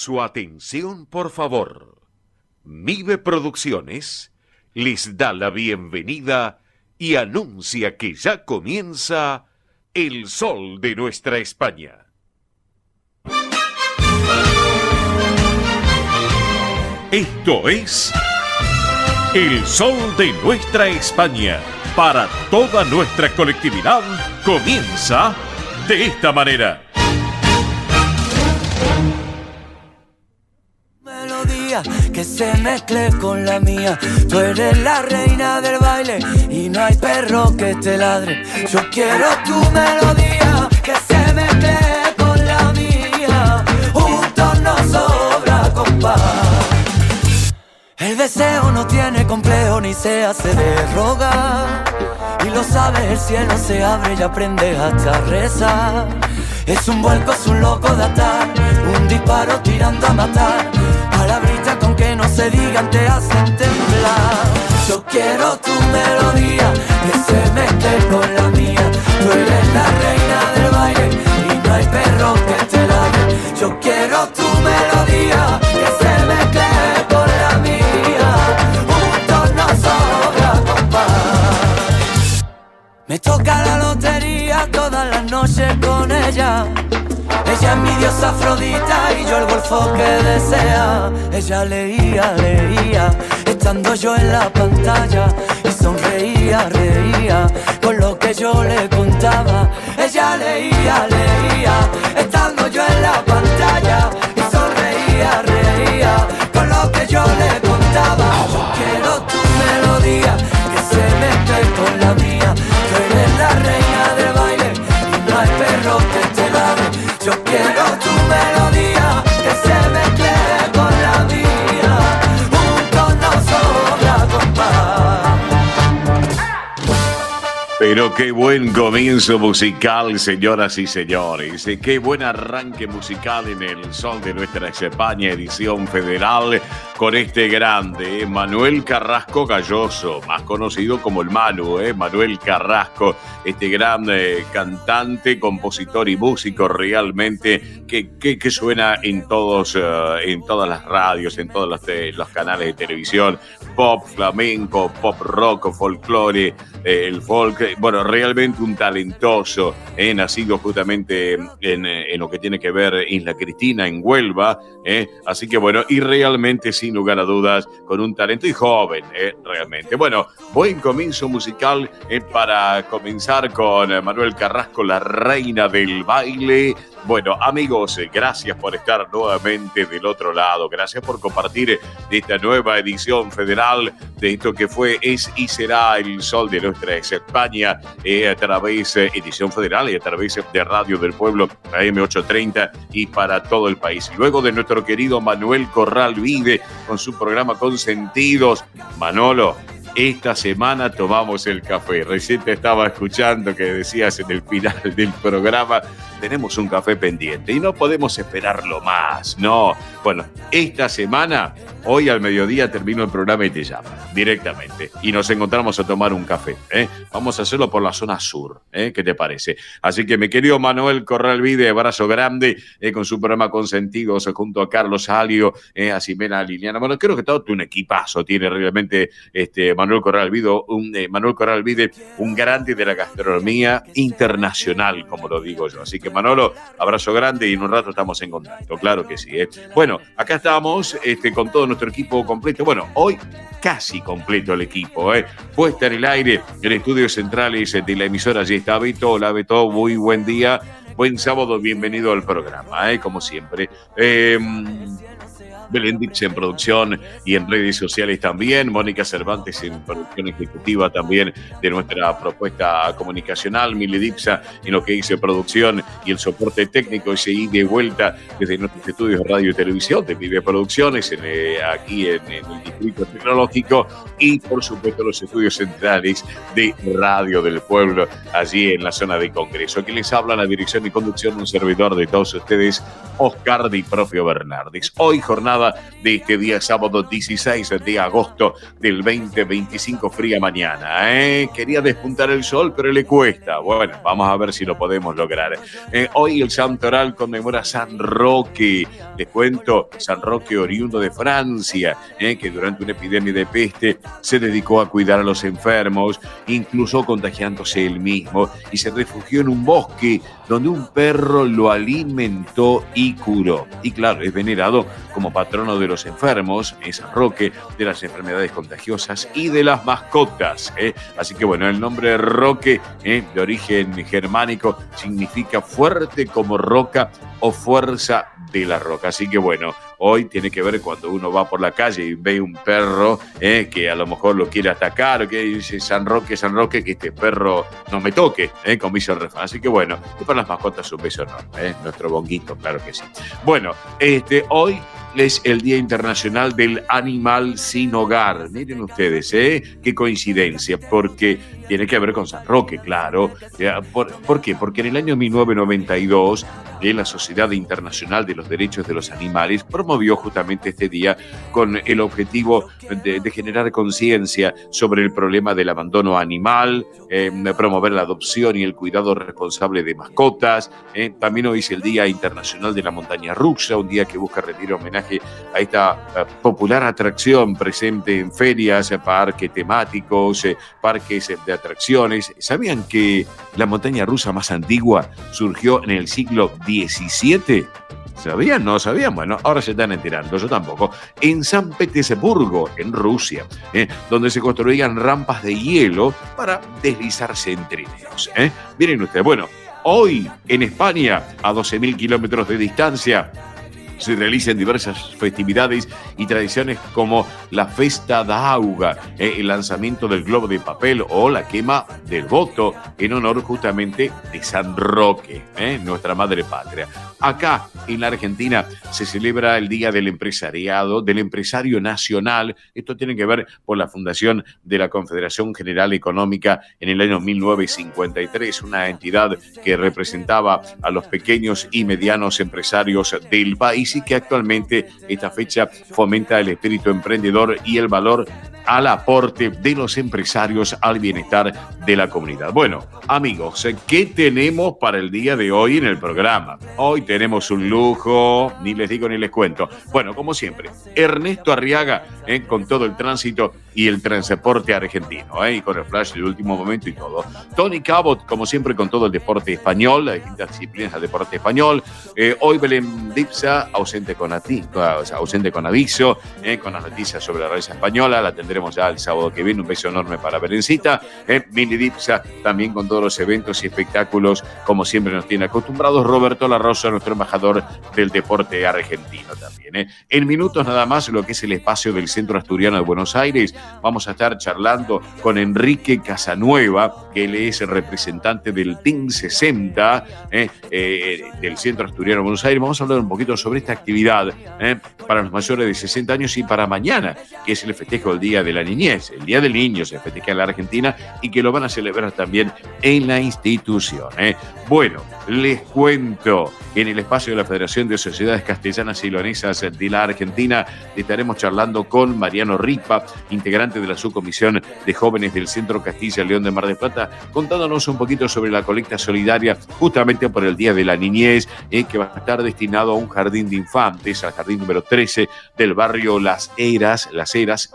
Su atención, por favor. Mive Producciones les da la bienvenida y anuncia que ya comienza El Sol de Nuestra España. Esto es El Sol de Nuestra España. Para toda nuestra colectividad comienza de esta manera. Melodía que se mezcle con la mía. Tú eres la reina del baile y no hay perro que te ladre. Yo quiero tu melodía que se mezcle con la mía. Juntos nos sobra compás. El deseo no tiene complejo ni se hace de rogar. Y lo sabes, el cielo se abre y aprendes hasta rezar. Es un vuelco, es un loco de atar, un disparo tirando a matar. Palabritas con que no se digan te hacen temblar. Yo quiero tu melodía que se mezcle con la mía. Tú eres la reina del baile y no hay perro que te ladre. Yo quiero tu melodía que se mezcle con la mía. Juntos nos sobra compás. Me toca la lotería todas las noches con ella. Ella es mi diosa Afrodita y yo el golfo que desea. Ella leía, estando yo en la pantalla. Y sonreía, reía, con lo que yo le contaba. Ella leía, estando yo en la pantalla. Y sonreía, reía, con lo que yo le contaba. Yo quiero tu melodía, que se mezcle con la mía. Tú eres la reina del baile y no hay perro que te ladre. Yo quiero tu melodía que se mezcle con la mía. Juntos nos sobra compás. Pero qué buen comienzo musical, señoras y señores. Qué buen arranque musical en El Sol de Nuestra España, edición federal, con este grande, Manuel Carrasco Galloso, más conocido como el Manu, Manuel Carrasco, este gran cantante, compositor y músico realmente que suena en todas las radios, en todos los canales de televisión, pop, flamenco, pop rock, folclore, el folk. Bueno, realmente un talentoso, nacido justamente en lo que tiene que ver Isla Cristina, en Huelva, así que bueno, y realmente sin lugar a dudas, con un talento y joven, realmente. Bueno, buen comienzo musical para comenzar con Manuel Carrasco, la reina del baile. Bueno, amigos, gracias por estar nuevamente del otro lado. Gracias por compartir esta nueva edición federal de esto que fue, es y será El Sol de Nuestra España, a través edición federal y a través de Radio del Pueblo, AM830 y para todo el país. Luego de nuestro querido Manuel Corral Vide con su programa Consentidos. Manolo, esta semana tomamos el café. Recién te estaba escuchando que decías en el final del programa, tenemos un café pendiente y no podemos esperarlo más, no. Bueno, esta semana, hoy al mediodía termino el programa y te llamo directamente y nos encontramos a tomar un café, Vamos a hacerlo por la zona sur, ¿Qué te parece? Así que mi querido Manuel Corral Vide, abrazo grande, con su programa Consentidos junto a Carlos Alio, a Ximena Liliana. Bueno, creo que todo un equipazo tiene realmente Manuel Corral Vide, un grande de la gastronomía internacional, como lo digo yo. Así que Manolo, abrazo grande y en un rato estamos en contacto, claro que sí. Bueno, acá estamos con todo nuestro equipo completo. Bueno, hoy casi completo el equipo. Puesta en el aire en estudios centrales de la emisora. Allí está Beto. Hola Beto, muy buen día. Buen sábado, bienvenido al programa, como siempre. Belén Dix en producción y en redes sociales también, Mónica Cervantes en producción ejecutiva también de nuestra propuesta comunicacional, Mili Dipsa en lo que dice producción y el soporte técnico, ese ida y vuelta desde nuestros estudios de radio y televisión de Mive Producciones, aquí en el Distrito Tecnológico, y por supuesto los estudios centrales de Radio del Pueblo, allí en la zona de Congreso. Aquí les habla la dirección y conducción un servidor de todos ustedes, Oscar Di Propio Bernardis. Hoy jornada jornada de este día sábado 16 de agosto del 2025, fría mañana. Quería despuntar el sol, pero le cuesta. Bueno, vamos a ver si lo podemos lograr. Hoy el santoral conmemora San Roque. Les cuento, San Roque, oriundo de Francia, que durante una epidemia de peste se dedicó a cuidar a los enfermos, incluso contagiándose él mismo, y se refugió en un bosque donde un perro lo alimentó y curó. Y claro, es venerado como patrono de los enfermos, San Roque, de las enfermedades contagiosas y de las mascotas. Así que bueno, el nombre Roque, de origen germánico, significa fuerte como roca o fuerza de la roca. Así que bueno, hoy tiene que ver cuando uno va por la calle y ve un perro que a lo mejor lo quiere atacar, o que dice San Roque, que este perro no me toque, como hizo el refrán. Así que bueno, y para las mascotas un beso enorme, nuestro bonguito, claro que sí. Bueno, hoy es el Día Internacional del Animal Sin Hogar. Miren ustedes, qué coincidencia, porque tiene que ver con San Roque, claro. ¿Por qué? Porque en el año 1992, la Sociedad Internacional de los Derechos de los Animales promovió justamente este día con el objetivo de generar conciencia sobre el problema del abandono animal, promover la adopción y el cuidado responsable de mascotas. También hoy es el Día Internacional de la Montaña Rusa, un día que busca rendir homenaje a esta popular atracción presente en ferias, parques temáticos, parques de atracciones. ¿Sabían que la montaña rusa más antigua surgió en el siglo XVII? ¿Sabían? ¿No sabían? Bueno, ahora se están enterando, yo tampoco. En San Petersburgo, en Rusia, donde se construían rampas de hielo para deslizarse en trineos. Miren ustedes, bueno, hoy en España, a 12.000 kilómetros de distancia, se realizan diversas festividades y tradiciones como la Festa da Auga, el lanzamiento del globo de papel o la quema del voto en honor justamente de San Roque, nuestra madre patria. Acá en la Argentina se celebra el Día del Empresariado, del Empresario Nacional. Esto tiene que ver por la fundación de la Confederación General Económica en el año 1953, una entidad que representaba a los pequeños y medianos empresarios del país y que actualmente esta fecha fomenta el espíritu emprendedor y el valor al aporte de los empresarios al bienestar de la comunidad. Bueno, amigos, ¿qué tenemos para el día de hoy en el programa? Hoy tenemos un lujo, ni les digo ni les cuento. Bueno, como siempre, Ernesto Arriaga, con todo el tránsito y el transporte argentino, y con el flash del último momento y todo. Tony Cabot, como siempre, con todo el deporte español, las distintas disciplinas del deporte español. Hoy Belén Dipsa, ausente con aviso, con las noticias sobre la raza española. La tendremos ya el sábado que viene. Un beso enorme para Belencita. Mini Dipsa, también con todos los eventos y espectáculos, como siempre nos tiene acostumbrados. Roberto La Rosa, nuestro embajador del deporte argentino también. En minutos nada más, lo que es el espacio del Centro Asturiano de Buenos Aires. Vamos a estar charlando con Enrique Casanueva, que él es el representante del Team 60 del Centro Asturiano de Buenos Aires. Vamos a hablar un poquito sobre esta actividad para los mayores de 60 años y para mañana, que es el festejo del Día de la Niñez. El Día del Niño se festeja en la Argentina y que lo van a celebrar también en la institución. Bueno, les cuento, en el espacio de la Federación de Sociedades Castellanas y Leonesas de la Argentina estaremos charlando con Mariano Ripa, integrante de la subcomisión de jóvenes del Centro Castilla León de Mar del Plata, contándonos un poquito sobre la colecta solidaria justamente por el Día de la Niñez, que va a estar destinado a un jardín de infantes, al jardín número 13 del barrio Las Heras,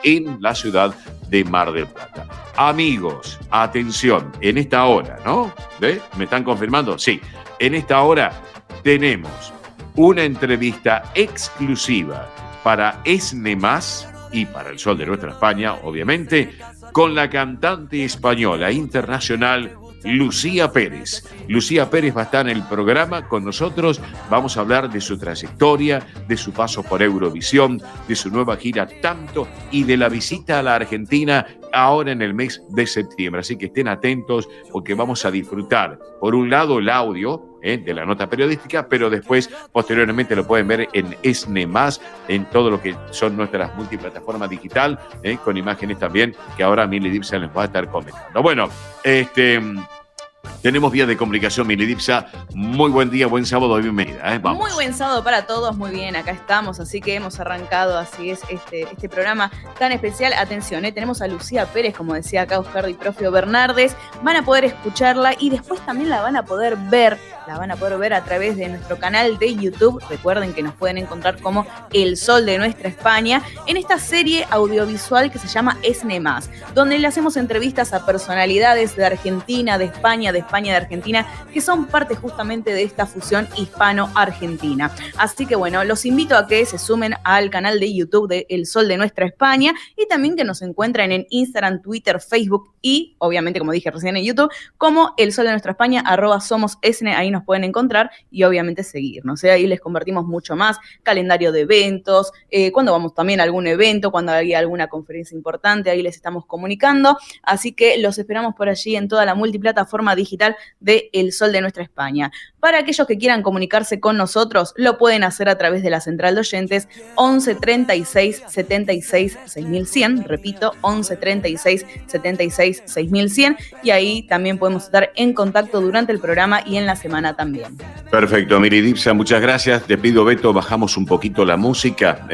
en la ciudad de Mar del Plata. Amigos, atención, en esta hora, ¿no? ¿Me están confirmando? Sí, en esta hora tenemos una entrevista exclusiva para ESNE+, y para el Sol de Nuestra España, obviamente, con la cantante española internacional Lucía Pérez. Lucía Pérez va a estar en el programa con nosotros. Vamos a hablar de su trayectoria, de su paso por Eurovisión, de su nueva gira Tanto y de la visita a la Argentina ahora en el mes de septiembre. Así que estén atentos porque vamos a disfrutar, por un lado, el audio de la nota periodística, pero después, posteriormente, lo pueden ver en ESNE+, en todo lo que son nuestras multiplataformas digital, con imágenes también, que ahora Mili Dipsa les va a estar comentando. Bueno, Tenemos vía de comunicación, Milidipsa. Muy buen día, buen sábado, bienvenida. Vamos. Muy buen sábado para todos, muy bien, acá estamos, así que hemos arrancado, así es, este programa tan especial. Atención, tenemos a Lucía Pérez, como decía acá Oscar Di Profio Bernardes, van a poder escucharla y después también la van a poder ver a través de nuestro canal de YouTube. Recuerden que nos pueden encontrar como El Sol de Nuestra España, en esta serie audiovisual que se llama ESNE+, donde le hacemos entrevistas a personalidades de Argentina, de España, de Argentina, que son parte justamente de esta fusión hispano-argentina. Así que bueno, los invito a que se sumen al canal de YouTube de El Sol de Nuestra España y también que nos encuentren en Instagram, Twitter, Facebook y obviamente, como dije recién, en YouTube, como El Sol de Nuestra España, @somosesne, ahí nos pueden encontrar y obviamente seguirnos. Ahí les convertimos mucho más, calendario de eventos, cuando vamos también a algún evento, cuando hay alguna conferencia importante, ahí les estamos comunicando. Así que los esperamos por allí en toda la multiplataforma digital de El Sol de Nuestra España. Para aquellos que quieran comunicarse con nosotros, lo pueden hacer a través de la central de oyentes 11 36 76 6100, repito, 11 36 76 6100, y ahí también podemos estar en contacto durante el programa y en la semana también. Perfecto, Milidipsa, muchas gracias. Te pido, Beto, bajamos un poquito la música,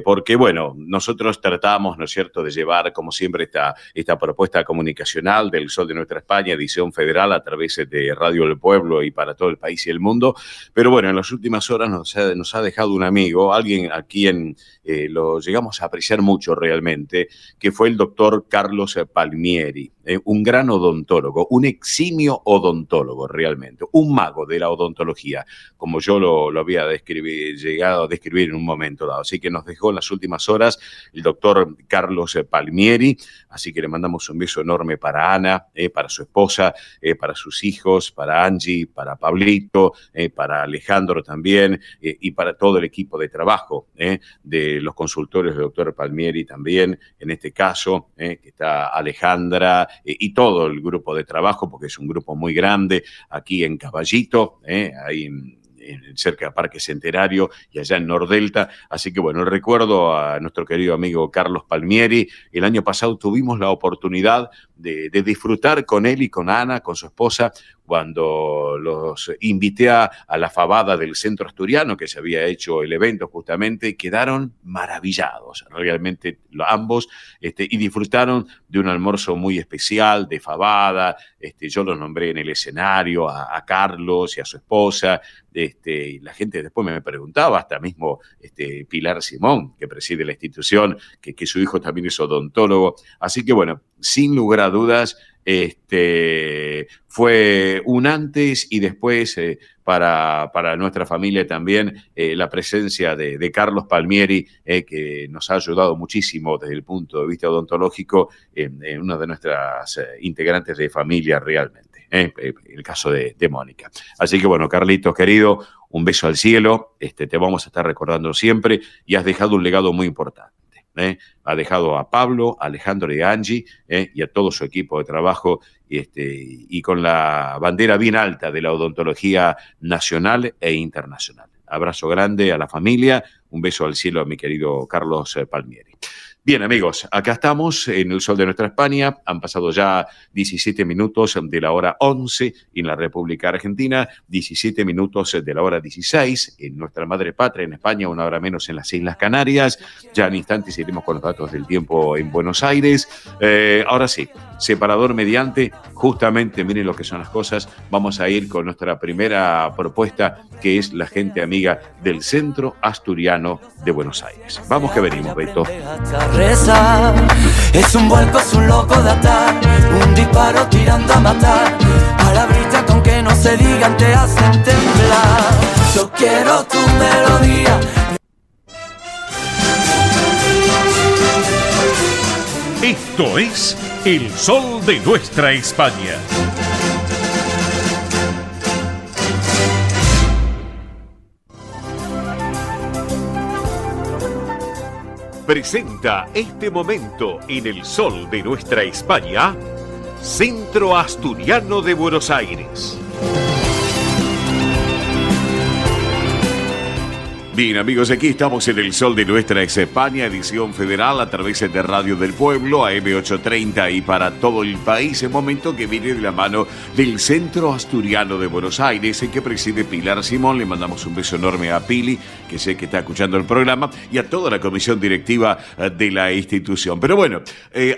porque bueno, nosotros tratamos, ¿no es cierto?, de llevar, como siempre, esta propuesta comunicacional del Sol de Nuestra España, edición federal, a través de Radio del Pueblo y para todo el país y el mundo. Pero bueno, en las últimas horas nos ha dejado un amigo, alguien a quien lo llegamos a apreciar mucho realmente, que fue el doctor Carlos Palmieri, un gran odontólogo, un eximio odontólogo realmente, un mago de la odontología, como yo lo había llegado a describir en un momento dado. Así que nos dejó en las últimas horas el doctor Carlos Palmieri, así que le mandamos un beso enorme para Ana, para su esposa, para sus hijos, para Angie, para Pablito, para Alejandro también, y para todo el equipo de trabajo de los consultorios del doctor Palmieri también, en este caso, que está Alejandra y todo el grupo de trabajo, porque es un grupo muy grande, aquí en Caballito, ahí cerca del Parque Centenario y allá en Nordelta. Así que bueno, recuerdo a nuestro querido amigo Carlos Palmieri. El año pasado tuvimos la oportunidad de disfrutar con él y con Ana, con su esposa, cuando los invité a la fabada del Centro Asturiano, que se había hecho el evento justamente, y quedaron maravillados, realmente ambos, y disfrutaron de un almuerzo muy especial de fabada. Yo los nombré en el escenario a Carlos y a su esposa, y la gente después me preguntaba, hasta mismo Pilar Simón, que preside la institución, que su hijo también es odontólogo. Así que bueno, sin lugar a dudas, fue un antes y después para nuestra familia también, la presencia de Carlos Palmieri, que nos ha ayudado muchísimo desde el punto de vista odontológico en una de nuestras integrantes de familia realmente, el caso de Mónica. Así que bueno, Carlitos querido, un beso al cielo, te vamos a estar recordando siempre, y has dejado un legado muy importante. Ha dejado a Pablo, a Alejandro y a Angie, y a todo su equipo de trabajo, y con la bandera bien alta de la odontología nacional e internacional. Abrazo grande a la familia, un beso al cielo a mi querido Carlos Palmieri. Bien, amigos, acá estamos en El Sol de Nuestra España. Han pasado ya 17 minutos de la hora 11 en la República Argentina, 17 minutos de la hora 16 en nuestra madre patria, en España, una hora menos en las Islas Canarias. Ya en instantes iremos con los datos del tiempo en Buenos Aires. Ahora sí, separador mediante, justamente miren lo que son las cosas. Vamos a ir con nuestra primera propuesta, que es la gente amiga del Centro Asturiano de Buenos Aires. Vamos que venimos, Beto. Es un vuelco, es un loco de atar, un disparo tirando a matar, palabritas con que no se digan te hacen temblar. Yo quiero tu melodía. Esto es El Sol de Nuestra España. Presenta este momento en El Sol de Nuestra España, Centro Asturiano de Buenos Aires. Bien, amigos, aquí estamos en el sol de nuestra España, edición federal a través de Radio del Pueblo, AM830 y para todo el país, el momento que viene de la mano del Centro Asturiano de Buenos Aires, en que preside Pilar Simón. Le mandamos un beso enorme a Pili, que sé que está escuchando el programa, y a toda la comisión directiva de la institución. Pero bueno,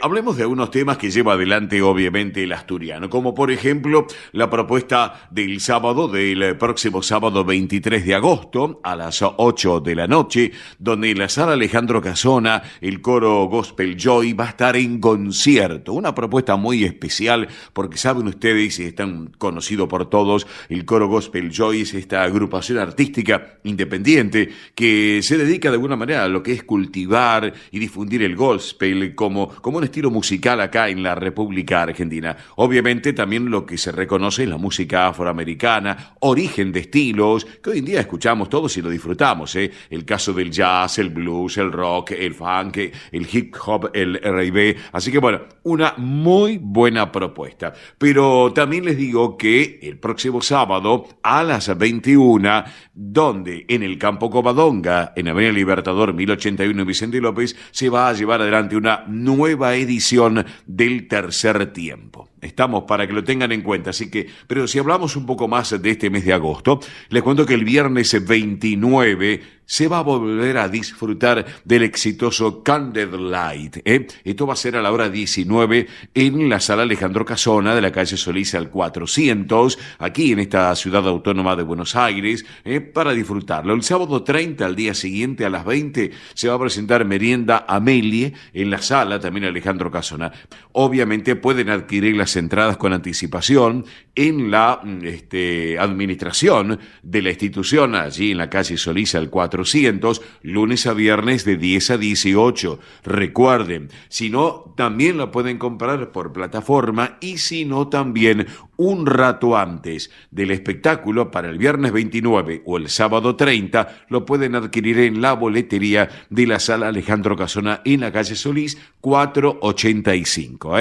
hablemos de algunos temas que lleva adelante, obviamente, el asturiano, como por ejemplo la propuesta del sábado, del próximo sábado 23 de agosto, a las 8 de la noche, donde en la sala Alejandro Casona el coro Gospel Joy va a estar en concierto. Una propuesta muy especial porque saben ustedes, y están conocidos por todos, el coro Gospel Joy es esta agrupación artística independiente que se dedica de alguna manera a lo que es cultivar y difundir el gospel como un estilo musical acá en la República Argentina. Obviamente también lo que se reconoce es la música afroamericana, origen de estilos que hoy en día escuchamos todos y lo disfrutamos. El caso del jazz, el blues, el rock, el funk, el hip hop, el R&B. Así que bueno, una muy buena propuesta. Pero también les digo que el próximo sábado a las 21, donde en el Campo Covadonga, en Avenida Libertador 1081 en Vicente López, se va a llevar adelante una nueva edición del Tercer Tiempo. Estamos para que lo tengan en cuenta, así que, pero si hablamos un poco más de este mes de agosto, les cuento que el viernes 29 se va a volver a disfrutar del exitoso Candlelight. Esto va a ser a la hora 19 en la sala Alejandro Casona de la calle Solís al 400, aquí en esta ciudad autónoma de Buenos Aires, para disfrutarlo. El sábado 30, al día siguiente, a las 20, se va a presentar Merienda Amelie en la sala, también Alejandro Casona. Obviamente pueden adquirir las entradas con anticipación en la administración de la institución, allí en la calle Solís al 400, lunes a viernes de 10 a 18. Recuerden, si no, también la pueden comprar por plataforma y si no, también un rato antes del espectáculo para el viernes 29 o el sábado 30, lo pueden adquirir en la boletería de la sala Alejandro Casona en la calle Solís 485.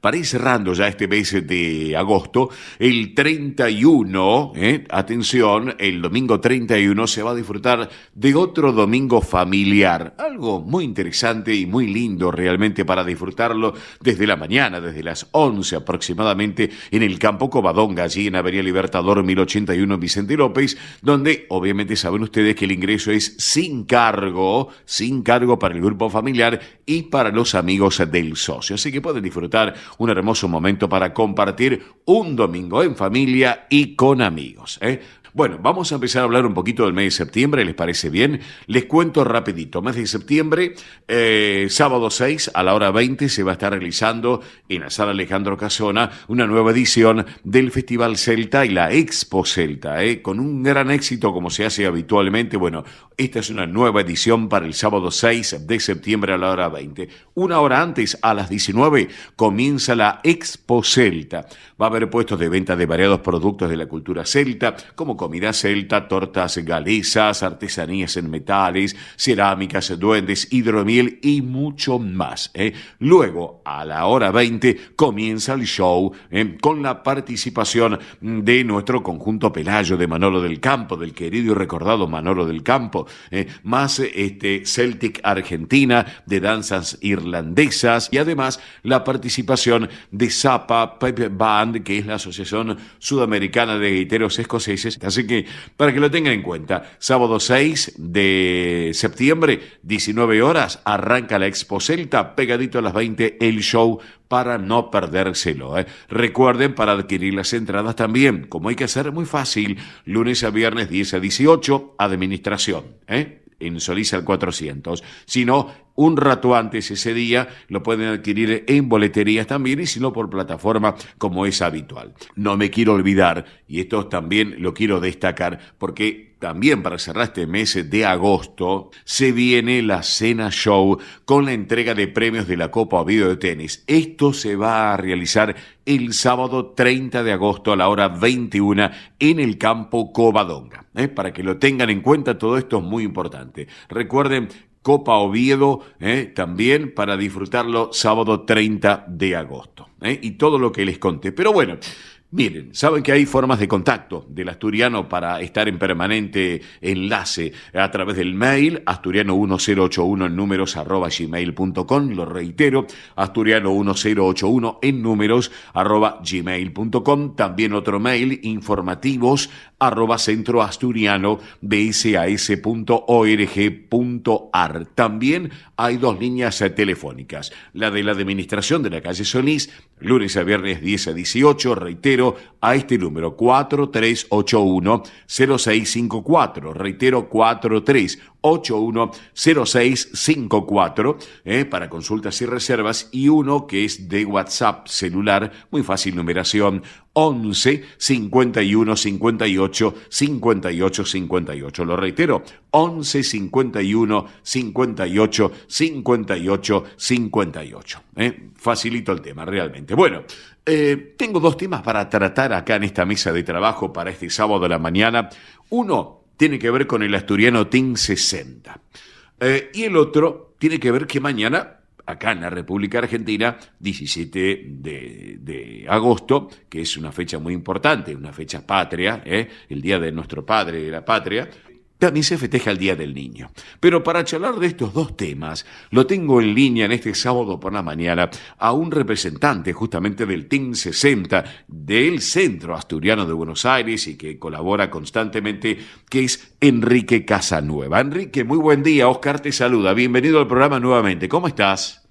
Para ir cerrando ya este mes de agosto, el 31, atención, el domingo 31 se va a disfrutar de otro domingo familiar, algo muy interesante y muy lindo realmente para disfrutarlo desde la mañana, desde las 11 aproximadamente, en el Campo Covadonga, allí en Avenida Libertador 1081 en Vicente López, donde obviamente saben ustedes que el ingreso es sin cargo para el grupo familiar y para los amigos del socio. Así que pueden disfrutar un hermoso momento para compartir un domingo en familia y con amigos. Bueno, vamos a empezar a hablar un poquito del mes de septiembre, ¿les parece bien? Les cuento rapidito. Mes de septiembre, sábado 6 a la hora 20 se va a estar realizando en la sala Alejandro Casona una nueva edición del Festival Celta y la Expo Celta, con un gran éxito como se hace habitualmente. Bueno, esta es una nueva edición para el sábado 6 de septiembre a la hora 20. Una hora antes, a las 19, comienza la Expo Celta. Va a haber puestos de venta de variados productos de la cultura celta, como comida celta, tortas galesas, artesanías en metales, cerámicas, duendes, hidromiel y mucho más. Luego, a la hora 20, comienza el show con la participación de nuestro conjunto Pelayo de Manolo del Campo, del querido y recordado Manolo del Campo, más Celtic Argentina, de danzas irlandesas, y además la participación de Zappa Pipe Band, que es la Asociación Sudamericana de Gaiteros Escoceses. Así que, para que lo tengan en cuenta, sábado 6 de septiembre, 19 horas, arranca la Expo Celta, pegadito a las 20, el show para no perdérselo. Recuerden, para adquirir las entradas también, como hay que hacer, muy fácil, lunes a viernes 10 a 18, administración, en Solís al 400. Si no, un rato antes ese día lo pueden adquirir en boleterías también y si no por plataforma como es habitual. No me quiero olvidar, y esto también lo quiero destacar, porque también para cerrar este mes de agosto se viene la Cena Show con la entrega de premios de la Copa Oviedo de Tenis. Esto se va a realizar el sábado 30 de agosto a la hora 21 en el Campo Covadonga. Para que lo tengan en cuenta, todo esto es muy importante. Recuerden, Copa Oviedo, también para disfrutarlo sábado 30 de agosto. Y todo lo que les conté. Pero bueno, Miren, saben que hay formas de contacto del asturiano para estar en permanente enlace a través del mail asturiano1081 en números @gmail.com, lo reitero, asturiano1081 en números @gmail.com, también otro mail, informativos @centroasturiano.bsas.org.ar. También hay 2 líneas telefónicas, la de la administración de la calle Solís, lunes a viernes 10 a 18, reitero, a este número 4381-0654, reitero 4381-0654, para consultas y reservas, y uno que es de WhatsApp celular, muy fácil numeración, 11 51 58 58 58. Lo reitero, 11 51 58 58 58. Facilito el tema, realmente. Bueno, tengo 2 temas para tratar acá en esta mesa de trabajo para este sábado de la mañana. Uno tiene que ver con el asturiano Team 60. Y el otro tiene que ver que mañana, acá en la República Argentina, 17 de agosto, que es una fecha muy importante, una fecha patria, el Día de nuestro Padre de la Patria, también se festeja el Día del Niño. Pero para charlar de estos 2 temas, lo tengo en línea en este sábado por la mañana a un representante justamente del Team 60 del Centro Asturiano de Buenos Aires y que colabora constantemente, que es Enrique Casanueva. Enrique, muy buen día. Oscar te saluda. Bienvenido al programa nuevamente. ¿Cómo estás?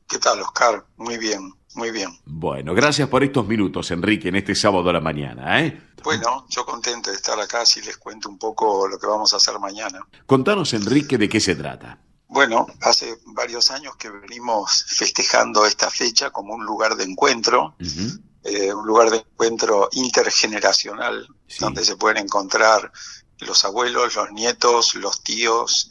¿Qué tal, Oscar? Muy bien, muy bien. Bueno, gracias por estos minutos, Enrique, en este sábado a la mañana, Bueno, yo contento de estar acá, si les cuento un poco lo que vamos a hacer mañana. Contanos, Enrique, de qué se trata. Bueno, hace varios años que venimos festejando esta fecha como un lugar de encuentro, un lugar de encuentro intergeneracional, sí, donde se pueden encontrar los abuelos, los nietos, los tíos,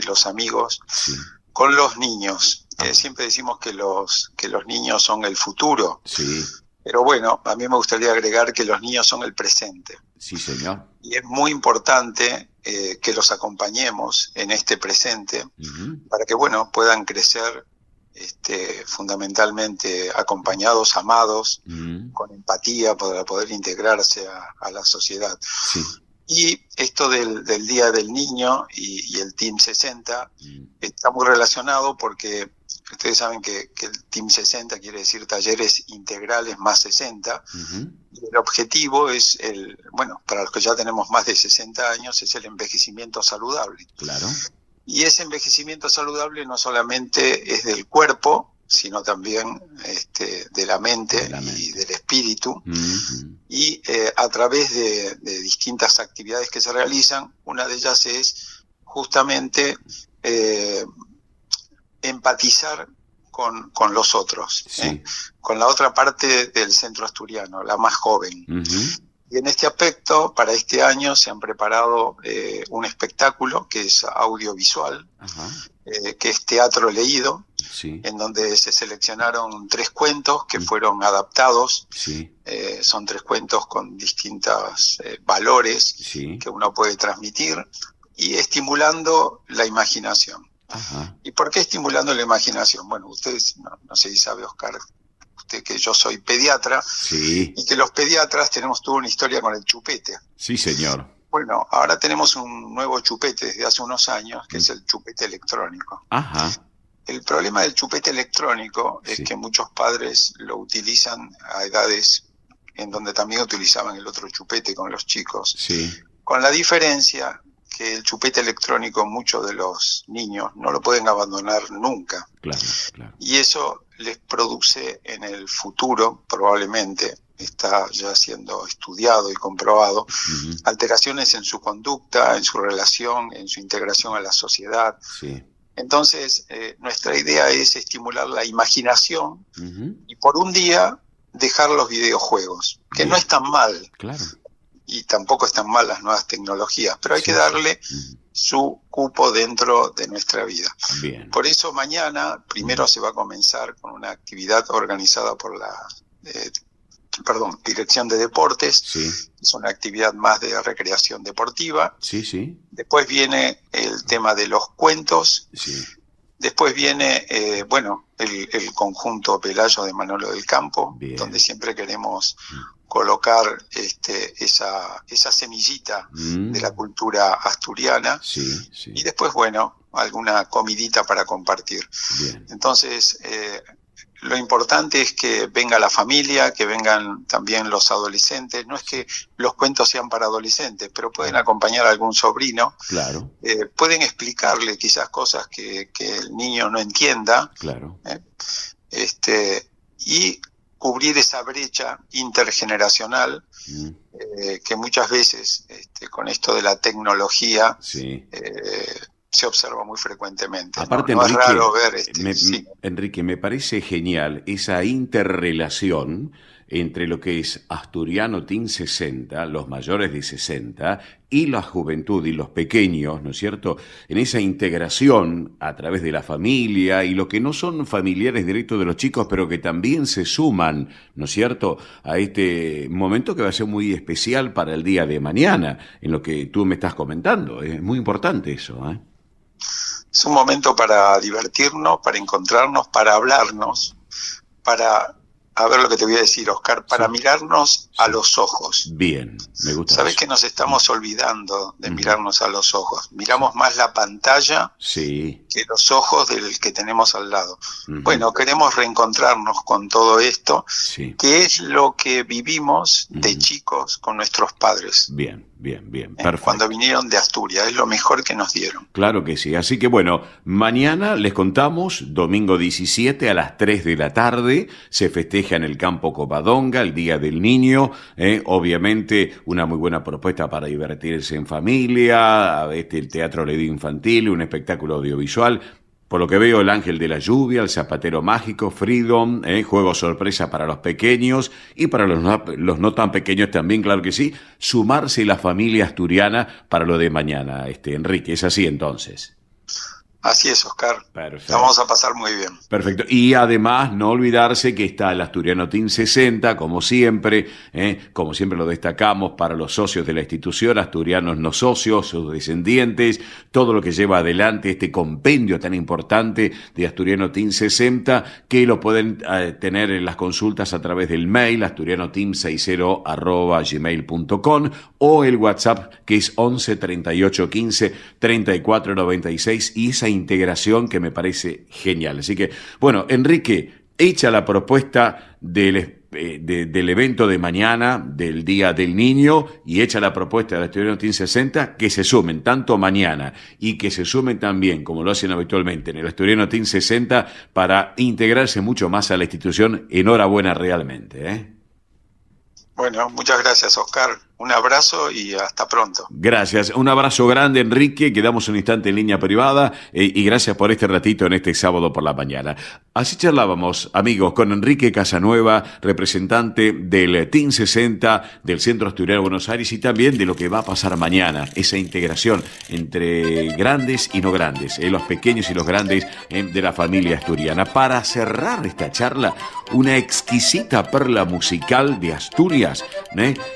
los amigos, sí, con los niños. Siempre decimos que los niños son el futuro. Sí. Pero bueno, a mí me gustaría agregar que los niños son el presente. Sí, señor. Y es muy importante que los acompañemos en este presente, para que, bueno, puedan crecer fundamentalmente acompañados, amados, con empatía, para poder integrarse a la sociedad. Sí. Y esto del Día del Niño y el Team 60 está muy relacionado porque ustedes saben que el Team 60 quiere decir talleres integrales más 60. Y el objetivo es, para los que ya tenemos más de 60 años, es el envejecimiento saludable. Claro. Y ese envejecimiento saludable no solamente es del cuerpo, sino también de la mente y del espíritu. Y a través de distintas actividades que se realizan, una de ellas es justamente empatizar con los otros, sí, con la otra parte del centro asturiano, la más joven. Y en este aspecto, para este año se han preparado un espectáculo que es audiovisual, que es teatro leído, sí, en donde se seleccionaron 3 cuentos que fueron adaptados. Sí. Son 3 cuentos con distintos valores, sí, que uno puede transmitir, y estimulando la imaginación. ¿Y por qué estimulando la imaginación? Bueno, ustedes, no sé si sabe, Oscar, usted, que yo soy pediatra, sí, y que los pediatras tenemos toda una historia con el chupete. Sí, señor. Bueno, ahora tenemos un nuevo chupete desde hace unos años, que es el chupete electrónico. El problema del chupete electrónico es que muchos padres lo utilizan a edades en donde también utilizaban el otro chupete con los chicos. Sí. Con la diferencia que el chupete electrónico, muchos de los niños no lo pueden abandonar nunca. Claro, claro. Y eso les produce en el futuro, probablemente, está ya siendo estudiado y comprobado, alteraciones en su conducta, en su relación, en su integración a la sociedad. Sí. Entonces, nuestra idea es estimular la imaginación y por un día dejar los videojuegos, que no es tan mal. Claro. Y tampoco están mal las nuevas tecnologías, pero hay que darle su cupo dentro de nuestra vida. Bien. Por eso mañana, primero se va a comenzar con una actividad organizada por la Dirección de Deportes. Sí. Es una actividad más de recreación deportiva. Sí, sí. Después viene el tema de los cuentos. Sí. Después viene, el conjunto Pelayo de Manolo del Campo, bien, donde siempre queremos colocar esa semillita de la cultura asturiana. Sí, sí. Y después, bueno, alguna comidita para compartir. Bien. Entonces, lo importante es que venga la familia, que vengan también los adolescentes. No es que los cuentos sean para adolescentes, pero pueden acompañar a algún sobrino. Claro. Pueden explicarle quizás cosas que el niño no entienda. Claro. Y cubrir esa brecha intergeneracional que muchas veces con esto de la tecnología se observa muy frecuentemente. Aparte, no Enrique, es raro ver Enrique, me parece genial esa interrelación entre lo que es Asturiano Team 60, los mayores de 60, y la juventud y los pequeños, ¿no es cierto? En esa integración a través de la familia y lo que no son familiares directos de los chicos, pero que también se suman, ¿no es cierto?, a este momento que va a ser muy especial para el día de mañana, en lo que tú me estás comentando. Es muy importante eso, ¿eh? Es un momento para divertirnos, para encontrarnos, para hablarnos, para... A ver lo que te voy a decir, Oscar, para mirarnos a los ojos. Bien, me gusta. ¿Sabés que nos estamos olvidando de mirarnos a los ojos? Miramos más la pantalla que los ojos del que tenemos al lado. Bueno, queremos reencontrarnos con todo esto, que es lo que vivimos de chicos con nuestros padres. Bien, bien, bien, perfecto. Cuando vinieron de Asturias, es lo mejor que nos dieron. Claro que sí, así que bueno, mañana les contamos, domingo 17 a las 3 de la tarde, se festeja en el campo Covadonga, el Día del Niño, obviamente una muy buena propuesta para divertirse en familia, el Teatro Ledo Infantil, un espectáculo audiovisual. Por lo que veo, el Ángel de la Lluvia, el Zapatero Mágico, Freedom, juego sorpresa para los pequeños y para los no tan pequeños también, claro que sí, sumarse la familia asturiana para lo de mañana, Enrique, ¿es así entonces? Así es, Oscar. Perfecto. La vamos a pasar muy bien. Perfecto. Y además, no olvidarse que está el Asturiano Team 60, como siempre lo destacamos para los socios de la institución, asturianos no socios, sus descendientes, todo lo que lleva adelante este compendio tan importante de Asturiano Team 60, que lo pueden tener en las consultas a través del mail, asturianoteam60@gmail.com, o el WhatsApp, que es 11 38 15 34 96, y esa integración que me parece genial. Así que, bueno, Enrique, hecha la propuesta del evento de mañana, del Día del Niño, y hecha la propuesta del Asturiano Team 60, que se sumen tanto mañana y que se sumen también, como lo hacen habitualmente, en el Asturiano Team 60 para integrarse mucho más a la institución. Enhorabuena realmente, ¿eh? Bueno, muchas gracias, Oscar. Un abrazo y hasta pronto. Gracias. Un abrazo grande, Enrique. Quedamos un instante en línea privada y gracias por este ratito en este sábado por la mañana. Así charlábamos, amigos, con Enrique Casanueva, representante del Team 60 del Centro Asturiano de Buenos Aires, y también de lo que va a pasar mañana, esa integración entre grandes y no grandes, los pequeños y los grandes de la familia asturiana. Para cerrar esta charla, una exquisita perla musical de Asturias,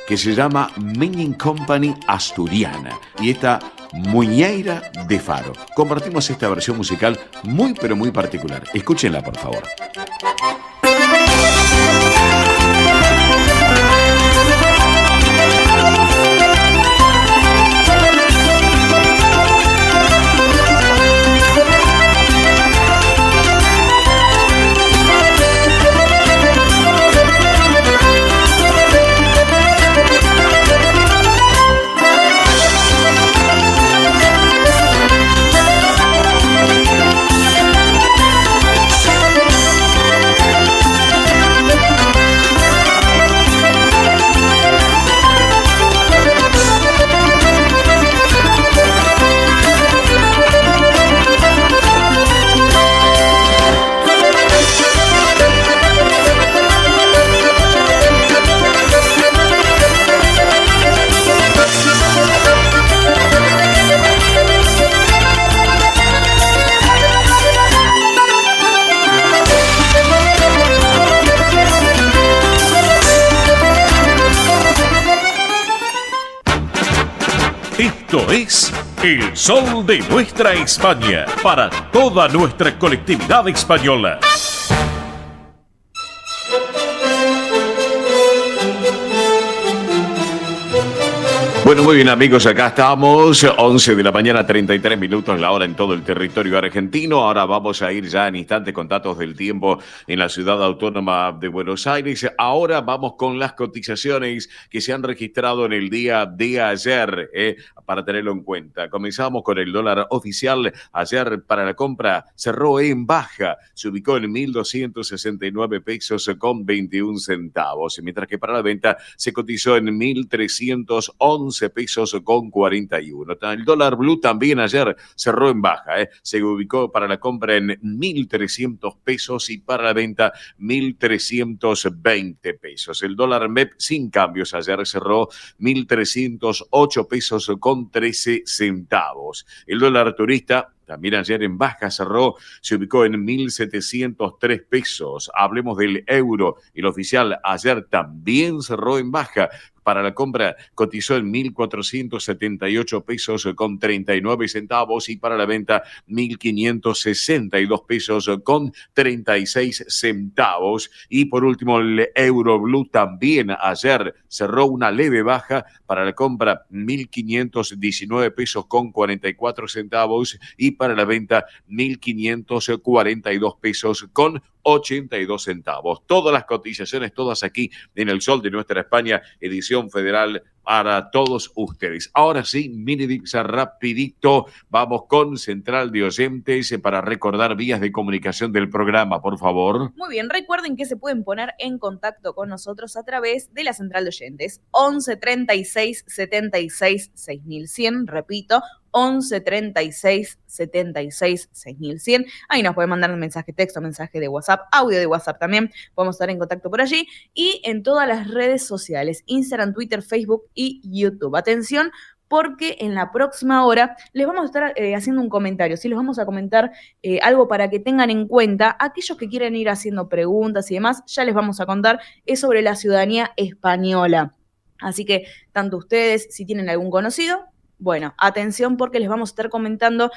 que se llama Miñing Company Asturiana, y esta Muñeira de Faro. Compartimos esta versión musical muy pero muy particular. Escúchenla, por favor. Esto es El Sol de Nuestra España, para toda nuestra colectividad española. Bueno, muy bien amigos, acá estamos, 11 de la mañana, 33 minutos la hora en todo el territorio argentino. Ahora vamos a ir ya en instantes con datos del tiempo en la ciudad autónoma de Buenos Aires. Ahora vamos con las cotizaciones que se han registrado en el día de ayer, para tenerlo en cuenta. Comenzamos con el dólar oficial. Ayer para la compra cerró en baja, se ubicó en 1.269 pesos con 21 centavos, mientras que para la venta se cotizó en 1.311 pesos con 41. El dólar blue también ayer cerró en baja, se ubicó para la compra en 1.300 pesos y para la venta 1.320 pesos. El dólar MEP sin cambios ayer cerró 1.308 pesos con 13 centavos. El dólar turista también ayer en baja cerró, se ubicó en 1.703 pesos. Hablemos del euro. El oficial ayer también cerró en baja. Para la compra cotizó en 1.478 pesos con 39 centavos y para la venta 1.562 pesos con 36 centavos. Y por último el euro blue también ayer cerró una leve baja. Para la compra 1.519 pesos con 44 centavos y para la venta 1.542 pesos con 82 centavos. Todas las cotizaciones, todas aquí en El Sol de Nuestra España, edición federal para todos ustedes. Ahora sí, mini Dixa rapidito, vamos con Central de Oyentes para recordar vías de comunicación del programa, por favor. Muy bien, recuerden que se pueden poner en contacto con nosotros a través de la Central de Oyentes, 11 36 76 6100, repito, 11 36 76 6100. Ahí nos pueden mandar un mensaje texto, mensaje de WhatsApp, audio de WhatsApp también. Podemos estar en contacto por allí y en todas las redes sociales, Instagram, Twitter, Facebook y YouTube. Atención, porque en la próxima hora les vamos a estar haciendo un comentario, ¿sí? Les vamos a comentar algo para que tengan en cuenta. Aquellos que quieren ir haciendo preguntas y demás, ya les vamos a contar, es sobre la ciudadanía española. Así que tanto ustedes, si tienen algún conocido, bueno, atención porque les vamos a estar comentando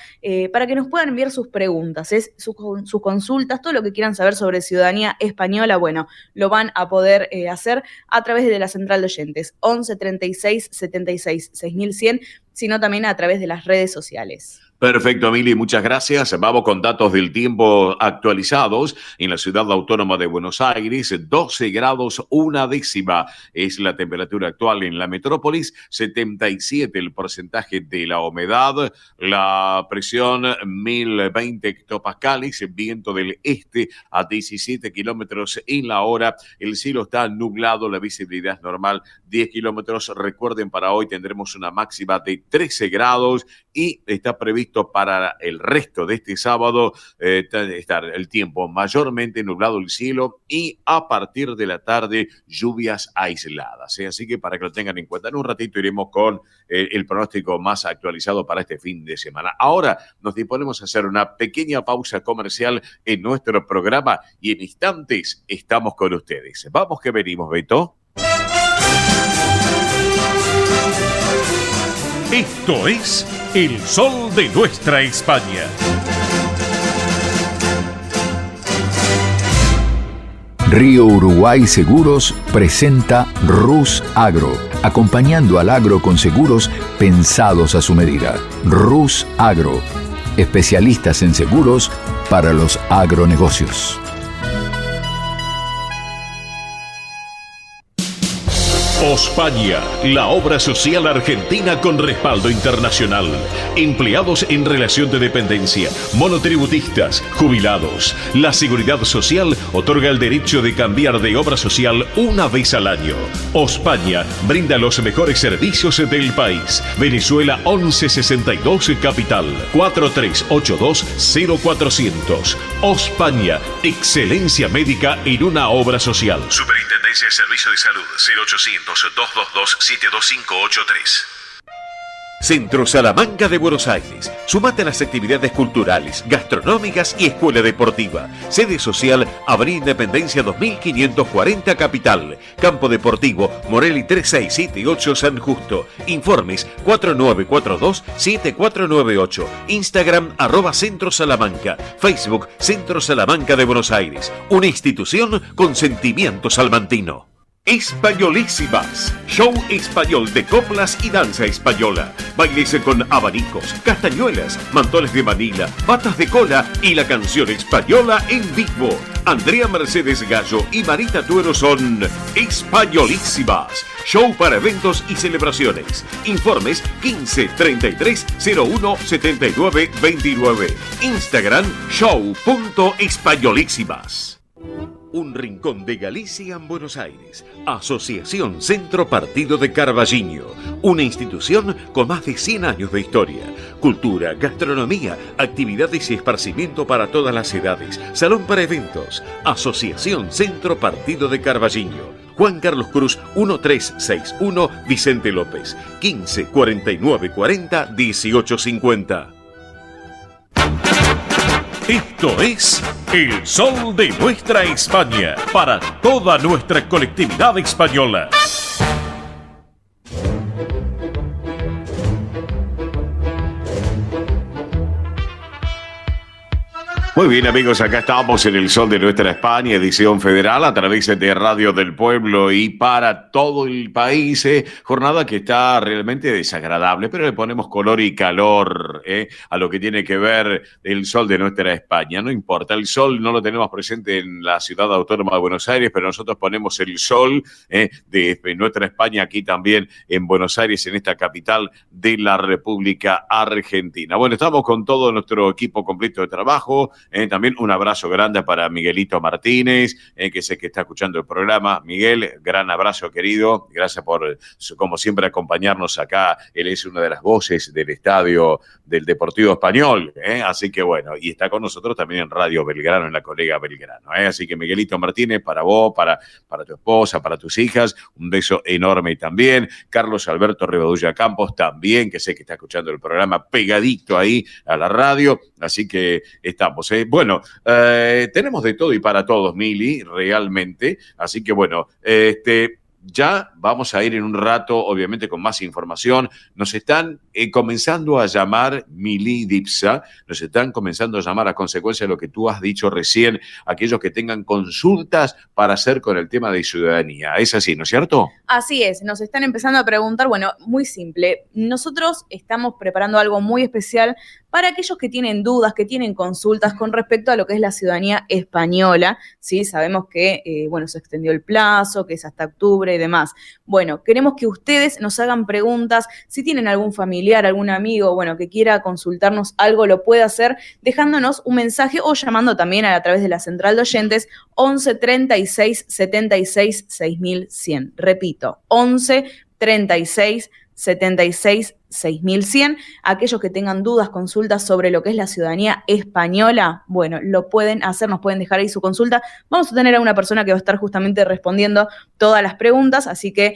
para que nos puedan enviar sus preguntas, sus consultas, todo lo que quieran saber sobre ciudadanía española, bueno, lo van a poder hacer a través de la Central de Oyentes, 11 36 76 6100, sino también a través de las redes sociales. Perfecto, Mili, muchas gracias. Vamos con datos del tiempo actualizados. En la ciudad autónoma de Buenos Aires, 12 grados, 1 décima es la temperatura actual en la metrópolis, 77 el porcentaje de la humedad, la presión 1020 hectopascales, viento del este a 17 kilómetros en la hora, el cielo está nublado, la visibilidad es normal, 10 kilómetros. Recuerden, para hoy tendremos una máxima de 13 grados y está previsto para el resto de este sábado estar el tiempo mayormente nublado el cielo y a partir de la tarde lluvias aisladas. Así que para que lo tengan en cuenta, en un ratito iremos con el pronóstico más actualizado para este fin de semana. Ahora nos disponemos a hacer una pequeña pausa comercial en nuestro programa y en instantes estamos con ustedes. Vamos que venimos, Beto. Esto es El Sol de Nuestra España. Río Uruguay Seguros presenta Rus Agro, acompañando al agro con seguros pensados a su medida. Rus Agro, especialistas en seguros para los agronegocios. Ospaña, la obra social argentina con respaldo internacional. Empleados en relación de dependencia, monotributistas, jubilados. La Seguridad Social otorga el derecho de cambiar de obra social una vez al año. Ospaña brinda los mejores servicios del país. Venezuela 1162 Capital, 4382-0400. Ospaña, excelencia médica en una obra social. Superintendencia de Servicios de Salud, 0800-222-72583. Centro Salamanca de Buenos Aires. Sumate a las actividades culturales, gastronómicas y escuela deportiva. Sede social, Avenida Independencia 2540 Capital. Campo Deportivo, Morelli 3678 San Justo. Informes 4942-7498. Instagram @Centro Salamanca. Facebook Centro Salamanca de Buenos Aires. Una institución con sentimiento salmantino. Españolísimas, show español de coplas y danza española. Bailes con abanicos, castañuelas, mantones de Manila, patas de cola y la canción española en vivo. Andrea Mercedes Gallo y Marita Tuero son Españolísimas. Show para eventos y celebraciones. Informes 15 33 01 79 29. Instagram show.españolísimas. Un rincón de Galicia en Buenos Aires. Asociación Centro Partido de Carballiño. Una institución con más de 100 años de historia. Cultura, gastronomía, actividades y esparcimiento para todas las edades. Salón para eventos. Asociación Centro Partido de Carballiño. Juan Carlos Cruz 1361 Vicente López. 15 49 40 18 50. Esto es El Sol de Nuestra España, para toda nuestra colectividad española. Muy bien, amigos, acá estamos en El Sol de Nuestra España, edición federal, a través de Radio del Pueblo y para todo el país. Jornada que está realmente desagradable, pero le ponemos color y calor a lo que tiene que ver el Sol de Nuestra España. No importa, el sol no lo tenemos presente en la ciudad autónoma de Buenos Aires, pero nosotros ponemos el sol de nuestra España aquí también en Buenos Aires, en esta capital de la República Argentina. Bueno, estamos con todo nuestro equipo completo de trabajo. También un abrazo grande para Miguelito Martínez, que sé que está escuchando el programa. Miguel, gran abrazo, querido. Gracias por, como siempre, acompañarnos acá. Él es una de las voces del estadio del Deportivo Español. Así que bueno, y está con nosotros también en Radio Belgrano, en la colega Belgrano. Así que Miguelito Martínez, para vos, para tu esposa, para tus hijas, un beso enorme también. Carlos Alberto Rivadulla Campos también, que sé que está escuchando el programa pegadito ahí a la radio. Así que estamos, Bueno, tenemos de todo y para todos, Mili, realmente. Así que bueno, ya vamos a ir en un rato, obviamente, con más información. Nos están comenzando a llamar, Mili Dipsa, nos están comenzando a llamar a consecuencia de lo que tú has dicho recién, aquellos que tengan consultas para hacer con el tema de ciudadanía. ¿Es así, no es cierto? Así es, nos están empezando a preguntar, bueno, muy simple. Nosotros estamos preparando algo muy especial para aquellos que tienen dudas, que tienen consultas con respecto a lo que es la ciudadanía española, ¿sí? Sabemos que, se extendió el plazo, que es hasta octubre y demás. Bueno, queremos que ustedes nos hagan preguntas. Si tienen algún familiar, algún amigo, que quiera consultarnos algo, lo puede hacer dejándonos un mensaje o llamando también a través de la central de oyentes 11 36 76 6100. Repito, 11 36 76 6100. Aquellos que tengan dudas, consultas sobre lo que es la ciudadanía española, lo pueden hacer, nos pueden dejar ahí su consulta. Vamos a tener a una persona que va a estar justamente respondiendo todas las preguntas, así que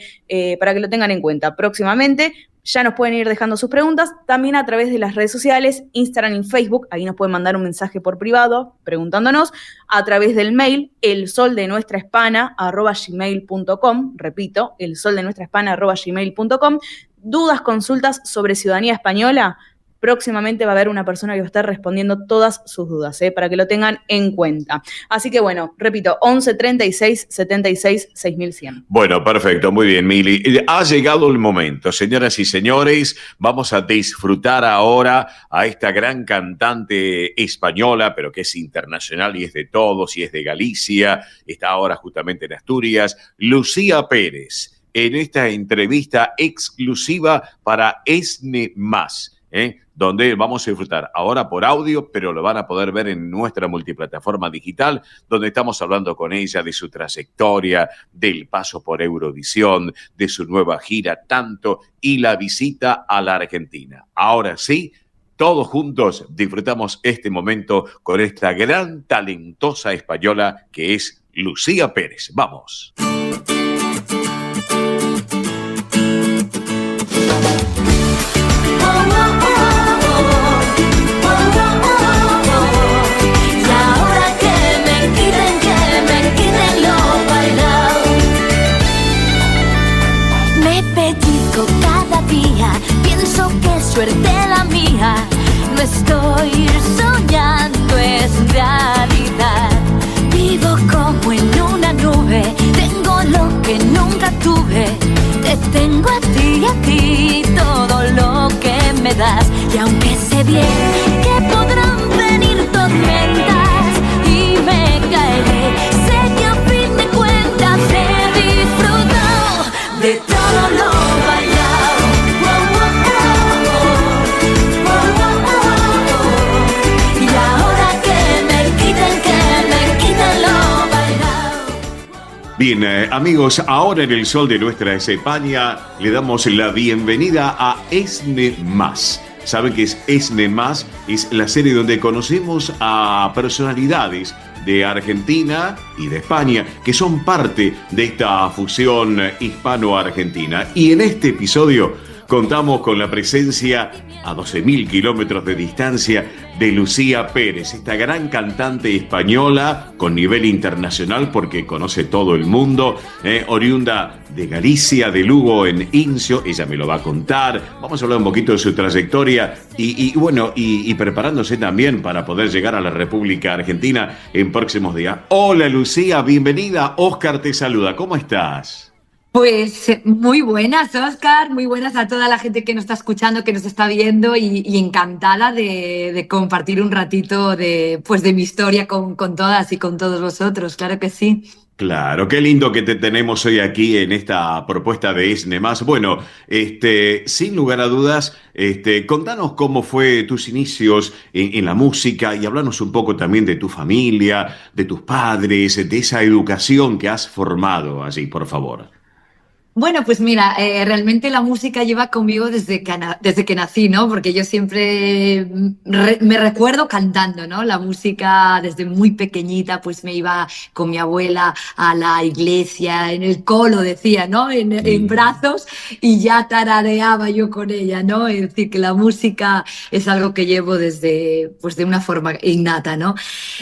para que lo tengan en cuenta. Próximamente ya nos pueden ir dejando sus preguntas, también a través de las redes sociales, Instagram y Facebook, ahí nos pueden mandar un mensaje por privado preguntándonos, a través del mail, elsoldenuestrahispana@gmail.com, repito, elsoldenuestrahispana@gmail.com. Dudas, consultas sobre ciudadanía española, próximamente va a haber una persona que va a estar respondiendo todas sus dudas, para que lo tengan en cuenta. Así que repito, 11 36 76 6100. Bueno, perfecto, muy bien, Mili. Ha llegado el momento, señoras y señores, vamos a disfrutar ahora a esta gran cantante española, pero que es internacional y es de todos, y es de Galicia, está ahora justamente en Asturias, Lucía Pérez, en esta entrevista exclusiva para ESNE+, donde vamos a disfrutar ahora por audio, pero lo van a poder ver en nuestra multiplataforma digital, donde estamos hablando con ella de su trayectoria, del paso por Eurovisión, de su nueva gira, tanto, y la visita a la Argentina. Ahora sí, todos juntos disfrutamos este momento con esta gran talentosa española que es Lucía Pérez. ¡Vamos! Suerte la mía, no estoy soñando, es realidad. Vivo como en una nube, tengo lo que no nadie, que podrán venir tormentas y me caeré. Sé que a fin de cuentas he disfrutado de todo lo bailado. Y ahora que me quiten lo bailado. Bien, amigos, ahora en el sol de nuestra España le damos la bienvenida a Esne Más. ¿Saben qué es Esne Más? Es la serie donde conocemos a personalidades de Argentina y de España que son parte de esta fusión hispano-argentina. Y en este episodio contamos con la presencia a 12.000 kilómetros de distancia de Lucía Pérez, esta gran cantante española con nivel internacional porque conoce todo el mundo, oriunda de Galicia, de Lugo en Incio. Ella me lo va a contar. Vamos a hablar un poquito de su trayectoria y preparándose también para poder llegar a la República Argentina en próximos días. Hola Lucía, bienvenida. Óscar te saluda. ¿Cómo estás? Pues muy buenas, Óscar, muy buenas a toda la gente que nos está escuchando, que nos está viendo y encantada de compartir un ratito de mi historia con todas y con todos vosotros, claro que sí. Claro, qué lindo que te tenemos hoy aquí en esta propuesta de Esne Más. Bueno, sin lugar a dudas, contanos cómo fue tus inicios en la música y hablanos un poco también de tu familia, de tus padres, de esa educación que has formado allí, por favor. Bueno, pues mira, realmente la música lleva conmigo desde que nací, ¿no? Porque yo siempre me recuerdo cantando, ¿no? La música desde muy pequeñita, pues me iba con mi abuela a la iglesia, en el colo, decía, ¿no? En brazos, y ya tarareaba yo con ella, ¿no? Es decir, que la música es algo que llevo desde, pues de una forma innata, ¿no?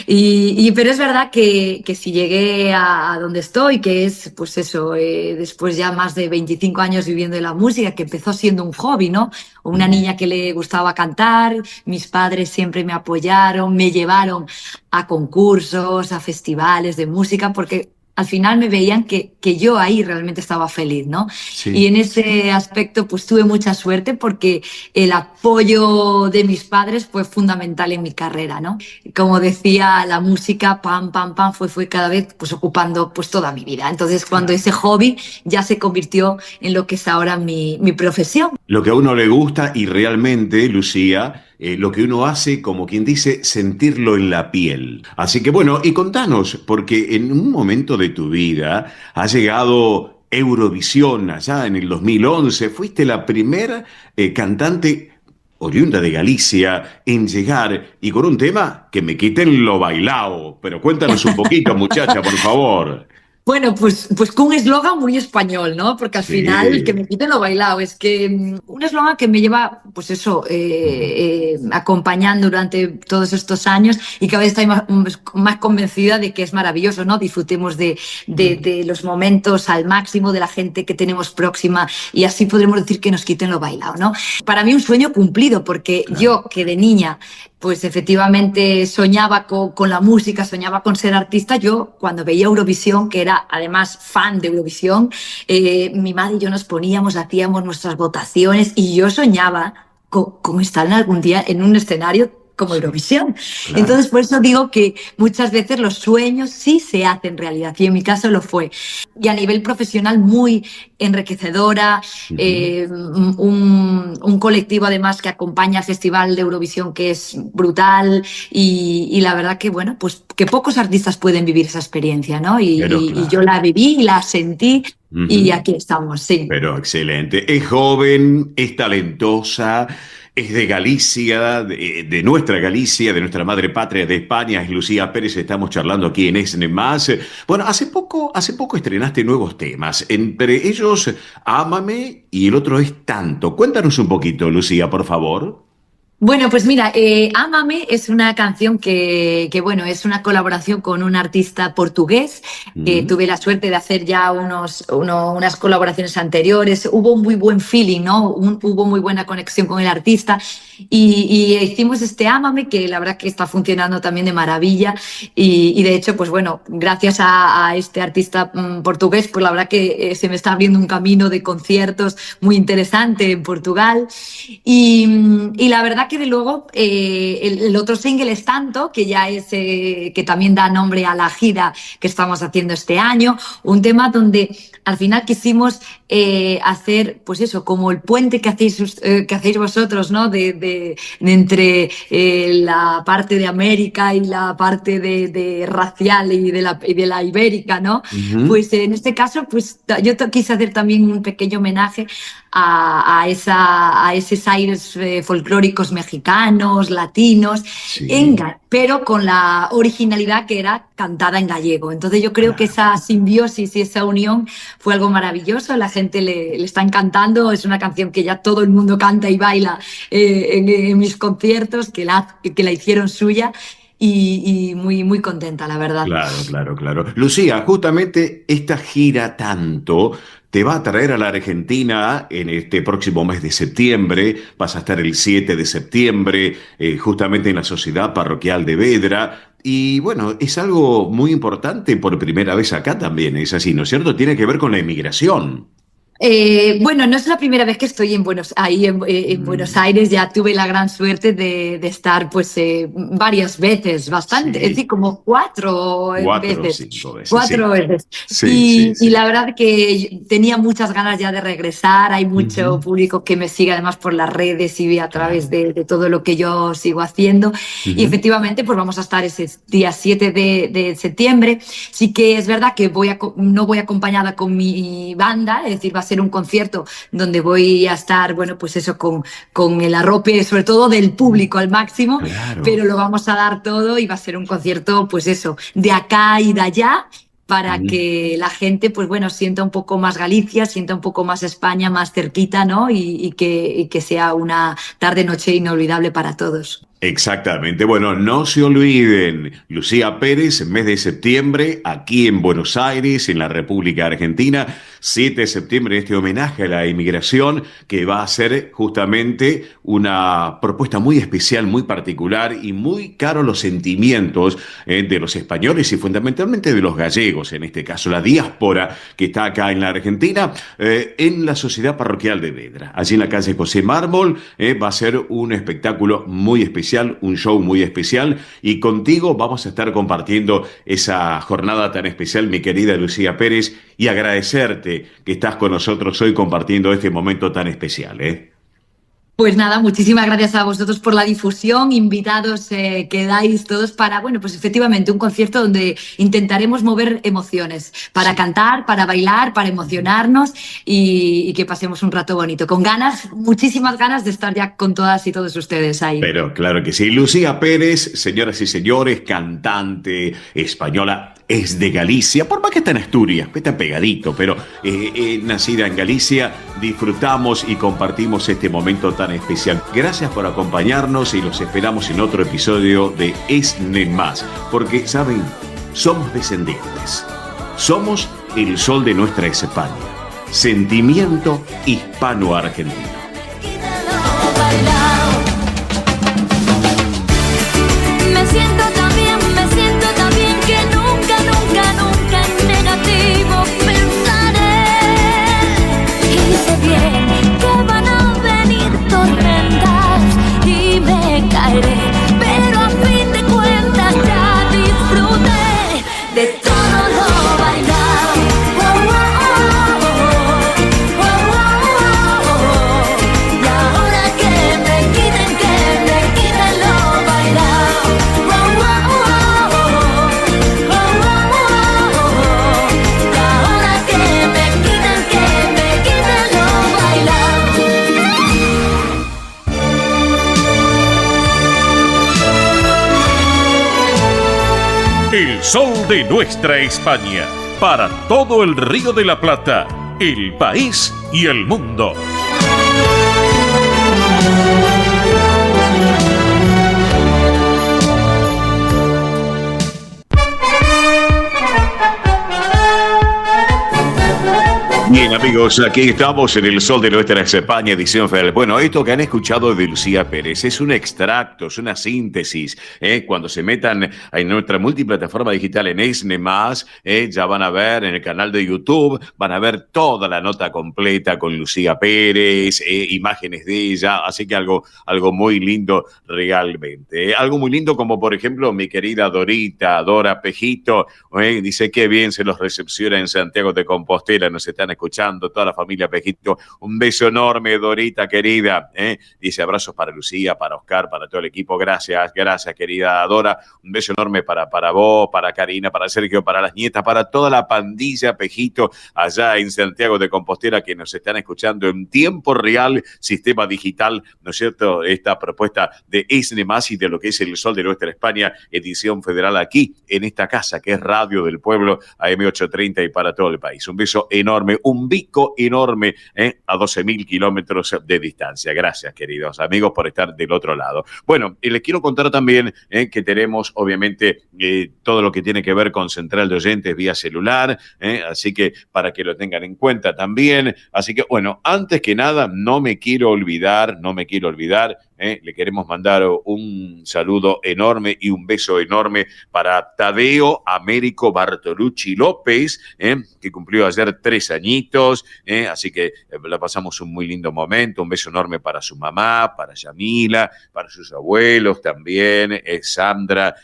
Pero es verdad que si llegué a donde estoy, que es, pues eso, después ya más de 25 años viviendo de la música, que empezó siendo un hobby, ¿no? Una niña que le gustaba cantar, mis padres siempre me apoyaron, me llevaron a concursos, a festivales de música, porque al final me veían que yo ahí realmente estaba feliz, ¿no? Sí. Y en ese aspecto pues tuve mucha suerte porque el apoyo de mis padres fue fundamental en mi carrera, ¿no? Como decía, la música, pam, pam, pam, fue cada vez pues ocupando pues toda mi vida. Entonces cuando ese hobby ya se convirtió en lo que es ahora mi profesión. Lo que a uno le gusta y realmente, Lucía, lo que uno hace, como quien dice, sentirlo en la piel. Así que bueno, y contanos, porque en un momento de tu vida ha llegado Eurovisión allá en el 2011. Fuiste la primera cantante oriunda de Galicia en llegar y con un tema que me quiten lo bailao. Pero cuéntanos un poquito, muchacha, por favor. Bueno, pues con un eslogan muy español, ¿no? Porque al final el que me quiten lo bailado es que un eslogan que me lleva, pues eso, acompañando durante todos estos años y cada vez estoy más convencida de que es maravilloso, ¿no? Disfrutemos de los momentos al máximo, de la gente que tenemos próxima y así podremos decir que nos quiten lo bailado, ¿no? Para mí un sueño cumplido porque yo que de niña pues efectivamente soñaba con la música, soñaba con ser artista. Yo cuando veía Eurovisión, que era además fan de Eurovisión, mi madre y yo nos poníamos, hacíamos nuestras votaciones y yo soñaba con estar algún día en un escenario como Eurovisión. Claro. Entonces, por eso digo que muchas veces los sueños sí se hacen realidad, y en mi caso lo fue. Y a nivel profesional muy enriquecedora, un colectivo además que acompaña al Festival de Eurovisión que es brutal y la verdad que, bueno, pues que pocos artistas pueden vivir esa experiencia, ¿no? Y yo la viví y la sentí. Y aquí estamos, sí. Pero excelente. Es joven, es talentosa, es de Galicia, de nuestra Galicia, de nuestra madre patria de España, es Lucía Pérez. Estamos charlando aquí en Esne Más. Bueno, hace poco estrenaste nuevos temas, entre ellos Ámame y el otro es Tanto. Cuéntanos un poquito, Lucía, por favor. Bueno, pues mira, Ámame es una canción que bueno, es una colaboración con un artista portugués. Tuve la suerte de hacer ya unas colaboraciones anteriores. Hubo un muy buen feeling, ¿no? Hubo muy buena conexión con el artista y hicimos este Ámame, que la verdad que está funcionando también de maravilla y de hecho, pues bueno, gracias a este artista portugués, pues la verdad que se me está abriendo un camino de conciertos muy interesante en Portugal y la verdad verdad que de luego el otro single es Tanto, que ya es que también da nombre a la gira que estamos haciendo este año, un tema donde al final quisimos hacer, pues eso, como el puente que hacéis vosotros, ¿no? De entre la parte de América y la parte de racial y de la ibérica, ¿no? Uh-huh. Pues en este caso, pues yo quise hacer también un pequeño homenaje a esos aires folclóricos mexicanos, latinos, sí, pero con la originalidad que era cantada en gallego. Entonces yo creo que esa simbiosis y esa unión fue algo maravilloso, la gente le está encantando, es una canción que ya todo el mundo canta y baila en mis conciertos, que la hicieron suya. Y muy, muy contenta, la verdad. Claro. Lucía, justamente esta gira Tanto te va a traer a la Argentina en este próximo mes de septiembre. Vas a estar el 7 de septiembre, justamente en la Sociedad Parroquial de Vedra. Y bueno, es algo muy importante por primera vez acá también, es así, ¿no es cierto? Tiene que ver con la inmigración. Bueno, no es la primera vez que estoy en Buenos Aires, ya tuve la gran suerte de estar pues varias veces, bastante, sí, es decir, como cuatro veces. 5 veces. 4 veces. Sí, y la verdad que tenía muchas ganas ya de regresar, hay mucho público que me sigue además por las redes y a través de todo lo que yo sigo haciendo, y efectivamente pues vamos a estar ese día 7 de septiembre. Sí que es verdad que no voy acompañada con mi banda, es decir, va a ser un concierto donde voy a estar, bueno, pues eso, con el arrope, sobre todo del público al máximo, pero lo vamos a dar todo y va a ser un concierto, pues eso, de acá y de allá, para que la gente, pues bueno, sienta un poco más Galicia, sienta un poco más España, más cerquita, ¿no? Y que sea una tarde-noche inolvidable para todos. Exactamente. Bueno, no se olviden, Lucía Pérez, mes de septiembre, aquí en Buenos Aires, en la República Argentina, 7 de septiembre, este homenaje a la inmigración, que va a ser justamente una propuesta muy especial, muy particular y muy caro a los sentimientos de los españoles y fundamentalmente de los gallegos, en este caso la diáspora que está acá en la Argentina, en la Sociedad Parroquial de Vedra. Allí en la calle José Mármol va a ser un espectáculo muy especial, un show muy especial, y contigo vamos a estar compartiendo esa jornada tan especial, mi querida Lucía Pérez, y agradecerte que estás con nosotros hoy compartiendo este momento tan especial, Pues nada, muchísimas gracias a vosotros por la difusión, invitados que dais todos para, bueno, pues efectivamente un concierto donde intentaremos mover emociones, para cantar, para bailar, para emocionarnos y que pasemos un rato bonito, con ganas, muchísimas ganas de estar ya con todas y todos ustedes ahí. Pero claro que sí. Lucía Pérez, señoras y señores, cantante española, es de Galicia, por más que está en Asturias, que está pegadito, pero nacida en Galicia, disfrutamos y compartimos este momento tan especial. Gracias por acompañarnos y los esperamos en otro episodio de ESNE+, porque, ¿saben? Somos descendientes. Somos el sol de nuestra España. Sentimiento hispano-argentino. Pero a fin de cuentas ya disfruté de todo lo bailado. Y ahora que me quiten lo bailado. Y ahora que me quiten lo bailado. El sol de nuestra España, para todo el Río de la Plata, el país y el mundo. Bien, amigos, aquí estamos en el Sol de Nuestra España, edición federal. Bueno, esto que han escuchado de Lucía Pérez es un extracto, es una síntesis. Cuando se metan en nuestra multiplataforma digital en ESNE+, ya van a ver en el canal de YouTube, van a ver toda la nota completa con Lucía Pérez, imágenes de ella, así que algo muy lindo realmente. Algo muy lindo como, por ejemplo, mi querida Dora Pejito, dice que bien se los recepciona en Santiago de Compostela, nos están escuchando, toda la familia Pejito. Un beso enorme, Dorita, querida. Dice abrazos para Lucía, para Oscar, para todo el equipo. Gracias, querida Dora. Un beso enorme para vos, para Karina, para Sergio, para las nietas, para toda la pandilla Pejito allá en Santiago de Compostela que nos están escuchando en tiempo real, sistema digital, ¿no es cierto? Esta propuesta de ESNE+ y de lo que es el Sol de Nuestra España, edición federal aquí en esta casa que es Radio del Pueblo, AM830 y para todo el país. Un beso enorme, un bico enorme a 12.000 kilómetros de distancia. Gracias, queridos amigos, por estar del otro lado. Bueno, les quiero contar también que tenemos, obviamente, todo lo que tiene que ver con central de oyentes vía celular, así que para que lo tengan en cuenta también. Así que, bueno, antes que nada, no me quiero olvidar, le queremos mandar un saludo enorme y un beso enorme para Tadeo Américo Bartolucci López, que cumplió ayer 3 añitos, así que la pasamos un muy lindo momento. Un beso enorme para su mamá, para Yamila, para sus abuelos también, Sandra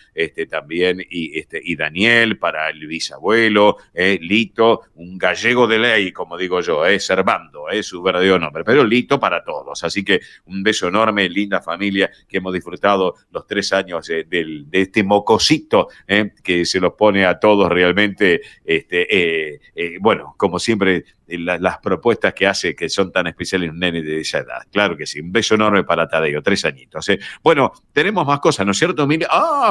también y Daniel, para el bisabuelo, Lito, un gallego de ley, como digo yo, Servando, su verdadero nombre, pero Lito para todos. Así que un beso enorme, linda familia, que hemos disfrutado los 3 años de este mocosito, que se los pone a todos realmente, bueno, como siempre, las propuestas que hace que son tan especiales un nene de esa edad. Claro que sí, un beso enorme para Tadeo, 3 añitos. Bueno, tenemos más cosas, ¿no es cierto, Emilia?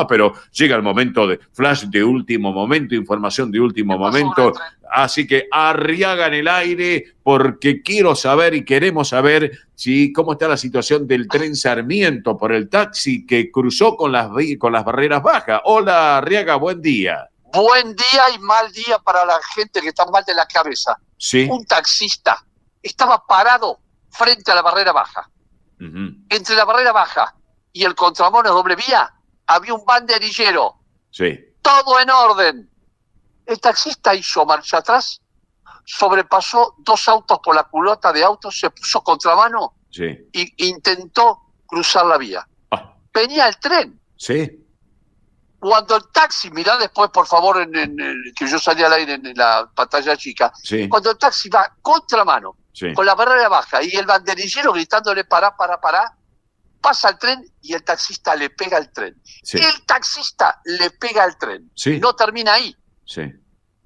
Pero llega el momento de flash de último momento, información de último momento. Así que Arriaga en el aire, porque quiero saber y queremos saber cómo está la situación del tren Sarmiento por el taxi que cruzó con las barreras bajas. Hola, Arriaga, buen día. Buen día y mal día para la gente que está mal de la cabeza. Sí. Un taxista estaba parado frente a la barrera baja. Uh-huh. Entre la barrera baja y el contramano doble vía había un banderillero. Sí. Todo en orden. El taxista hizo marcha atrás, sobrepasó 2 autos por la culota de autos, se puso contramano e intentó cruzar la vía. Venía el tren. Sí. Cuando el taxi, mirá después por favor que yo salí al aire en la pantalla chica, cuando el taxi va contramano, con la barrera baja y el banderillero gritándole pará, pasa el tren y el taxista le pega al tren. El taxista le pega al tren. No termina ahí.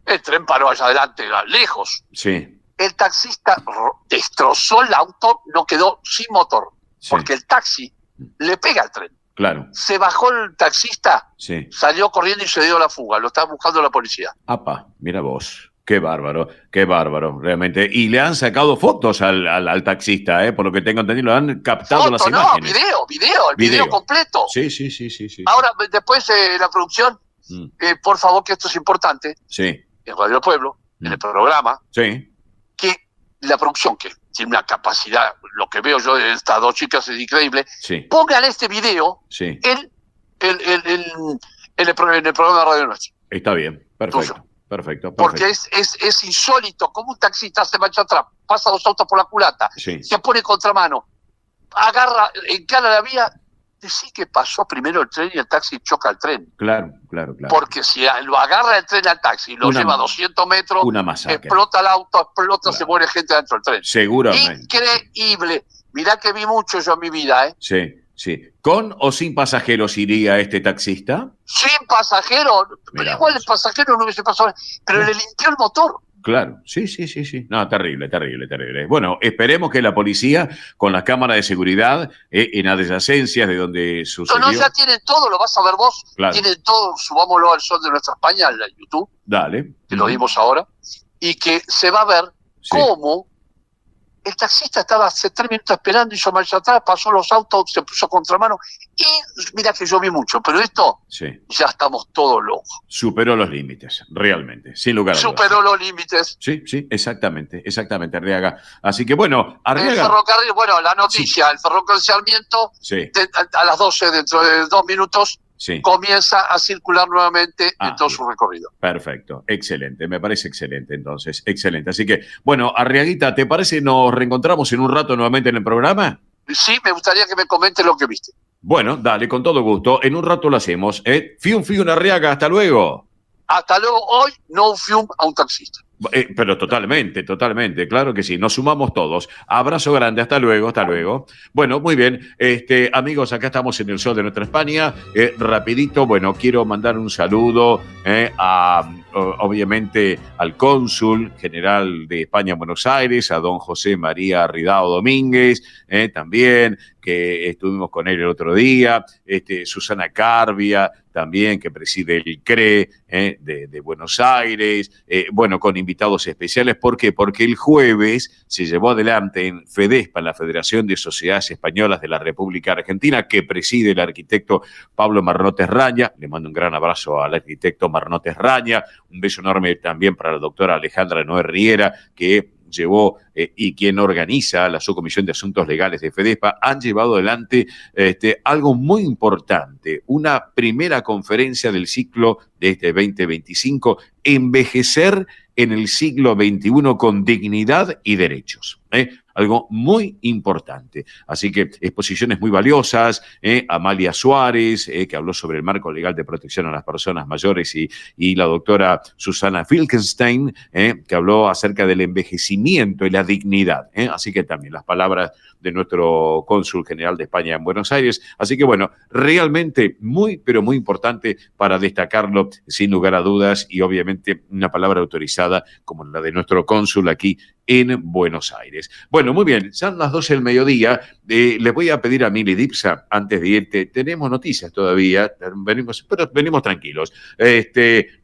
El tren paró allá adelante, lejos. El taxista destrozó el auto, no quedó sin motor, porque el taxi le pega al tren. Claro. Se bajó el taxista, salió corriendo y se dio la fuga. Lo estaba buscando la policía. ¡Apa! Mira vos. Qué bárbaro, realmente. Y le han sacado fotos al taxista, por lo que tengo entendido, lo han captado las imágenes. El video completo. Sí. Ahora, después la producción, por favor, que esto es importante, en Radio del Pueblo, en el programa, que la producción, que tiene una capacidad, lo que veo yo de estas 2 chicas es increíble, pongan este video en el programa de Radio Nuestro. Está bien, perfecto. Perfecto. Porque es insólito cómo un taxista se marcha atrás, pasa 2 autos por la culata, se pone contramano, agarra, encara la vía, decís que pasó primero el tren y el taxi choca el tren. Claro. Porque si lo agarra el tren al taxi y lo lleva a 200 metros, explota el auto, se muere gente dentro del tren. Seguramente. Increíble. Mirá que vi mucho yo en mi vida, Sí. ¿Con o sin pasajeros iría este taxista? Sin pasajeros. Pero igual el pasajero no hubiese pasado, pero le limpió el motor. Claro, sí. No, terrible. Bueno, esperemos que la policía, con las cámaras de seguridad, en adyacencias de donde sucedió... No, ya tienen todo, lo vas a ver vos. Claro. Tienen todo, subámoslo al Sol de Nuestra España, al YouTube. Dale. Que lo vimos ahora. Y que se va a ver cómo el taxista estaba hace 3 minutos esperando, hizo marcha atrás, pasó los autos, se puso contramano. Y mira que yo vi mucho, pero esto ya estamos todos locos. Superó los límites, realmente, sin lugar a dudas. Superó los límites. Sí, exactamente, Arriaga. Así que bueno, Arriaga. El ferrocarril, bueno, la noticia, el ferrocarril Sarmiento, a las 12, dentro de 2 minutos, comienza a circular nuevamente en todo su recorrido. Perfecto, excelente, me parece excelente entonces, excelente. Así que, bueno, Arriaguita, ¿te parece nos reencontramos en un rato nuevamente en el programa? Sí, me gustaría que me comentes lo que viste. Bueno, dale, con todo gusto, en un rato lo hacemos. Fium, Arriaga, hasta luego. Hasta luego, hoy no un fium a un taxista. Pero totalmente, claro que sí, nos sumamos todos. Abrazo grande, hasta luego. Bueno, muy bien, amigos, acá estamos en el Sol de Nuestra España. Rapidito, bueno, quiero mandar un saludo obviamente al cónsul general de España en Buenos Aires, a don José María Ridao Domínguez, también, que estuvimos con él el otro día, Susana Carbia, también, que preside el CRE de Buenos Aires, bueno, con invitados especiales. ¿Por qué? Porque el jueves se llevó adelante en FEDESPA, la Federación de Sociedades Españolas de la República Argentina, que preside el arquitecto Pablo Marnotes Raña. Le mando un gran abrazo al arquitecto Marnotes Raña, un beso enorme también para la doctora Alejandra Noé Riera, que llevó y quien organiza la Subcomisión de Asuntos Legales de FEDESPA, han llevado adelante algo muy importante, una primera conferencia del ciclo de este 2025, Envejecer en el siglo XXI con dignidad y derechos. Algo muy importante. Así que exposiciones muy valiosas. Amalia Suárez, que habló sobre el marco legal de protección a las personas mayores, y la doctora Susana Filkenstein, que habló acerca del envejecimiento y la dignidad. Así que también las palabras de nuestro cónsul general de España en Buenos Aires. Así que bueno, realmente muy, pero muy importante para destacarlo, sin lugar a dudas, y obviamente una palabra autorizada como la de nuestro cónsul aquí en Buenos Aires. Bueno, muy bien, son las 12 del mediodía. Les voy a pedir a Mili Dipsa, antes de irte, tenemos noticias todavía, pero venimos tranquilos.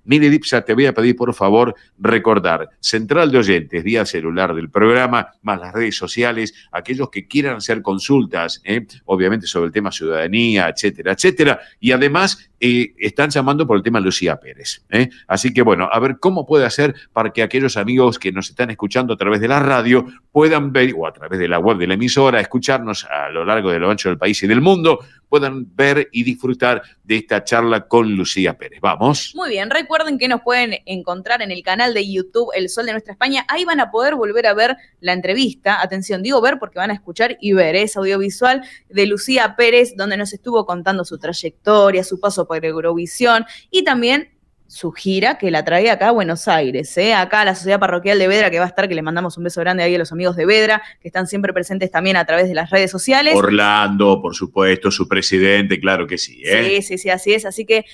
Mili Dipsa, te voy a pedir, por favor, recordar, central de oyentes, vía celular del programa, más las redes sociales, aquellos que quieran hacer consultas, obviamente sobre el tema ciudadanía, etcétera, etcétera, y además están llamando por el tema Lucía Pérez. Así que, bueno, a ver cómo puede hacer para que aquellos amigos que nos están escuchando a través de la radio puedan ver, o a través de la web de la emisora, escucharnos a lo largo de lo ancho del país y del mundo, puedan ver y disfrutar de esta charla con Lucía Pérez. Vamos. Muy bien, recuerden que nos pueden encontrar en el canal de YouTube El Sol de Nuestra España. Ahí van a poder volver a ver la entrevista. Atención, digo ver porque van a escuchar y ver. Es audiovisual de Lucía Pérez, donde nos estuvo contando su trayectoria, su paso por Eurovisión y también su gira que la trae acá a Buenos Aires, acá a la Sociedad Parroquial de Vedra, que va a estar, que le mandamos un beso grande ahí a los amigos de Vedra, que están siempre presentes también a través de las redes sociales. Orlando, por supuesto, su presidente, claro que sí. Sí, así es. Así que,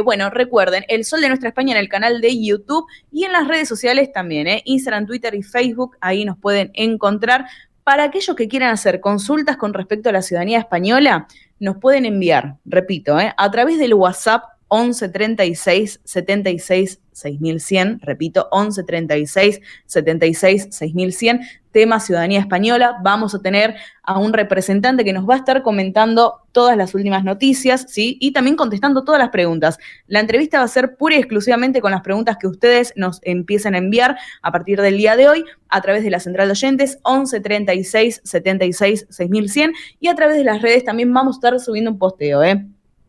bueno, recuerden, El Sol de Nuestra España en el canal de YouTube y en las redes sociales también, Instagram, Twitter y Facebook, ahí nos pueden encontrar. Para aquellos que quieran hacer consultas con respecto a la ciudadanía española, nos pueden enviar, repito, a través del WhatsApp 11 36 76 6100, repito, 11 36 76 6100, tema ciudadanía española. Vamos a tener a un representante que nos va a estar comentando todas las últimas noticias, ¿sí? Y también contestando todas las preguntas. La entrevista va a ser pura y exclusivamente con las preguntas que ustedes nos empiecen a enviar a partir del día de hoy a través de la central de oyentes 11 36 76 6100, y a través de las redes también vamos a estar subiendo un posteo,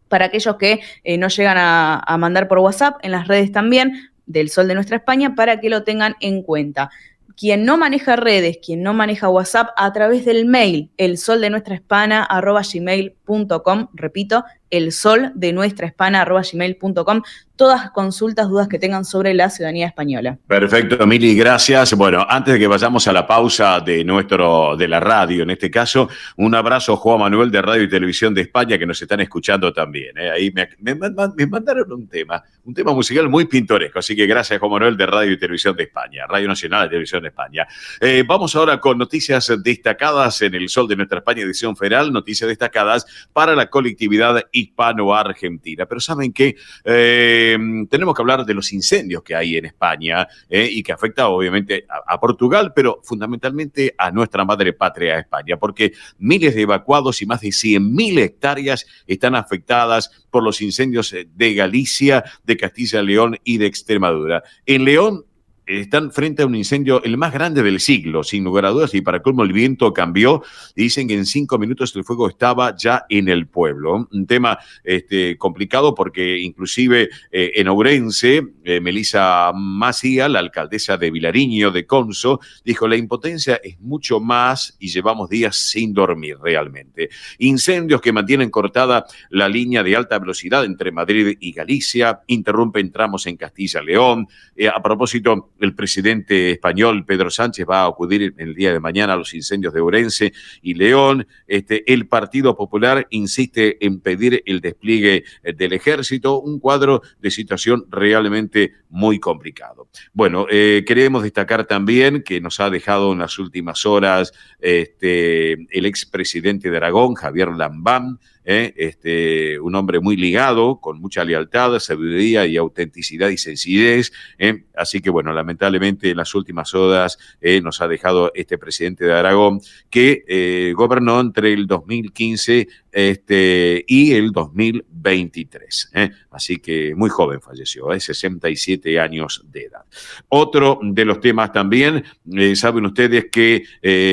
para aquellos que no llegan a mandar por WhatsApp, en las redes también del Sol de Nuestra España, para que lo tengan en cuenta. Quien no maneja redes, quien no maneja WhatsApp, a través del mail, elsoldenuestrahispana@gmail.com, repito, elsoldenuestrahispana@gmail.com, todas consultas, dudas que tengan sobre la ciudadanía española. Perfecto, Mili, gracias. Bueno, antes de que vayamos a la pausa de la radio, en este caso, un abrazo a Juan Manuel de Radio y Televisión de España, que nos están escuchando también. Ahí me mandaron un tema musical muy pintoresco, así que gracias, Juan Manuel de Radio y Televisión de España, Radio Nacional de Televisión de España. Vamos ahora con noticias destacadas en El Sol de Nuestra España, edición federal, noticias destacadas para la colectividad y hispano-argentina. Pero ¿saben qué? Tenemos que hablar de los incendios que hay en España y que afecta obviamente a Portugal, pero fundamentalmente a nuestra madre patria, España, porque miles de evacuados y más de 100.000 hectáreas están afectadas por los incendios de Galicia, de Castilla y León y de Extremadura. En León están frente a un incendio el más grande del siglo, sin lugar a dudas, y para colmo el viento cambió. Dicen que en 5 minutos el fuego estaba ya en el pueblo. Un tema complicado porque inclusive en Ourense, Melissa Macía, la alcaldesa de Vilariño de Conso, dijo: la impotencia es mucho más y llevamos días sin dormir realmente. Incendios que mantienen cortada la línea de alta velocidad entre Madrid y Galicia, interrumpen tramos en Castilla y León. A propósito, el presidente español Pedro Sánchez va a acudir el día de mañana a los incendios de Ourense y León. El Partido Popular insiste en pedir el despliegue del ejército, un cuadro de situación realmente muy complicado. Bueno, queremos destacar también que nos ha dejado en las últimas horas el expresidente de Aragón, Javier Lambán, un hombre muy ligado, con mucha lealtad, sabiduría y autenticidad y sencillez. Así que, bueno, lamentablemente en las últimas horas nos ha dejado este presidente de Aragón que gobernó entre el 2015 y el 2023. Así que muy joven falleció, 67 años de edad. Otro de los temas también, saben ustedes que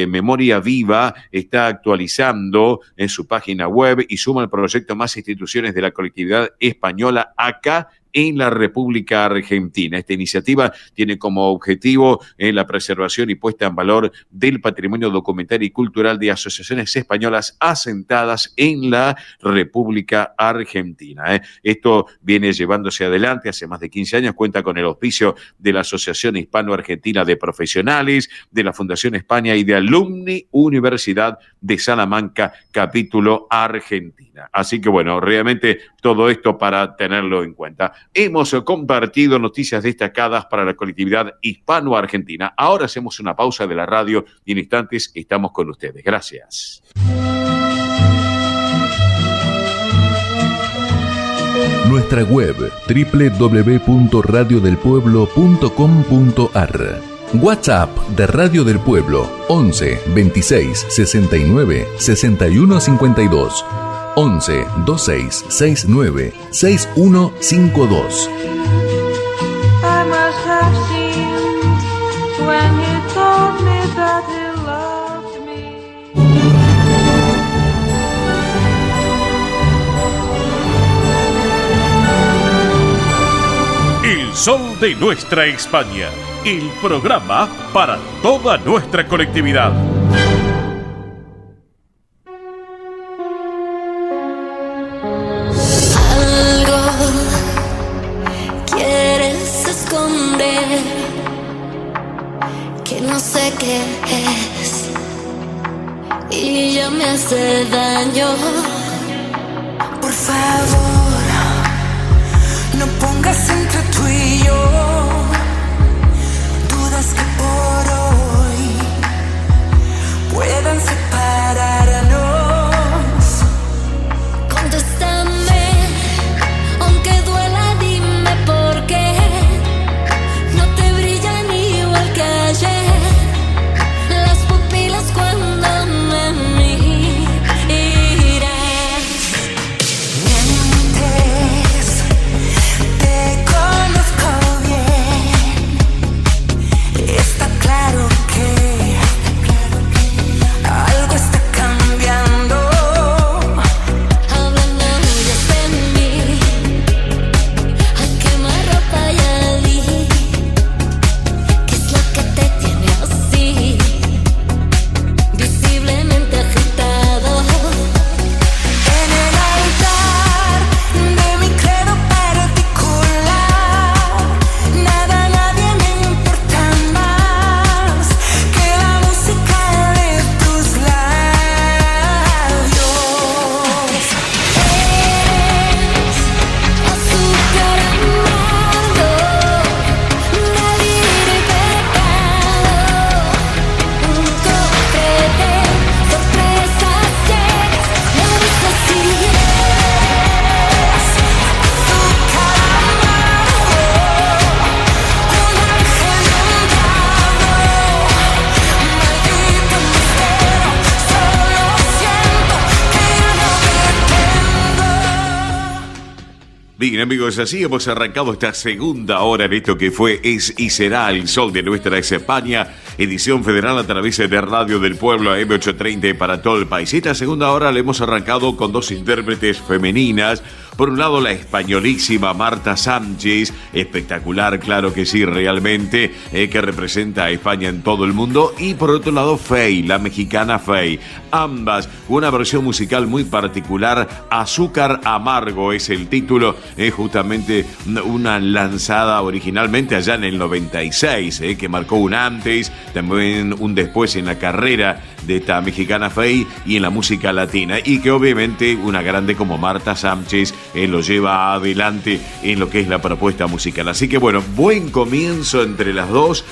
Memoria Viva está actualizando en su página web y suma el proyecto más instituciones de la colectividad española acá en la República Argentina. Esta iniciativa tiene como objetivo la preservación y puesta en valor del patrimonio documental y cultural de asociaciones españolas asentadas en la República Argentina. Esto viene llevándose adelante hace más de 15 años, cuenta con el auspicio de la Asociación Hispano-Argentina de Profesionales, de la Fundación España y de Alumni Universidad de Salamanca, capítulo Argentina. Así que, bueno, realmente todo esto para tenerlo en cuenta. Hemos compartido noticias destacadas para la colectividad hispano-argentina. Ahora hacemos una pausa de la radio y en instantes estamos con ustedes. Gracias. Nuestra web www.radiodelpueblo.com.ar. WhatsApp de Radio del Pueblo 11 26 69 61 52. 11 26 69 6152. El sol de nuestra España, el programa para toda nuestra colectividad. Que no sé qué es y ya me hace daño. Por favor, no pongas entre tú y yo dudas que por hoy puedan separarnos. Contéstame, aunque duela, dime por qué. Las pupilas cuando me miras. Mientes, te Bien, amigos, así hemos arrancado esta segunda hora en esto que fue, es y será el sol de nuestra España, edición federal a través de Radio del Pueblo AM830 para todo el país. Esta segunda hora la hemos arrancado con dos intérpretes femeninas. Por un lado, la españolísima Marta Sánchez, espectacular, claro que sí, realmente, que representa a España en todo el mundo. Y por otro lado, Fey, la mexicana Fey. Ambas, una versión musical muy particular, Azúcar Amargo es el título, justamente una lanzada originalmente allá en el 96, que marcó un antes, también un después en la carrera de esta mexicana Fey y en la música latina. Y que obviamente una grande como Marta Sánchez lo lleva adelante en lo que es la propuesta musical. Así que bueno, buen comienzo entre las dos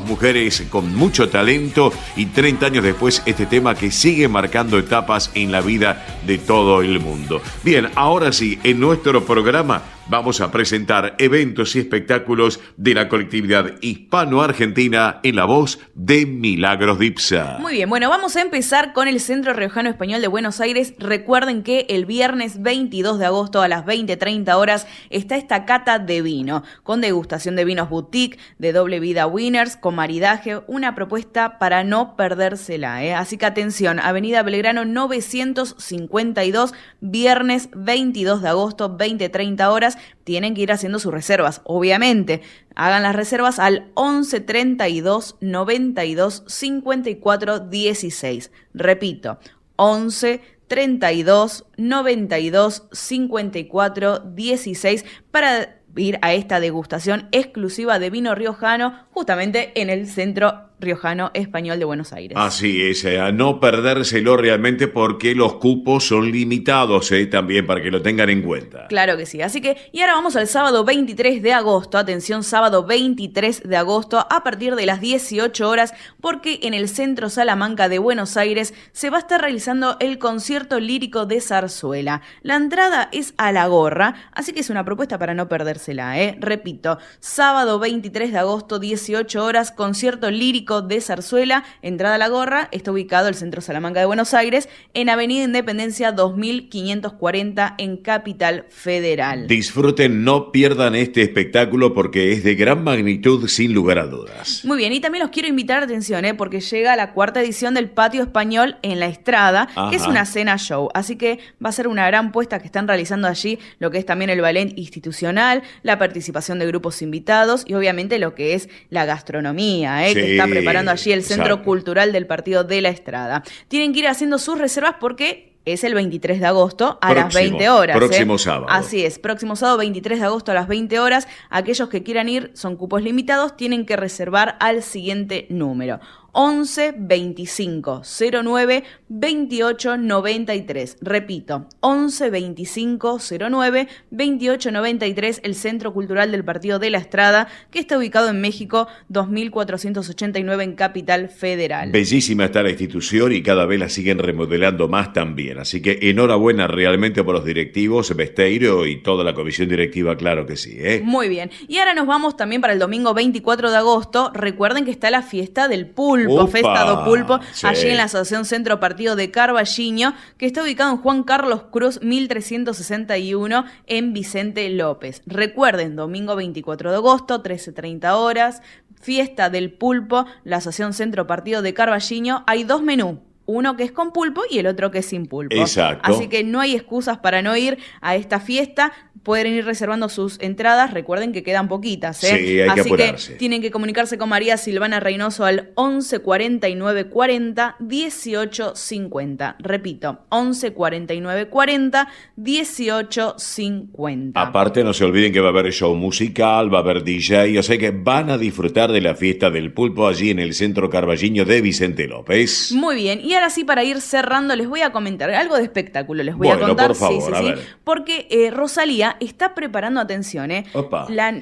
mujeres con mucho talento y 30 años después este tema que sigue marcando etapas en la vida de todo el mundo. Bien, ahora sí, en nuestro programa vamos a presentar eventos y espectáculos de la colectividad hispano-argentina en la voz de Milagros Dipsa. Muy bien, bueno, vamos a empezar con el Centro Riojano Español de Buenos Aires. Recuerden que el viernes 22 de agosto a las 20:30 horas está esta cata de vino, con degustación de vinos boutique, de doble vida winners, con maridaje, una propuesta para no perdérsela, Así que atención, Avenida Belgrano 952, viernes 22 de agosto, 20:30 horas. Tienen que ir haciendo sus reservas, obviamente. Hagan las reservas al 11 32 92 54 16. Repito, 11 32 92 54 16 para ir a esta degustación exclusiva de vino riojano justamente en el Centro Riojano Español de Buenos Aires. Así es, a no perdérselo realmente porque los cupos son limitados, también para que lo tengan en cuenta. Claro que sí, así que, y ahora vamos al sábado 23 de agosto, atención, sábado 23 de agosto a partir de las 18 horas, porque en el Centro Salamanca de Buenos Aires se va a estar realizando el concierto lírico de zarzuela. La entrada es a la gorra, así que es una propuesta para no perdérsela, Repito, sábado 23 de agosto, 18 horas, concierto lírico de zarzuela, entrada a la gorra, está ubicado el Centro Salamanca de Buenos Aires, en Avenida Independencia 2540 en Capital Federal. Disfruten, no pierdan este espectáculo porque es de gran magnitud sin lugar a dudas. Muy bien, y también los quiero invitar, atención, porque llega la cuarta edición del Patio Español en La Estrada, que es una cena show, así que va a ser una gran puesta que están realizando allí, lo que es también el ballet institucional, la participación de grupos invitados y obviamente lo que es la gastronomía, que está preparando allí el Centro Cultural del Partido de La Estrada. Tienen que ir haciendo sus reservas porque es el 23 de agosto a las 20 horas. Próximo sábado. Así es, próximo sábado 23 de agosto a las 20 horas. Aquellos que quieran ir, son cupos limitados, tienen que reservar al siguiente número: 11 25 09 28 93. Repito, 11 25 09 28 93, el Centro Cultural del Partido de La Estrada, que está ubicado en México 2489 en Capital Federal. Bellísima está la institución y cada vez la siguen remodelando más también. Así que enhorabuena realmente por los directivos, Besteiro y toda la comisión directiva, claro que sí. Muy bien. Y ahora nos vamos también para el domingo 24 de agosto. Recuerden que está la fiesta del pulpo. Festa do Pulpo, allí en la Asociación Centro Partido de Carballiño, que está ubicado en Juan Carlos Cruz 1361 en Vicente López. Recuerden, domingo 24 de agosto, 13:30 horas, fiesta del pulpo, la Asociación Centro Partido de Carballiño. Hay dos menús. Uno que es con pulpo y el otro que es sin pulpo. Exacto. Así que no hay excusas para no ir a esta fiesta. Pueden ir reservando sus entradas. Recuerden que quedan poquitas, Sí, hay que apurarse. Así que tienen que comunicarse con María Silvana Reynoso al 11 49 40 18 50. Repito, 11 49 40 18 50. Aparte, no se olviden que va a haber show musical, va a haber DJ, o sea que van a disfrutar de la fiesta del pulpo allí en el Centro Carballiño de Vicente López. Muy bien, y ahora sí, para ir cerrando, les voy a comentar algo de espectáculo. Les voy a contar. Por favor, a ver. Porque Rosalía está preparando, atención,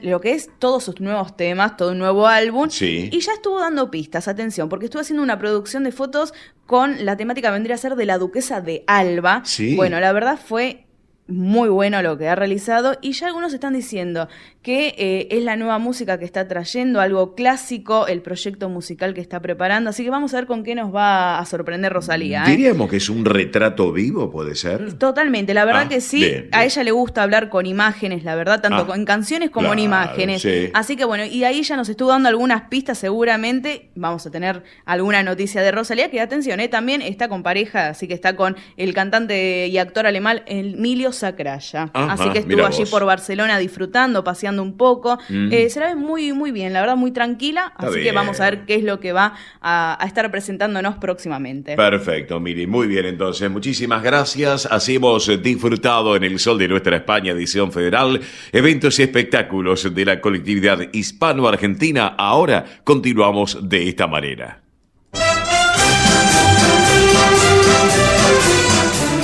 lo que es todos sus nuevos temas, todo un nuevo álbum. Sí. Y ya estuvo dando pistas, atención, porque estuvo haciendo una producción de fotos con la temática, vendría a ser de la Duquesa de Alba. Sí. Bueno, la verdad fue muy bueno lo que ha realizado, y ya algunos están diciendo que es la nueva música que está trayendo, algo clásico, el proyecto musical que está preparando, así que vamos a ver con qué nos va a sorprender Rosalía. Diríamos que es un retrato vivo, ¿puede ser? Totalmente, la verdad que sí, bien. A ella le gusta hablar con imágenes, la verdad, tanto en canciones como en imágenes, sí. Así que bueno, y ahí ya nos estuvo dando algunas pistas, seguramente vamos a tener alguna noticia de Rosalía, que atención, también está con pareja, así que está con el cantante y actor alemán Emilio Sacraya. Así que estuvo allí por Barcelona disfrutando, paseando un poco. Se la ve muy, muy bien, la verdad, muy tranquila. Así que vamos a ver qué es lo que va a estar presentándonos próximamente. Perfecto, Miri. Muy bien, entonces. Muchísimas gracias. Así hemos disfrutado en el Sol de Nuestra España, edición federal, eventos y espectáculos de la colectividad hispano-argentina. Ahora continuamos de esta manera.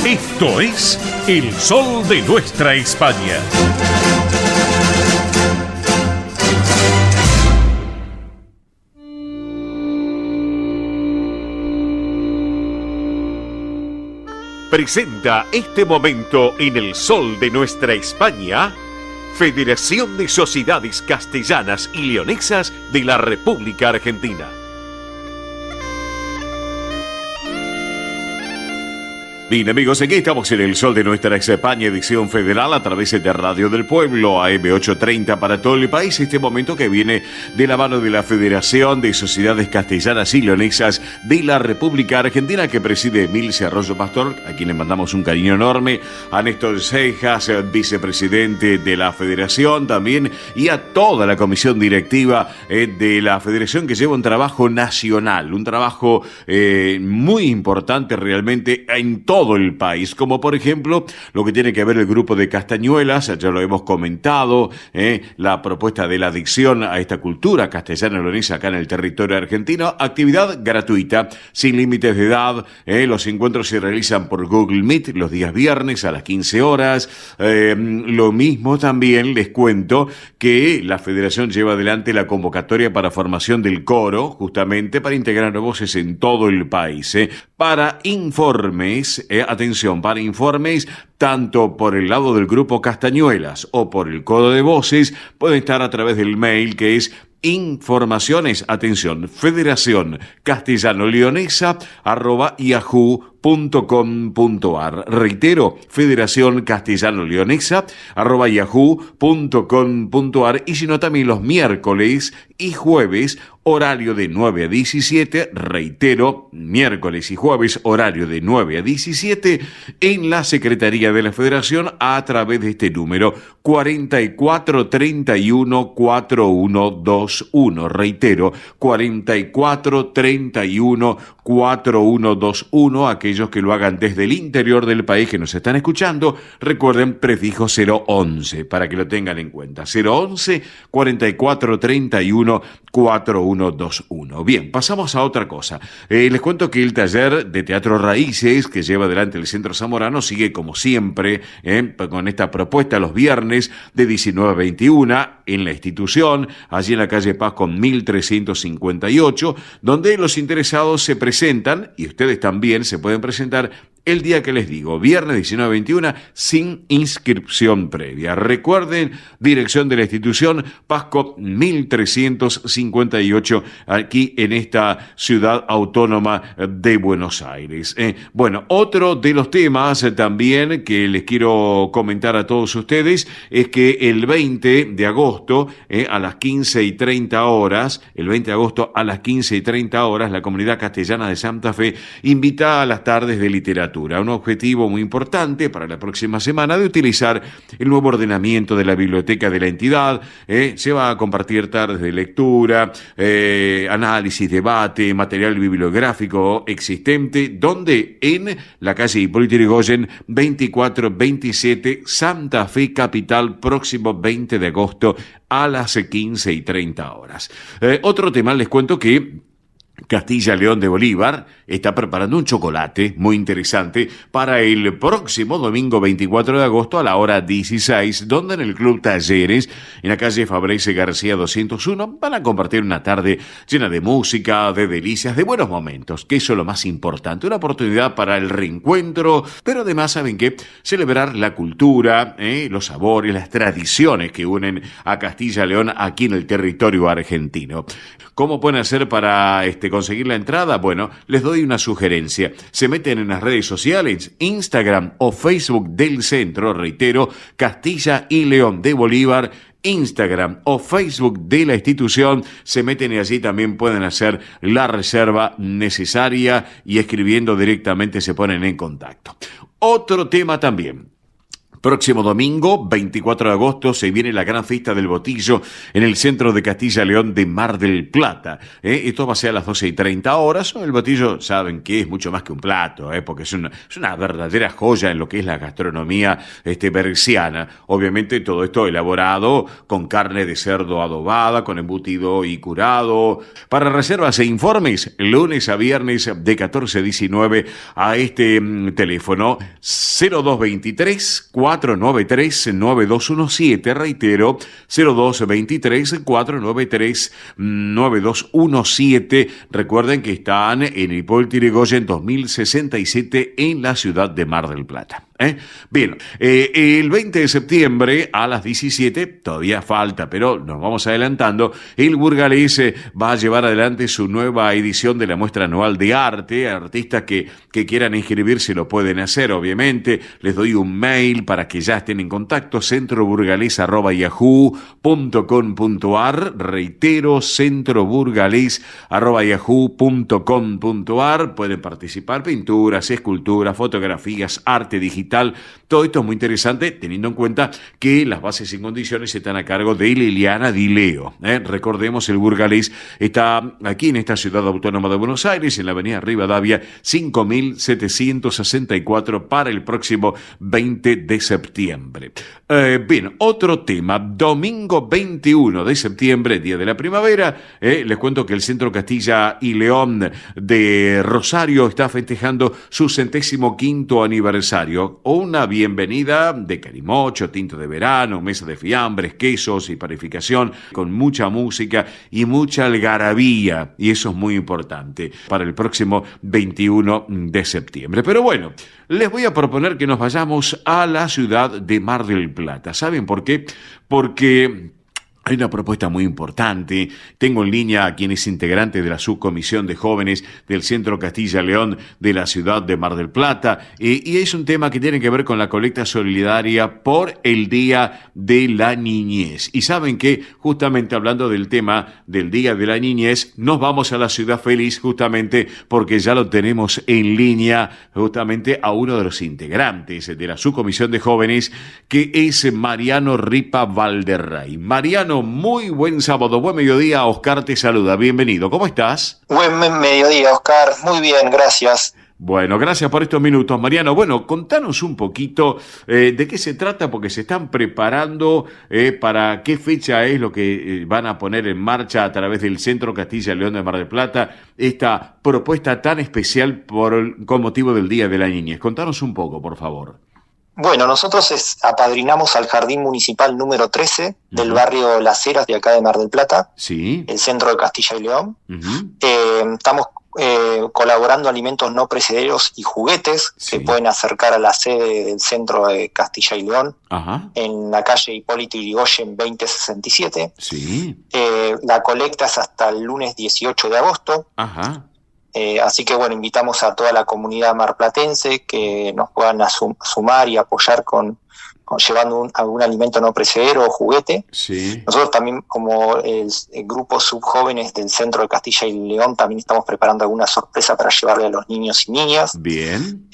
Esto es El Sol de Nuestra España. Presenta este momento en El Sol de Nuestra España, Federación de Sociedades Castellanas y Leonesas de la República Argentina. Bien, amigos, aquí estamos en el Sol de Nuestra España, edición federal, a través de Radio del Pueblo, AM830 para todo el país. Este momento que viene de la mano de la Federación de Sociedades Castellanas y Leonesas de la República Argentina, que preside Emilce Arroyo Pastor, a quien le mandamos un cariño enorme, a Néstor Cejas, vicepresidente de la Federación también, y a toda la comisión directiva de la Federación, que lleva un trabajo nacional, un trabajo muy importante realmente en todo el país, como por ejemplo lo que tiene que ver el grupo de Castañuelas, ya lo hemos comentado, la propuesta de la adicción a esta cultura castellana leonesa acá en el territorio argentino, actividad gratuita, sin límites de edad, los encuentros se realizan por Google Meet los días viernes a las 15 horas, lo mismo también les cuento que la Federación lleva adelante la convocatoria para formación del coro, justamente para integrar voces en todo el país, para informes, atención, para informes tanto por el lado del grupo Castañuelas o por el coro de voces, pueden estar a través del mail que es informaciones, atención, Federación Castellano Leonesa @yahoo.com.ar. Reitero, Federación Castellano Leonesa @yahoo.com.ar, y si no, también los miércoles y jueves, horario de 9 a 17, reitero, miércoles y jueves, horario de 9 a 17, en la Secretaría de la Federación a través de este número 4431-4121. Reitero, 4431-4121. Aquellos que lo hagan desde el interior del país que nos están escuchando, recuerden prefijo 011 para que lo tengan en cuenta. 011 4431 4121. Bien, pasamos a otra cosa. Les cuento que el taller de Teatro Raíces que lleva adelante el Centro Zamorano sigue como siempre con esta propuesta los viernes de 19 a 21 en la institución, allí en la calle Paz con 1358, donde los interesados se presentan, y ustedes también se pueden presentar el día que les digo, viernes 19 a 21, sin inscripción previa. Recuerden, dirección de la institución, Pasco 1358, aquí en esta ciudad autónoma de Buenos Aires. Bueno, otro de los temas también que les quiero comentar a todos ustedes es que el 20 de agosto a las 15:30 horas, el 20 de agosto a las 15:30 horas, la Comunidad Castellana de Santa Fe invita a las tardes de literatura. Un objetivo muy importante para la próxima semana de utilizar el nuevo ordenamiento de la biblioteca de la entidad. Se va a compartir tardes de lectura, análisis, debate, material bibliográfico existente, donde en la calle Hipólito Yrigoyen 2427, Santa Fe Capital, próximo 20 de agosto a las 15:30 horas. Otro tema, les cuento que Castilla León de Bolívar está preparando un chocolate muy interesante para el próximo domingo 24 de agosto a la hora 16, donde en el Club Talleres, en la calle Fabrese García 201, van a compartir una tarde llena de música, de delicias, de buenos momentos, que eso es lo más importante, una oportunidad para el reencuentro, pero además, ¿saben qué? Celebrar la cultura, los sabores, las tradiciones que unen a Castilla León aquí en el territorio argentino. ¿Cómo pueden hacer para conseguir la entrada? Bueno, les doy una sugerencia. Se meten en las redes sociales, Instagram o Facebook del centro, reitero, Castilla y León de Bolívar, Instagram o Facebook de la institución, se meten y allí también pueden hacer la reserva necesaria y escribiendo directamente se ponen en contacto. Otro tema también. Próximo domingo, 24 de agosto, se viene la gran fiesta del botillo en el centro de Castilla León de Mar del Plata. Esto va a ser a las 12:30. El botillo, saben que es mucho más que un plato, porque es una verdadera joya en lo que es la gastronomía berciana. Obviamente todo esto elaborado con carne de cerdo adobada, con embutido y curado. Para reservas e informes, lunes a viernes de 14 a 19 a este teléfono 0223 493-9217, reitero, 0223-493-9217. Recuerden que están en Hipólito Yrigoyen 2067 en la ciudad de Mar del Plata. Bien, el 20 de septiembre a las 17, todavía falta, pero nos vamos adelantando, el Burgalés va a llevar adelante su nueva edición de la muestra anual de arte. Artistas que quieran inscribirse lo pueden hacer, obviamente. Les doy un mail para que ya estén en contacto, centroburgalés@yahoo.com.ar, reitero, centroburgalés@yahoo.com.ar. Pueden participar pinturas, esculturas, fotografías, arte digital. Todo esto es muy interesante teniendo en cuenta que las bases y condiciones están a cargo de Liliana Di Leo. Recordemos, el Burgalés está aquí en esta ciudad autónoma de Buenos Aires, en la avenida Rivadavia 5764, para el próximo 20 de septiembre. Bien, otro tema, domingo 21 de septiembre, día de la primavera, les cuento que el Centro Castilla y León de Rosario está festejando su 105º aniversario. Una bienvenida de calimocho, tinto de verano, mesa de fiambres, quesos y panificación, con mucha música y mucha algarabía, y eso es muy importante para el próximo 21 de septiembre. Pero bueno, les voy a proponer que nos vayamos a la ciudad de Mar del Plata. ¿Saben por qué? Porque hay una propuesta muy importante. Tengo en línea a quien es integrante de la subcomisión de jóvenes del Centro Castilla León de la ciudad de Mar del Plata, y es un tema que tiene que ver con la colecta solidaria por el Día de la Niñez. Y saben que, justamente hablando del tema del Día de la Niñez, nos vamos a la ciudad feliz justamente porque ya lo tenemos en línea justamente a uno de los integrantes de la subcomisión de jóvenes, que es Mariano Ripa Valderrey. Mariano, muy buen sábado, buen mediodía. Oscar te saluda, bienvenido. ¿Cómo estás? Buen mediodía, Oscar. Muy bien, gracias. Bueno, gracias por estos minutos, Mariano. Bueno, contanos un poquito de qué se trata, porque se están preparando para qué fecha es lo que van a poner en marcha a través del Centro Castilla León de Mar del Plata, esta propuesta tan especial con motivo del Día de la Niñez. Contanos un poco, por favor. Bueno, nosotros apadrinamos al Jardín Municipal número 13 del barrio Las Heras de acá de Mar del Plata, sí, el centro de Castilla y León. Estamos colaborando alimentos no perecederos y juguetes, sí, que pueden acercar a la sede del centro de Castilla y León, en la calle Hipólito Yrigoyen 2067. Sí. La colecta es hasta el lunes 18 de agosto. Así que bueno, invitamos a toda la comunidad marplatense que nos puedan sumar y apoyar con llevando algún alimento no perecedero o juguete. Sí. Nosotros también, como el grupo subjóvenes del Centro de Castilla y León, también estamos preparando alguna sorpresa para llevarle a los niños y niñas. Bien.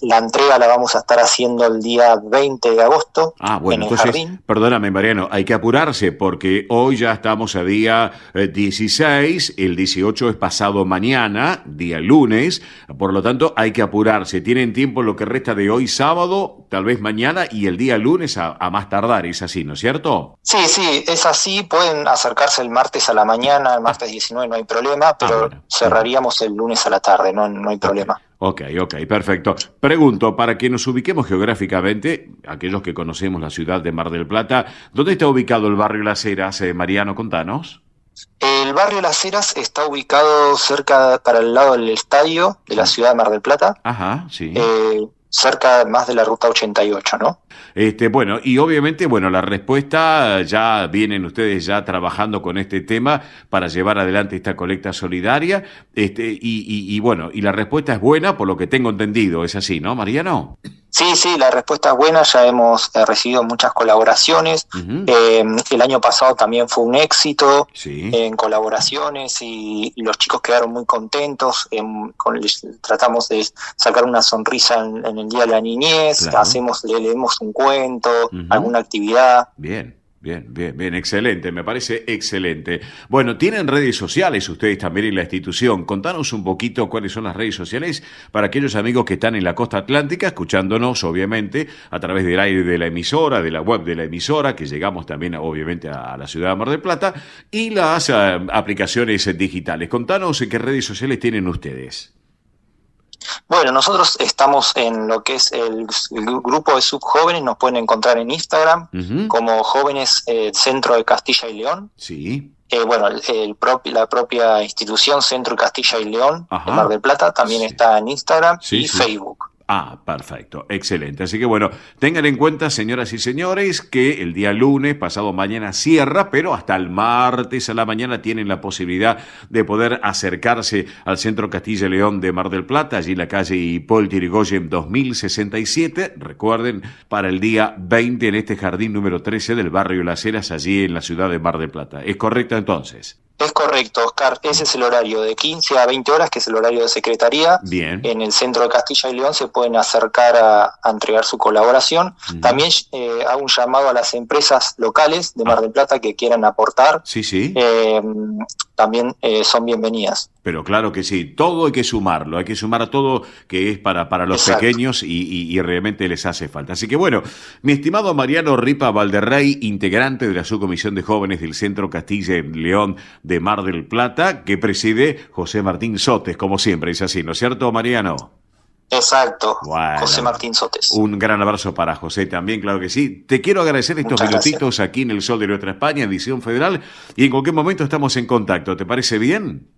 La entrega la vamos a estar haciendo el día 20 de agosto bueno, en el jardín. Perdóname, Mariano, hay que apurarse porque hoy ya estamos a día 16, el 18 es pasado mañana, día lunes, por lo tanto hay que apurarse. Tienen tiempo lo que resta de hoy sábado, tal vez mañana y el día lunes a más tardar, ¿es así, no es cierto? Sí, es así, pueden acercarse el martes a la mañana, el martes 19 no hay problema, pero cerraríamos el lunes a la tarde, no hay problema. Ok, perfecto. Pregunto, para que nos ubiquemos geográficamente, aquellos que conocemos la ciudad de Mar del Plata, ¿dónde está ubicado el barrio Las Heras? Mariano, contanos. El barrio Las Heras está ubicado cerca, para el lado del estadio de la ciudad de Mar del Plata. Ajá, sí. Cerca más de la ruta 88, ¿no? Bueno, y obviamente, la respuesta, ya vienen ustedes ya trabajando con este tema para llevar adelante esta colecta solidaria, y la respuesta es buena, por lo que tengo entendido, ¿es así, no, Mariano? Sí, la respuesta es buena, ya hemos recibido muchas colaboraciones. El año pasado también fue un éxito en colaboraciones y los chicos quedaron muy contentos. Tratamos de sacar una sonrisa en el Día de la Niñez, claro. Le leemos un cuento, alguna actividad. Bien, excelente, me parece excelente. Bueno, tienen redes sociales ustedes también en la institución. Contanos un poquito cuáles son las redes sociales para aquellos amigos que están en la costa atlántica, escuchándonos obviamente a través del aire de la emisora, de la web de la emisora, que llegamos también obviamente a la ciudad de Mar del Plata, y las aplicaciones digitales. Contanos qué redes sociales tienen ustedes. Bueno, nosotros estamos en lo que es el grupo de subjóvenes, nos pueden encontrar en Instagram como Jóvenes Centro de Castilla y León. Sí. La propia institución Centro de Castilla y León de Mar del Plata también está en Instagram y Facebook. Perfecto, excelente. Así que tengan en cuenta, señoras y señores, que el día lunes, pasado mañana, cierra, pero hasta el martes a la mañana tienen la posibilidad de poder acercarse al Centro Castilla y León de Mar del Plata, allí en la calle Hipólito Yrigoyen 2067. Recuerden, para el día 20 en este jardín número 13 del barrio Las Heras, allí en la ciudad de Mar del Plata. ¿Es correcto entonces? Es correcto, Oscar. Ese es el horario de 15 a 20 horas, que es el horario de secretaría. Bien. En el centro de Castilla y León se pueden acercar a entregar su colaboración. También hago un llamado a las empresas locales de Mar del Plata que quieran aportar. Sí. También son bienvenidas. Pero claro que sí, todo hay que sumarlo, hay que sumar a todo que es para los pequeños y realmente les hace falta. Así que mi estimado Mariano Ripa Valderrey, integrante de la Subcomisión de Jóvenes del Centro Castilla y León de Mar del Plata, que preside José Martín Sotes, como siempre, es así, ¿no es cierto, Mariano? Exacto, José Martín Sotes. Un gran abrazo para José también, claro que sí. Te quiero agradecer estos minutitos gracias. Aquí en El Sol de Nuestra España, edición federal, y en cualquier momento estamos en contacto. ¿Te parece bien?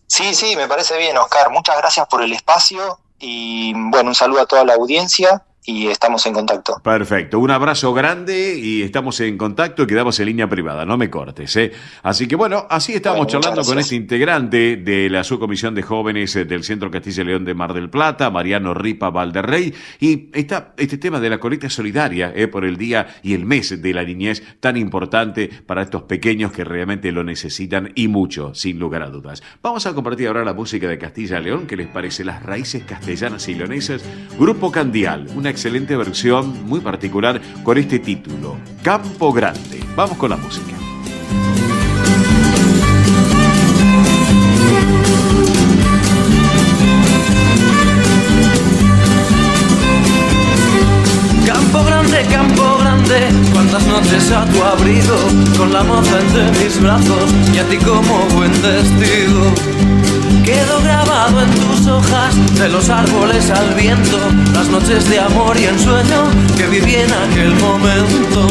Sí, me parece bien, Oscar. Muchas gracias por el espacio y un saludo a toda la audiencia. Y estamos en contacto. Perfecto, un abrazo grande y estamos en contacto y quedamos en línea privada, no me cortes, ¿eh? Así que así estamos charlando con este integrante de la Subcomisión de Jóvenes del Centro Castilla y León de Mar del Plata, Mariano Ripa Valderrey, y está este tema de la colecta solidaria por el día y el mes de la niñez, tan importante para estos pequeños que realmente lo necesitan y mucho, sin lugar a dudas. Vamos a compartir ahora la música de Castilla y León, ¿qué les parece? Las raíces castellanas y leonesas, Grupo Candial, una excelente versión muy particular con este título, Campo Grande. Vamos con la música. Campo grande, cuántas noches a tu abrigo, con la moza entre mis brazos y a ti como buen testigo. Quedo grabado en tus hojas, de los árboles al viento, las noches de amor y ensueño que viví en aquel momento.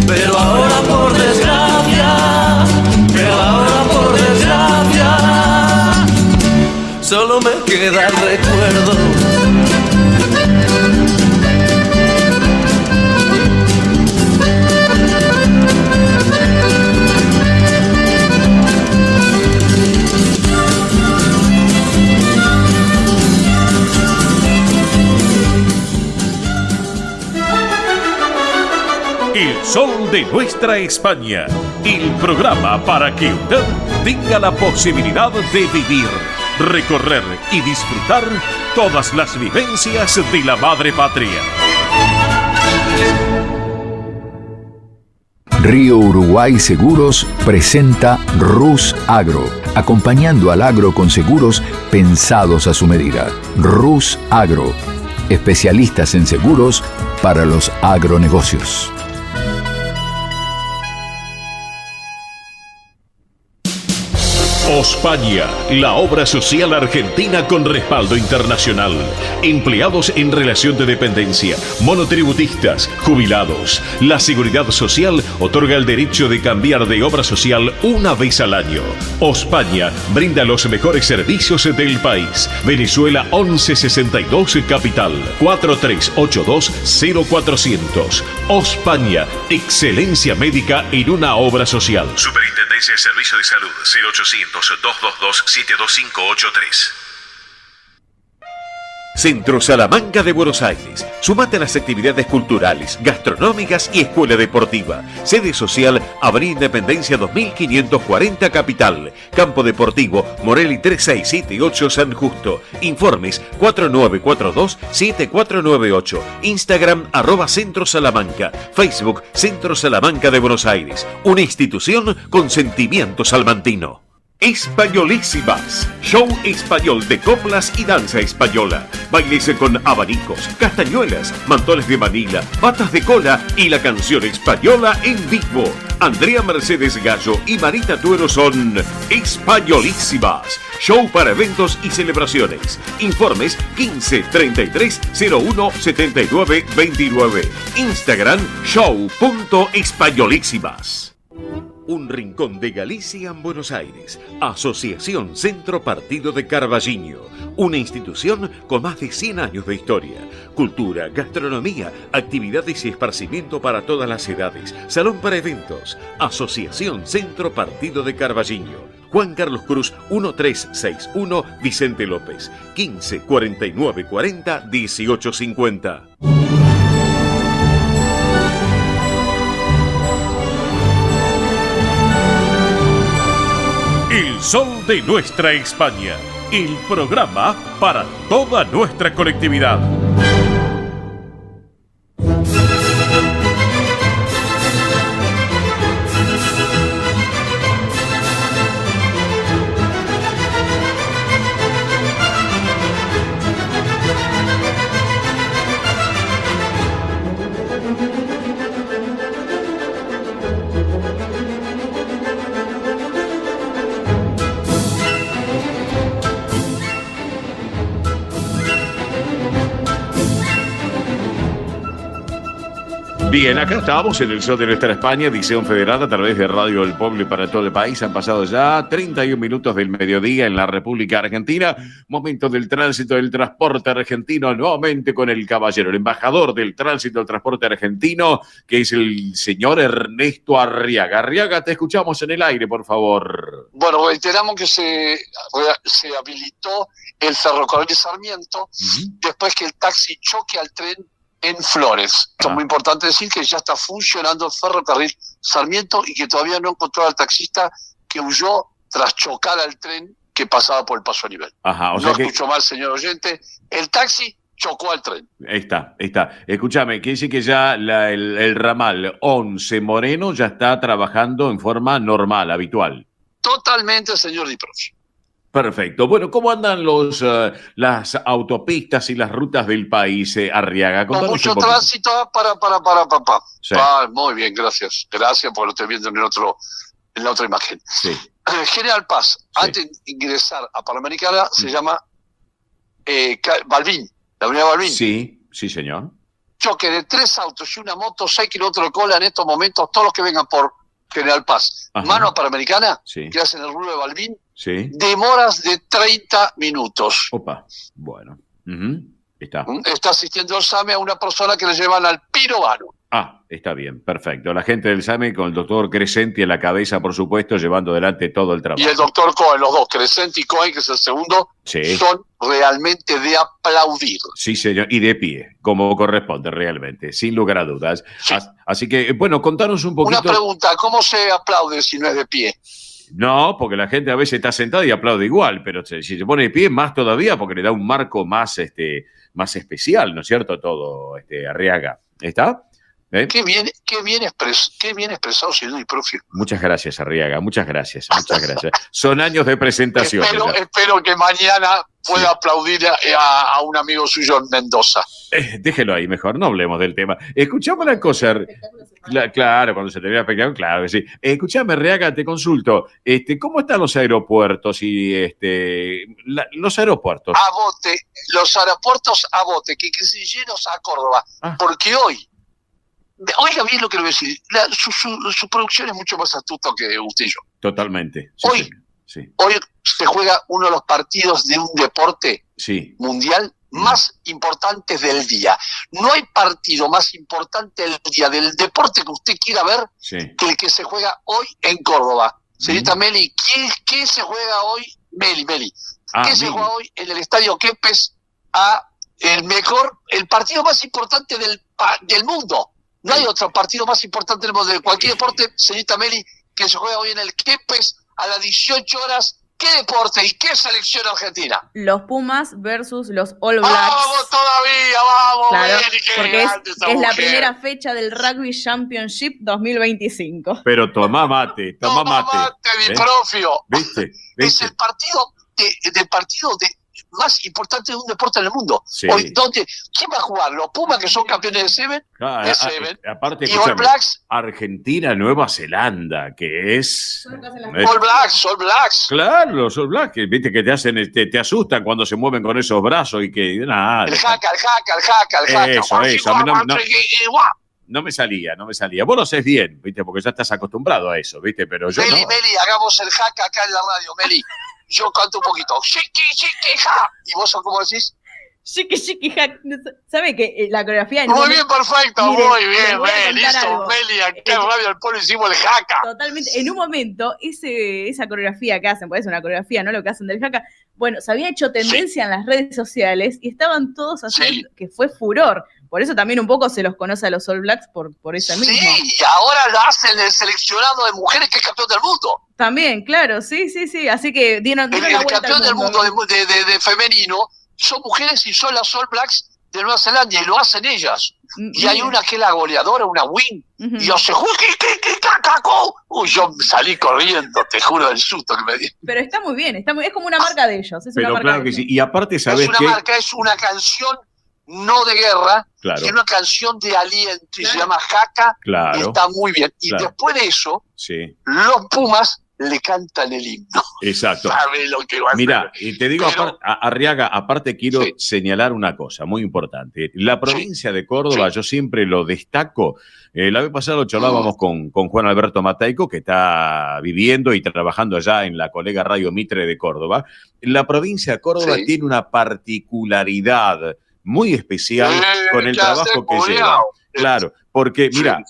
Pero ahora por desgracia, solo me queda el recuerdo. El Sol de Nuestra España, el programa para que usted tenga la posibilidad de vivir, recorrer y disfrutar todas las vivencias de la madre patria. Río Uruguay Seguros presenta Rus Agro, acompañando al agro con seguros pensados a su medida. Rus Agro, especialistas en seguros para los agronegocios. Ospaña, la obra social argentina con respaldo internacional. Empleados en relación de dependencia, monotributistas, jubilados. La Seguridad Social otorga el derecho de cambiar de obra social una vez al año. Ospaña brinda los mejores servicios del país. Venezuela 1162 Capital, 4382-0400. Ospaña, excelencia médica en una obra social. Superintendencia de Servicios de Salud, 0800-222-72583. Centro Salamanca de Buenos Aires. Sumate a las actividades culturales, gastronómicas y escuela deportiva. Sede social, Avenida Independencia 2540 Capital. Campo Deportivo, Morelli 3678 San Justo. Informes 4942-7498. Instagram @Centro Salamanca. Facebook Centro Salamanca de Buenos Aires. Una institución con sentimiento salmantino. Españolísimas, show español de coplas y danza española, bailes con abanicos, castañuelas, mantones de Manila, patas de cola y la canción española en vivo. Andrea Mercedes Gallo y Marita Tuero son Españolísimas, show para eventos y celebraciones. Informes 15 33 01 79 29. Instagram show.españolísimas. Un rincón de Galicia en Buenos Aires. Asociación Centro Partido de Carballiño. Una institución con más de 100 años de historia. Cultura, gastronomía, actividades y esparcimiento para todas las edades. Salón para eventos. Asociación Centro Partido de Carballiño. Juan Carlos Cruz 1361 Vicente López. 15 49 40 18 50. El sol de nuestra España, el programa para toda nuestra colectividad. Bien, acá estamos en el Sol de Nuestra España, edición federal a través de Radio del Pueblo y para todo el país. Han pasado ya 31 minutos del mediodía en la República Argentina. Momento del tránsito del transporte argentino, nuevamente con el caballero, el embajador del tránsito del transporte argentino, que es el señor Ernesto Arriaga. Arriaga, te escuchamos en el aire, por favor. Bueno, reiteramos que se habilitó el ferrocarril Sarmiento después que el taxi choque al tren en Flores. Esto es muy importante decir que ya está funcionando el ferrocarril Sarmiento y que todavía no encontró al taxista que huyó tras chocar al tren que pasaba por el paso a nivel. Ajá, no escuchó mal, señor oyente. El taxi chocó al tren. Ahí está. Escúchame, que dice que ya el ramal 11 Moreno ya está trabajando en forma normal, habitual. Totalmente, señor Diprof. Perfecto. Bueno, ¿cómo andan las autopistas y las rutas del país, Arriaga? Con mucho tránsito, Sí. Muy bien, gracias. Gracias, porque lo estoy viendo en la otra imagen. Sí. General Paz, sí. Antes de ingresar a Panamericana, se llama Balbín, la avenida Balbín. Sí, señor. Choque de 3 autos y una moto, 6 kilómetros de cola en estos momentos, todos los que vengan por General Paz. Ajá. Mano a Panamericana, que hacen el rulo de Balbín. Sí. Demoras de 30 minutos. Opa, bueno. Está asistiendo al SAME a una persona que le llevan al pirobano. Ah, está bien, perfecto. La gente del SAME con el doctor Crescenti en la cabeza, por supuesto, llevando adelante todo el trabajo. Y el doctor Cohen, los dos, Crescenti y Cohen, que es el segundo, son realmente de aplaudir. Sí, señor, y de pie, como corresponde realmente, sin lugar a dudas. Sí. Así que, bueno, contanos un poquito. Una pregunta, ¿cómo se aplaude si no es de pie? No, porque la gente a veces está sentada y aplaude igual, pero si se pone de pie, más todavía, porque le da un marco más especial, ¿no es cierto? Todo, Arriaga. ¿Está? Qué bien expresado, señor y profe. Muchas gracias, Arriaga, muchas gracias. Son años de presentación. Espero que mañana pueda aplaudir a un amigo suyo en Mendoza. Déjelo ahí mejor, no hablemos del tema. Escuchame una cosa. Claro, cuando se termina el espectáculo, claro que sí. Escuchame, Arriaga, te consulto. ¿Cómo están los aeropuertos y los aeropuertos? Los aeropuertos a bote, que se llenos a Córdoba. Porque hoy, oiga bien lo que le voy a decir, su producción es mucho más astuta que usted y yo. Totalmente. Hoy se juega uno de los partidos de un deporte mundial más importantes del día. No hay partido más importante del día del deporte que usted quiera ver que el que se juega hoy en Córdoba. Señorita Meli, ¿qué se juega hoy? Meli. ¿Qué se juega hoy en el Estadio Kempes? El partido más importante del mundo. No hay otro partido más importante del mundo de cualquier deporte, señorita Meli, que se juega hoy en el Kempes a las 18 horas. ¿Qué deporte y qué selección argentina? Los Pumas versus los All Blacks. ¡Vamos todavía! ¡Vamos! Claro, Meli, porque es la primera fecha del Rugby Championship 2025. Pero toma mate. Mi profio. ¿Viste? Es el partido más importante de un deporte en el mundo. Hoy, ¿quién va a jugar? Los Pumas, que son campeones de Seven, aparte, y All Blacks. Argentina, Nueva Zelanda, que es... All Blacks. Claro, los All Blacks, que viste que te hacen, te asustan cuando se mueven con esos brazos y que... Nada, el jaca. Eso. No me salía. Vos lo sabés bien, viste, porque ya estás acostumbrado a eso, viste, pero yo Meli, hagamos el jaca acá en la radio, Meli. Yo canto un poquito. Chiqui, ja. ¿Y vos cómo decís? Chiqui, ja. ¿Sabe que la coreografía... Muy bien, perfecto. Muy bien, listo. Meli, aquí en Radio del Pueblo hicimos el jaca. Totalmente. En un momento, esa coreografía que hacen, pues es una coreografía, ¿no? Lo que hacen del jaca. Bueno, se había hecho tendencia en las redes sociales y estaban todos haciendo, que fue furor. Por eso también un poco se los conoce a los All Blacks por esa misma. Sí, y ahora lo hacen el seleccionado de mujeres que es campeón del mundo. También, claro, sí. Así que dieron la vuelta. El campeón del mundo de femenino son mujeres y son las All Blacks de Nueva Zelanda y lo hacen ellas. Y hay una que es la goleadora, una win. Y hace yo salí corriendo, te juro, del susto que me di. Pero está muy bien, es como una marca de ellos. Pero claro que sí. Y aparte, ¿sabés qué? Es una canción no de guerra, es una canción de aliento y se llama Jaca. Claro. Está muy bien. Y después de eso, los Pumas le cantan el himno. Exacto. ¿Sabe lo que va a hacer? Mira, y te digo, Arriaga, aparte quiero señalar una cosa muy importante. La provincia de Córdoba, yo siempre lo destaco. La vez pasada lo charlábamos con Juan Alberto Mateico, que está viviendo y trabajando allá en la colega Radio Mitre de Córdoba. La provincia de Córdoba tiene una particularidad muy especial con el trabajo que lleva. Claro, porque mira,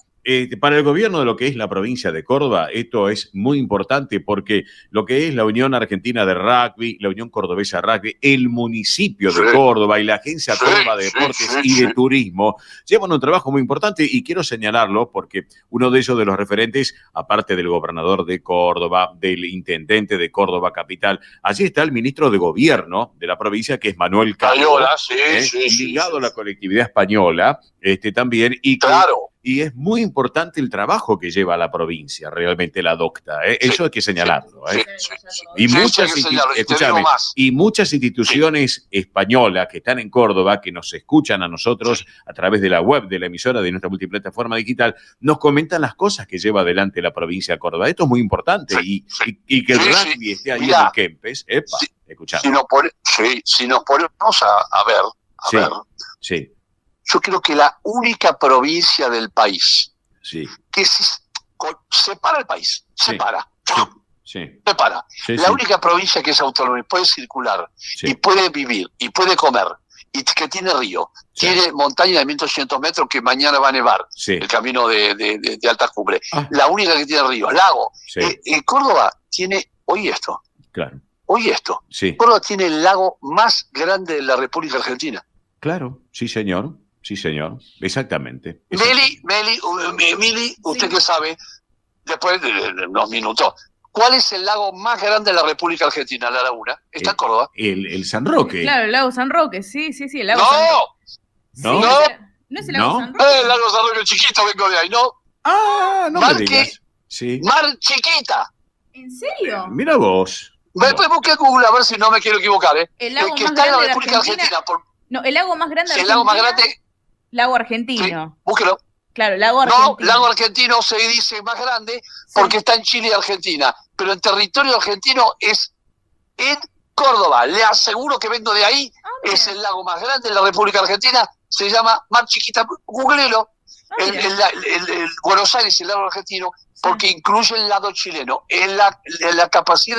para el gobierno de lo que es la provincia de Córdoba, esto es muy importante porque lo que es la Unión Argentina de Rugby, la Unión Cordobesa de Rugby, el municipio de Córdoba y la Agencia Córdoba de Deportes y de Turismo llevan un trabajo muy importante y quiero señalarlo porque uno de ellos, de los referentes, aparte del gobernador de Córdoba, del intendente de Córdoba Capital, allí está el ministro de Gobierno de la provincia, que es Manuel Cayola, ligado a la colectividad española, también, y y es muy importante el trabajo que lleva la provincia, realmente la docta. Eso hay que señalarlo. Y muchas instituciones españolas que están en Córdoba, que nos escuchan a nosotros a través de la web de la emisora de nuestra multiplataforma digital, nos comentan las cosas que lleva adelante la provincia de Córdoba. Esto es muy importante y que el rugby esté ahí en el Kempes. Escuchamos. Si nos ponemos a ver. Yo creo que la única provincia del país que separa el país, separa. La única provincia que es autónoma y puede circular, y puede vivir, y puede comer, y que tiene río, tiene montaña de 1.800 metros que mañana va a nevar, el camino de alta cumbre. La única que tiene río, lago. Córdoba tiene, oye esto. Córdoba tiene el lago más grande de la República Argentina. Claro, sí señor, exactamente. Mili, usted que sabe, después de unos minutos, ¿cuál es el lago más grande de la República Argentina? La laguna. ¿Está en Córdoba? El San Roque. Claro, el lago San Roque, sí, el lago No. ¿No es el lago ¿No? San Roque? El lago San Roque chiquito, vengo de ahí, ¿no? Ah, no Mar me digas. Sí. Mar Chiquita. ¿En serio? Mira vos. Después busqué Google a ver si no me quiero equivocar, ¿eh? El lago que más está en la grande de República Argentina. Argentina. No, el lago más grande de El Argentina. lago más grande. Lago argentino. Sí, búsquelo. Claro, el lago argentino. No, lago argentino se dice más grande porque está en Chile y Argentina. Pero el territorio argentino es en Córdoba. Le aseguro que vengo de ahí. Es el lago más grande de la República Argentina. Se llama Mar Chiquita. Googlelo. El Buenos Aires, el lago argentino, porque incluye el lado chileno. En la capacidad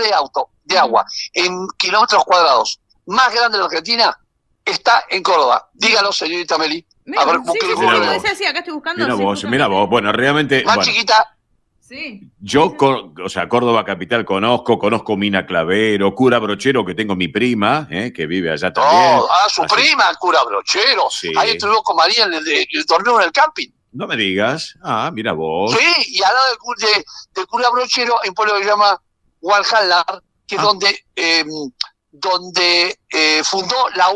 de agua en kilómetros cuadrados más grande de la Argentina está en Córdoba. Dígalo, señorita Meli. Mira, A ver, sí, búsquelo. sí, Googlelo. sí, acá estoy buscando. Mira sí, vos, justamente. mira vos. Bueno, realmente. Más Bueno, chiquita. Sí. yo, o sea, Córdoba capital conozco Mina Clavero, Cura Brochero, que tengo mi prima, que vive allá también. Su Así- prima, Cura Brochero. Sí. Ahí estuvimos con María en el torneo en el camping. No me digas. Ah, mira vos. Sí, y al lado de Cura Brochero hay un pueblo que se llama Walhalla, que es donde fundó la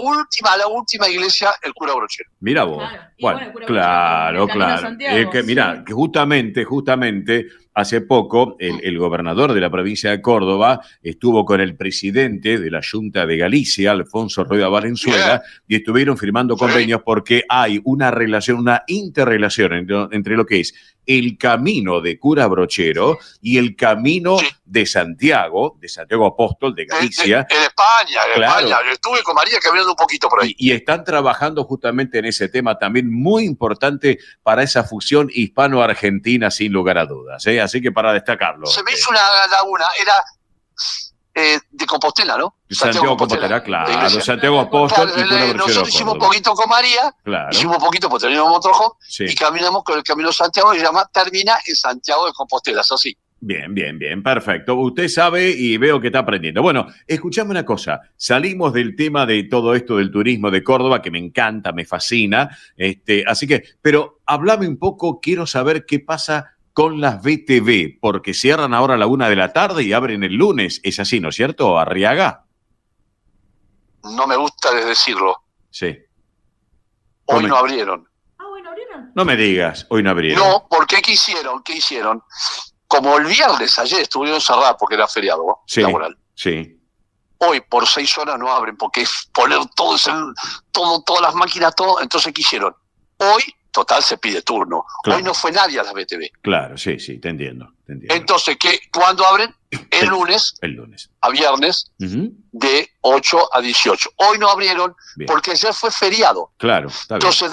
última iglesia el Cura Brochero. Mira vos. Claro. Y Bueno, bueno, Cura claro, Brochero, el Camino claro. Santiago, Es que mira, sí. que justamente hace poco el gobernador de la provincia de Córdoba estuvo con el presidente de la Junta de Galicia, Alfonso Rueda Valenzuela, y estuvieron firmando convenios porque hay una relación, una interrelación entre lo que es el camino de Cura Brochero y el camino de Santiago Apóstol de Galicia. En España, Claro. España. Yo estuve con María caminando un poquito por ahí. Y están trabajando justamente en ese tema también muy importante para esa fusión hispano-argentina, sin lugar a dudas. Así que para destacarlo. Se me hizo una laguna, era de Compostela, ¿no? Santiago Compostela, claro. Santiago Apóstol y Cura Brochero. Nosotros hicimos un Córdoba. poquito con María, Claro. hicimos un poquito porque teníamos motorhome, Sí. y caminamos con el Camino de Santiago, que se llama Termina en Santiago de Compostela, es así. Bien, perfecto. Usted sabe y veo que está aprendiendo. Bueno, escuchame una cosa. Salimos del tema de todo esto del turismo de Córdoba, que me encanta, me fascina. Así que, pero háblame un poco, quiero saber qué pasa con las BTV, porque cierran ahora a la 1 de la tarde y abren el lunes. Es así, ¿no es cierto, Arriaga? No me gusta decirlo. Sí. Hoy no abrieron. No me digas, hoy no abrieron. No, porque ¿qué hicieron? Como el viernes, ayer estuvieron cerradas porque era feriado, ¿no? Sí, Laboral. sí. Hoy por 6 horas no abren porque es poner todas las máquinas, todo. Entonces, ¿qué hicieron? Hoy, total, se pide turno. Claro. Hoy no fue nadie a las BTV. Claro, sí, te entiendo. Entonces, ¿cuándo abren? El lunes El lunes. a viernes Ujú. de 8 a 18. Hoy no abrieron Bien. porque ayer fue feriado. Claro, está bien. Entonces,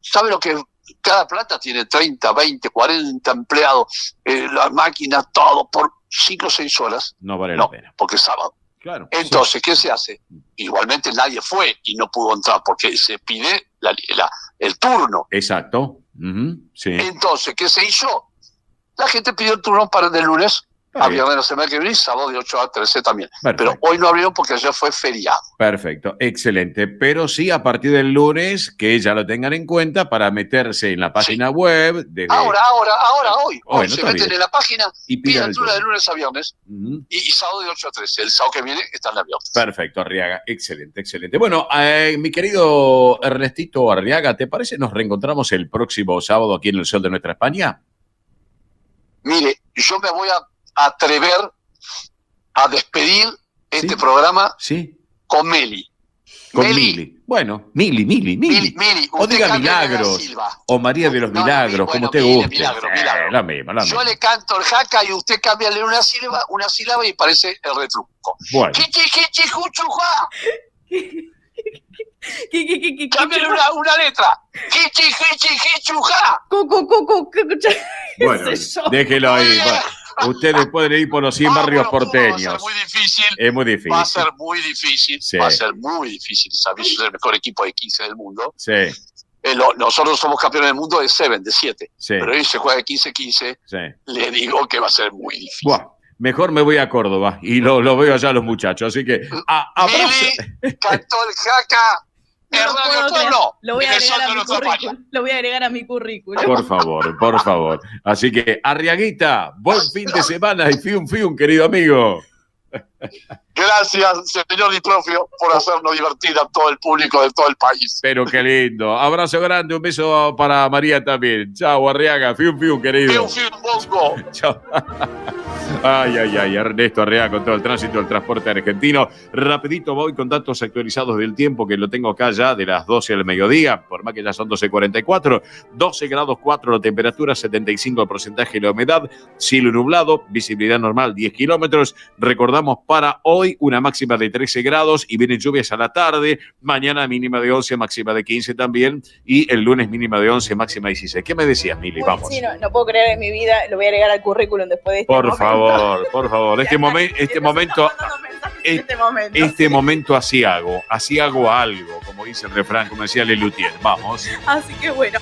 ¿sabe lo que? Cada planta tiene 30, 20, 40 empleados, las máquinas, todo, por 5 o 6 horas. No vale la pena. Porque es sábado. Claro. Entonces, ¿qué se hace? Igualmente nadie fue y no pudo entrar porque se pide el turno. Exacto. Ujú, sí. Entonces, ¿qué se hizo? La gente pidió el turno para el lunes, a viernes la semana que viene, y sábado de 8 a 13 también. Perfecto. Pero hoy no abrieron porque ayer fue feriado. Perfecto, excelente. Pero sí, a partir del lunes, que ya lo tengan en cuenta para meterse en la página web. Desde... Ahora, hoy. Bueno, Se está meten bien. en la página, Y piden pidan el el turno de turno. lunes a viernes y sábado de 8 a 13. El sábado que viene están abiertos. Perfecto, Arriaga. Excelente. Bueno, mi querido Ernestito Arriaga, ¿te parece? Nos reencontramos el próximo sábado aquí en el Sol de Nuestra España. Mire, yo me voy a atrever a despedir este programa con Meli. Con Mili. Bueno, Mili. Mili, O usted diga cámbiale a Milagros. Silva. O María de los Milagros, como te Mili, guste. Milagro. La misma. Yo le canto el jaca y usted cámbiale una sílaba y parece el retruco. Bueno. Kichi, juchuja. Cámbiale una letra. Kichi, juchuja. Bueno, déjelo ahí. Usted después de ir por los 100 barrios porteños. Muy difícil. Es muy difícil. Va a ser muy difícil. Sí. Va a ser muy difícil. ¿Sabes? Es el mejor equipo de 15 del mundo. Sí, Nosotros somos campeones del mundo de 7, de 7. Sí. Pero hoy se juega de 15-15. sí. Le digo que va a ser muy difícil. Buah, mejor me voy a Córdoba y lo veo allá a los muchachos. Así que abrazo. Mili cantó el jaca. Lo voy a agregar a mi currículum. Por favor. Así que, Arriaguita, buen fin de semana y fium, querido amigo. Gracias, señor Diprofio, por hacernos divertir a todo el público de todo el país. Pero qué lindo. Abrazo grande, un beso para María también. Chao, Arriaga. Fiu, fiu, querido. Fiu, fiu, Bosco. Chao. Ay, Ernesto Arriaga con todo el tránsito del transporte argentino. Rapidito voy con datos actualizados del tiempo, que lo tengo acá ya de las 12 del mediodía, por más que ya son 12:44, 12 grados 4 la temperatura, 75% la humedad, cielo nublado, visibilidad normal 10 kilómetros. Recordamos para hoy una máxima de 13 grados y vienen lluvias a la tarde, mañana mínima de 11, máxima de 15 también, y el lunes mínima de 11, máxima de 16. ¿Qué me decías, Mili? Vamos. Sí, no puedo creer en mi vida, lo voy a agregar al currículum después de este momento. Por favor, este momento así hago algo, como dice el refrán, como decía Lelutier. Vamos. Así que bueno,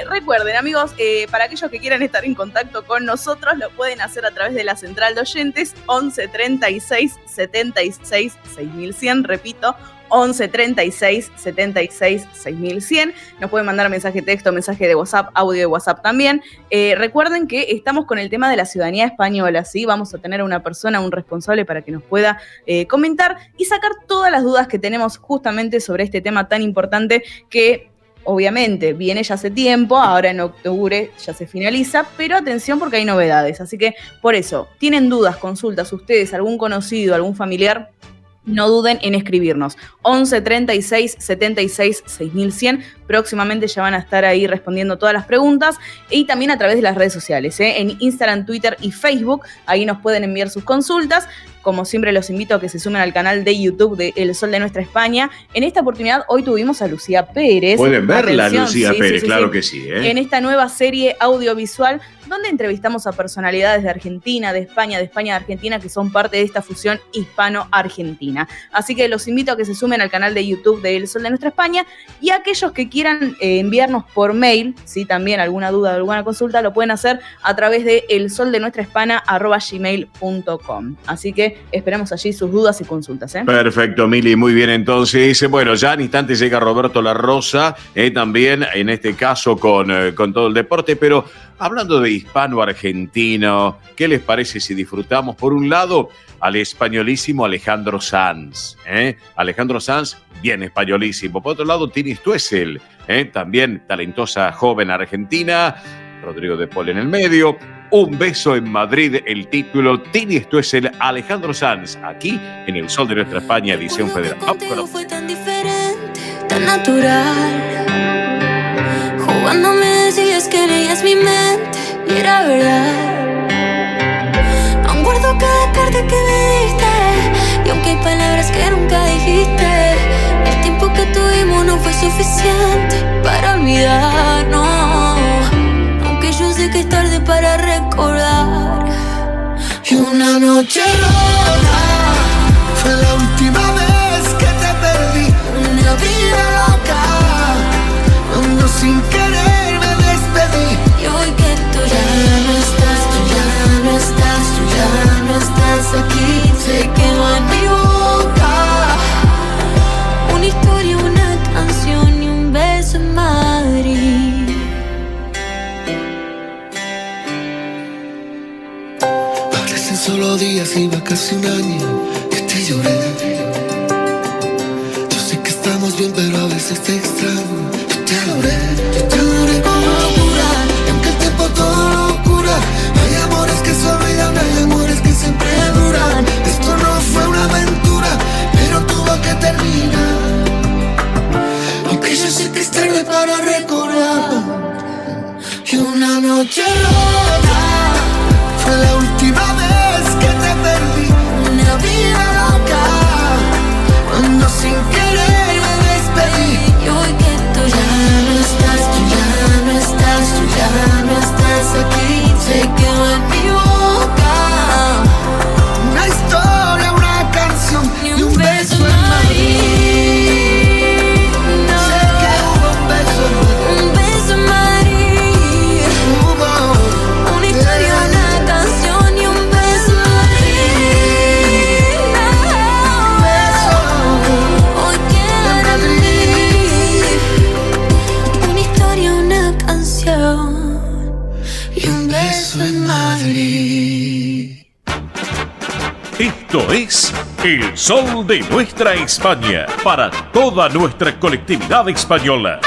recuerden, amigos, para aquellos que quieran estar en contacto con nosotros, lo pueden hacer a través de la central de oyentes 11 36 76 6100, repito, 11 36 76 6100. Nos pueden mandar mensaje de texto, mensaje de WhatsApp, audio de WhatsApp también. Recuerden que estamos con el tema de la ciudadanía española, ¿sí? Vamos a tener a una persona, un responsable para que nos pueda comentar y sacar todas las dudas que tenemos justamente sobre este tema tan importante que obviamente viene ya hace tiempo, ahora en octubre ya se finaliza, pero atención porque hay novedades. Así que por eso, tienen dudas, consultas, ustedes, algún conocido, algún familiar, no duden en escribirnos. 11 36 76 6100. Próximamente ya van a estar ahí respondiendo todas las preguntas. Y también a través de las redes sociales, en Instagram, Twitter y Facebook. Ahí nos pueden enviar sus consultas. Como siempre, los invito a que se sumen al canal de YouTube de El Sol de Nuestra España. En esta oportunidad, hoy tuvimos a Lucía Pérez. Pueden verla, Lucía Pérez, claro que sí. En esta nueva serie audiovisual, donde entrevistamos a personalidades de Argentina, de España, de Argentina, que son parte de esta fusión hispano-argentina. Así que los invito a que se sumen al canal de YouTube de El Sol de Nuestra España. Y aquellos que quieran enviarnos por mail, si también alguna duda o alguna consulta, lo pueden hacer a través de elsoldenuestrahispana@gmail.com. Así que esperamos allí sus dudas y consultas. Perfecto, Mili, muy bien. Entonces, bueno, ya en instantes llega Roberto La Rosa, también en este caso con todo el deporte, pero hablando de hispano-argentino, ¿qué les parece si disfrutamos, por un lado, al españolísimo Alejandro Sanz? Alejandro Sanz, bien españolísimo. Por otro lado, Tini Stoessel, también talentosa joven argentina. Rodrigo de Paul en el medio. Un beso en Madrid, el título. Tini Stoessel, Alejandro Sanz, aquí en El Sol de Nuestra España, edición federal. Contigo fue tan diferente, tan natural. Jugando me decías que leías mi mente y era verdad. Aún guardo cada carta que me diste, y aunque hay palabras que nunca dijiste, el tiempo que tuvimos no fue suficiente para olvidarnos. Aunque yo sé que es tarde para recordar. Y una noche loca fue la última vez que te perdí. Una vida loca, cuando sin querer me despedí. Y hoy que tú ya no estás, tú ya no estás, tú ya no estás aquí, se quedó en mi boca una historia, una canción y un beso en Madrid. Parecen solo días y va casi un año que te lloré. Yo sé que estamos bien, pero a veces te extraño. Yo te adoré con locura, y aunque el tiempo todo lo cura, hay amores que se olvidan, hay amores que siempre duran. Esto no fue una aventura, pero tuvo que terminar. Aunque yo sé que es tarde para recordar. Y una noche loca fue la última vez que te perdí. Una vida loca, cuando sin querer me despedí. Y hoy que tú ya no estás, tú ya Esto es El Sol de Nuestra España, para toda nuestra colectividad española.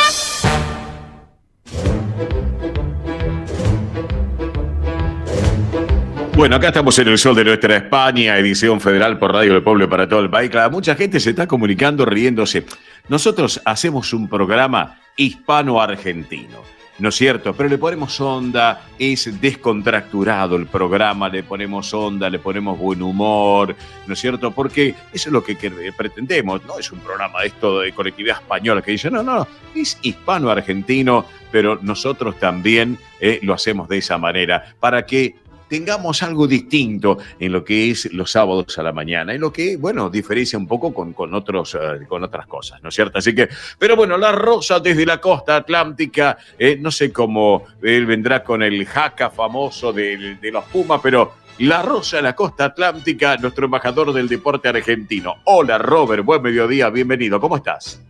Bueno, acá estamos en El Sol de Nuestra España, edición federal por Radio del Pueblo para todo el país. Claro, mucha gente se está comunicando, riéndose. Nosotros hacemos un programa hispano-argentino, ¿no es cierto? Pero le ponemos onda, es descontracturado el programa, le ponemos onda, le ponemos buen humor, ¿no es cierto? Porque eso es lo que pretendemos, no es un programa esto de colectividad española que dice, no, es hispano-argentino, pero nosotros también lo hacemos de esa manera, para que tengamos algo distinto en lo que es los sábados a la mañana, en lo que, bueno, diferencia un poco con otras cosas, ¿no es cierto? Así que, pero bueno, La Rosa desde la costa atlántica, no sé cómo él vendrá con el jaca famoso de los Pumas, pero La Rosa de la costa atlántica, nuestro embajador del deporte argentino. Hola, Robert, buen mediodía, bienvenido, ¿cómo estás?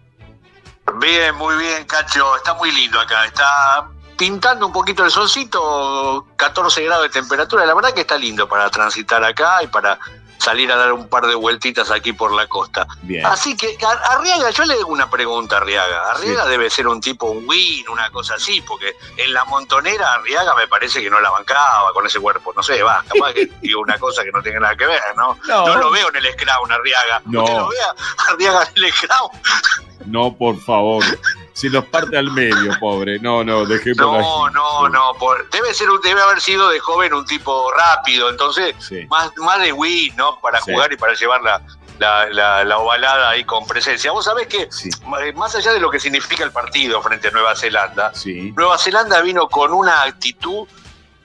Bien, muy bien, Cacho, está muy lindo acá, está pintando un poquito el solcito, 14 grados de temperatura, la verdad que está lindo para transitar acá y para salir a dar un par de vueltitas aquí por la costa. Bien. Así que, Arriaga, yo le hago una pregunta a Arriaga. Arriaga debe ser un tipo win, una cosa así, porque en la montonera Arriaga me parece que no la bancaba con ese cuerpo. No sé, capaz que digo una cosa que no tiene nada que ver, ¿no? No lo veo en el Scrum, Arriaga. No. ¿Usted lo ve a Arriaga en el Scrum? No, por favor. Si los parte al medio, pobre. No, dejémoslo así. Debe haber sido de joven un tipo rápido, entonces más de win, ¿no? Para jugar y para llevar la ovalada ahí con presencia. Vos sabés que, más allá de lo que significa el partido frente a Nueva Zelanda, Nueva Zelanda vino con una actitud.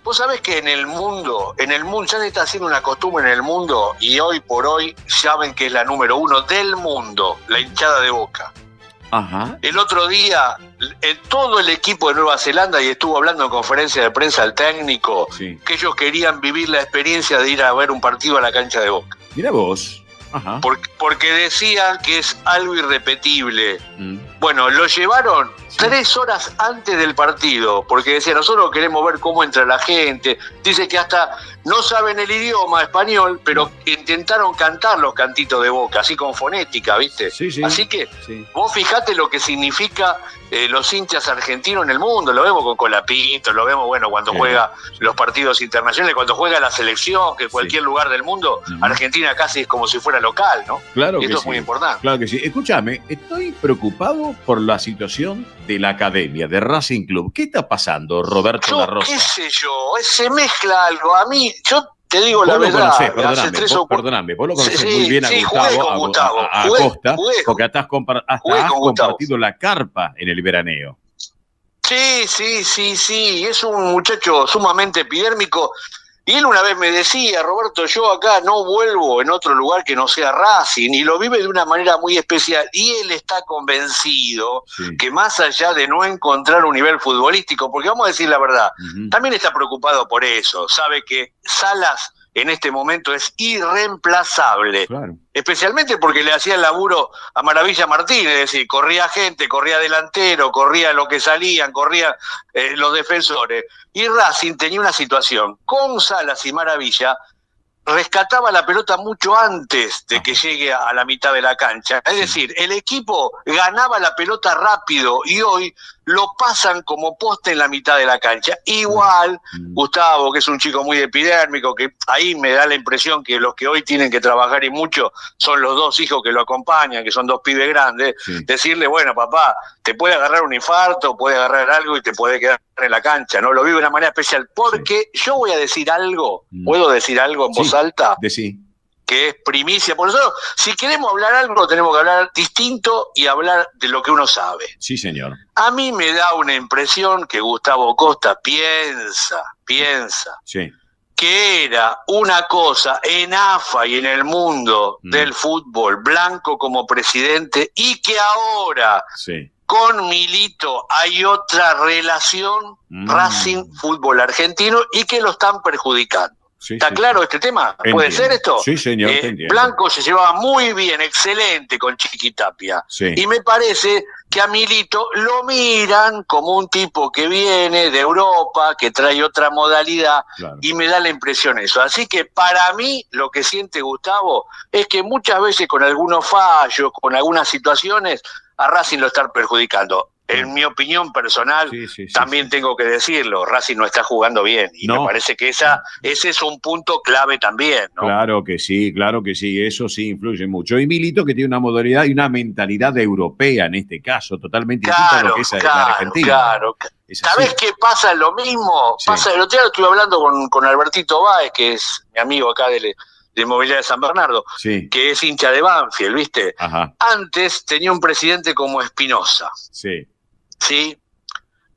Vos sabés que en el mundo ya se está haciendo una costumbre en el mundo, y hoy por hoy saben que es la número 1 del mundo, la hinchada de Boca. Ajá. El otro día, todo el equipo de Nueva Zelanda, y estuvo hablando en conferencia de prensa el técnico, que ellos querían vivir la experiencia de ir a ver un partido a la cancha de Boca. Mira vos. Ajá. Porque decían que es algo irrepetible. Bueno, lo llevaron 3 horas antes del partido, porque decían, nosotros queremos ver cómo entra la gente. Dice que hasta no saben el idioma español, pero intentaron cantar los cantitos de Boca, así con fonética, ¿viste? Así que vos fijate lo que significa los hinchas argentinos en el mundo. Lo vemos con Colapinto, lo vemos, bueno, cuando juega los partidos internacionales, cuando juega la selección, que en cualquier lugar del mundo, Argentina casi es como si fuera local, ¿no? Claro que esto es muy importante. Claro que sí. Escúchame, estoy preocupado por la situación de la academia, de Racing Club. ¿Qué está pasando, Roberto La Rosa? ¿Qué sé yo? Se mezcla algo. A mí, yo te digo la verdad. Perdóname, vos lo conocés muy bien a Gustavo, a Acosta, porque has compartido la carpa en el veraneo. Sí, es un muchacho sumamente epidérmico. Y él una vez me decía, Roberto, yo acá no vuelvo en otro lugar que no sea Racing, y lo vive de una manera muy especial. Y él está convencido que más allá de no encontrar un nivel futbolístico, porque vamos a decir la verdad, también está preocupado por eso, sabe que Salas en este momento es irreemplazable, especialmente porque le hacía el laburo a Maravilla Martínez, es decir, corría gente, corría delantero, corría lo que salían, corría los defensores, y Racing tenía una situación, con Salas y Maravilla, rescataba la pelota mucho antes de que llegue a la mitad de la cancha, es decir, el equipo ganaba la pelota rápido, y hoy lo pasan como poste en la mitad de la cancha. Igual, Gustavo, que es un chico muy epidérmico, que ahí me da la impresión que los que hoy tienen que trabajar y mucho son los 2 hijos que lo acompañan, que son 2 pibes grandes, decirle, bueno, papá, te puede agarrar un infarto, puede agarrar algo y te puede quedar en la cancha, ¿no? Lo vive de una manera especial, porque yo voy a decir algo, ¿puedo decir algo en voz alta? Que es primicia. Por eso, si queremos hablar algo, tenemos que hablar distinto y hablar de lo que uno sabe. Sí, señor. A mí me da una impresión que Gustavo Costa piensa que era una cosa en AFA y en el mundo del fútbol blanco como presidente, y que ahora con Milito hay otra relación Racing-Fútbol argentino, y que lo están perjudicando. ¿Está claro este tema? ¿Puede ser esto? Sí, señor. Blanco se llevaba muy bien, excelente con Chiqui Tapia. Y me parece que a Milito lo miran como un tipo que viene de Europa, que trae otra modalidad, y me da la impresión eso. Así que para mí lo que siente Gustavo es que muchas veces con algunos fallos, con algunas situaciones, a Racing lo están perjudicando. En mi opinión personal, también tengo que decirlo, Racing no está jugando bien, y me parece que ese es un punto clave también, ¿no? Claro que sí, eso sí influye mucho. Y Milito, que tiene una modalidad y una mentalidad europea en este caso, totalmente distinta a lo que es la Argentina. Claro. ¿Sabés qué pasa? Lo mismo, el otro día estuve hablando con Albertito Báez, que es mi amigo acá de Inmobiliaria de San Bernardo, que es hincha de Banfield, ¿viste? Ajá. Antes tenía un presidente como Espinosa. Sí.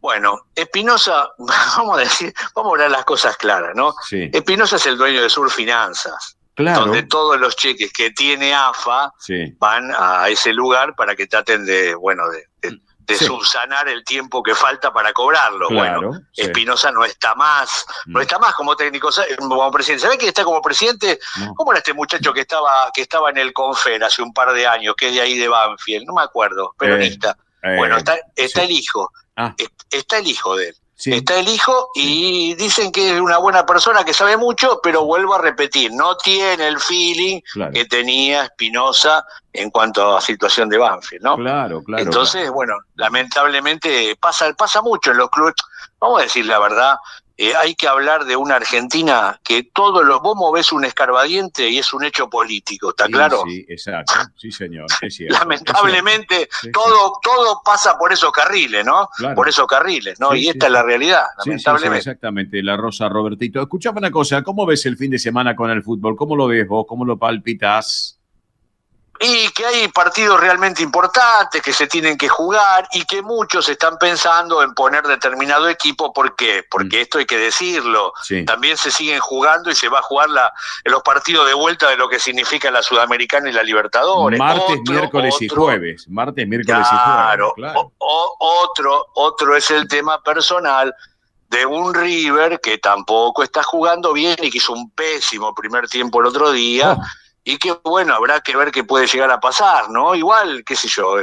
Bueno, Espinosa, vamos a hablar las cosas claras, ¿no? Espinosa es el dueño de Sur Finanzas, donde todos los cheques que tiene AFA van a ese lugar para que traten de subsanar el tiempo que falta para cobrarlo. Espinosa no está más como técnico, como presidente. ¿Sabés quién está como presidente? No. ¿Cómo era este muchacho que estaba en el Confer hace un par de años, que es de ahí de Banfield? No me acuerdo, peronista. Bueno, está el hijo. Está el hijo de él. Está el hijo y dicen que es una buena persona, que sabe mucho, pero vuelvo a repetir, no tiene el feeling que tenía Espinosa en cuanto a situación de Banfield, ¿no? Claro. Entonces, bueno, lamentablemente pasa mucho en los clubes. Vamos a decir la verdad, hay que hablar de una Argentina que vos movés un escarbadiente y es un hecho político, ¿está claro? Sí, exacto, sí señor, es cierto. Lamentablemente todo pasa por esos carriles, ¿no? Por esos carriles, ¿no? Y esta es la realidad, lamentablemente. Exactamente, la Rosa, Robertito. Escuchame una cosa, ¿cómo ves el fin de semana con el fútbol? ¿Cómo lo ves vos? ¿Cómo lo palpitas? Y que hay partidos realmente importantes que se tienen que jugar y que muchos están pensando en poner determinado equipo. ¿Por qué? Porque esto hay que decirlo. También se siguen jugando y se va a jugar los partidos de vuelta de lo que significa la Sudamericana y la Libertadores. Martes, miércoles y jueves. Claro. Otro es el tema personal de un River que tampoco está jugando bien y que hizo un pésimo primer tiempo el otro día. Y que, bueno, habrá que ver qué puede llegar a pasar, ¿no? Igual, qué sé yo,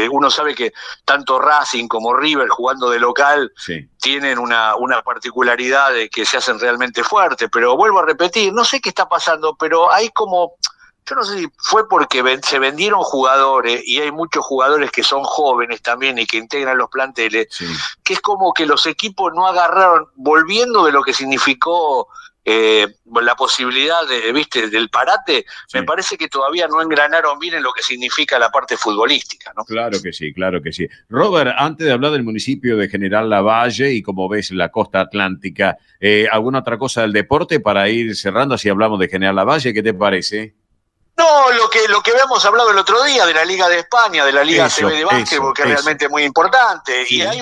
uno sabe que tanto Racing como River jugando de local tienen una particularidad de que se hacen realmente fuertes, pero vuelvo a repetir, no sé qué está pasando, pero hay como, yo no sé si fue porque se vendieron jugadores y hay muchos jugadores que son jóvenes también y que integran los planteles, que es como que los equipos no agarraron, volviendo de lo que significó la posibilidad del parate, me parece que todavía no engranaron bien en lo que significa la parte futbolística, ¿no? Claro que sí. Robert, antes de hablar del municipio de General Lavalle y como ves la costa atlántica, ¿alguna otra cosa del deporte para ir cerrando si hablamos de General Lavalle? ¿Qué te parece? No, lo que habíamos hablado el otro día de la Liga de España, de la Liga ACB de básquetbol, que es realmente muy importante. Y hay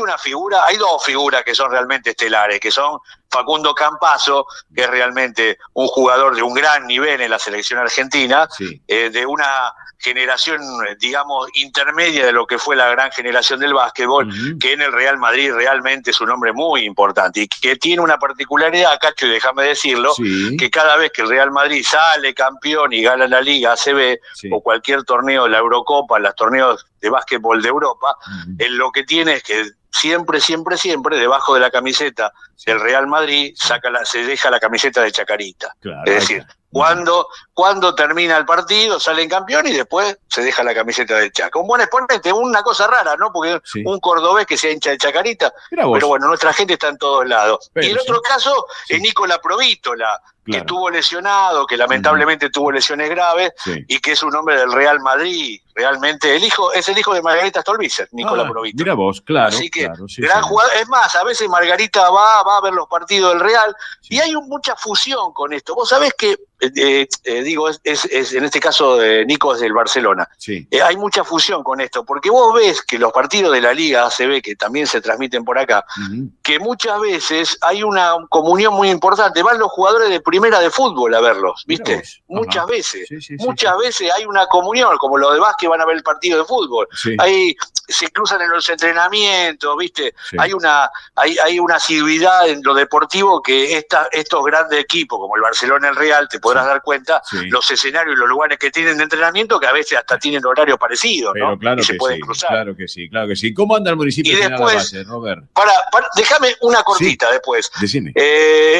dos figuras que son realmente estelares, que son Facundo Campazzo, que es realmente un jugador de un gran nivel en la selección argentina, de una generación, digamos, intermedia de lo que fue la gran generación del básquetbol, que en el Real Madrid realmente es un hombre muy importante y que tiene una particularidad, Cacho, y déjame decirlo, que cada vez que el Real Madrid sale campeón y gana la Liga ACB o cualquier torneo de la Eurocopa, los torneos de básquetbol de Europa, él lo que tiene es que siempre, debajo de la camiseta del Real Madrid se deja la camiseta de Chacarita. Es decir, cuando termina el partido, salen campeón y después se deja la camiseta de Chaca. Un buen exponente, una cosa rara, ¿no? Porque un cordobés que sea hincha de Chacarita, pero bueno, nuestra gente está en todos lados. Y el otro caso es Nicola Provítola, que estuvo lesionado, que lamentablemente tuvo lesiones graves y que es un hombre del Real Madrid. Realmente es el hijo de Margarita Stolbizer, Nicola Provítola. Mira vos, claro. Así que gran jugador. Es más, a veces Margarita va a ver los partidos del Real y hay mucha fusión con esto. Vos sabés que en este caso Nico es del Barcelona. Hay mucha fusión con esto, porque vos ves que los partidos de la Liga ACB, que también se transmiten por acá, que muchas veces hay una comunión muy importante. Van los jugadores de primera primera de fútbol a verlos, ¿viste? Muchas veces. Muchas veces hay una comunión, como los de básquet van a ver el partido de fútbol. Ahí se cruzan en los entrenamientos, ¿viste? Hay una asiduidad en lo deportivo que estos grandes equipos, como el Barcelona, el Real, te podrás dar cuenta, los escenarios y los lugares que tienen de entrenamiento, que a veces hasta tienen horarios parecidos, ¿no? Pero claro y se pueden cruzar. Claro que sí. ¿Cómo anda el municipio de General Lavalle, Robert? Déjame una cortita después. Decime.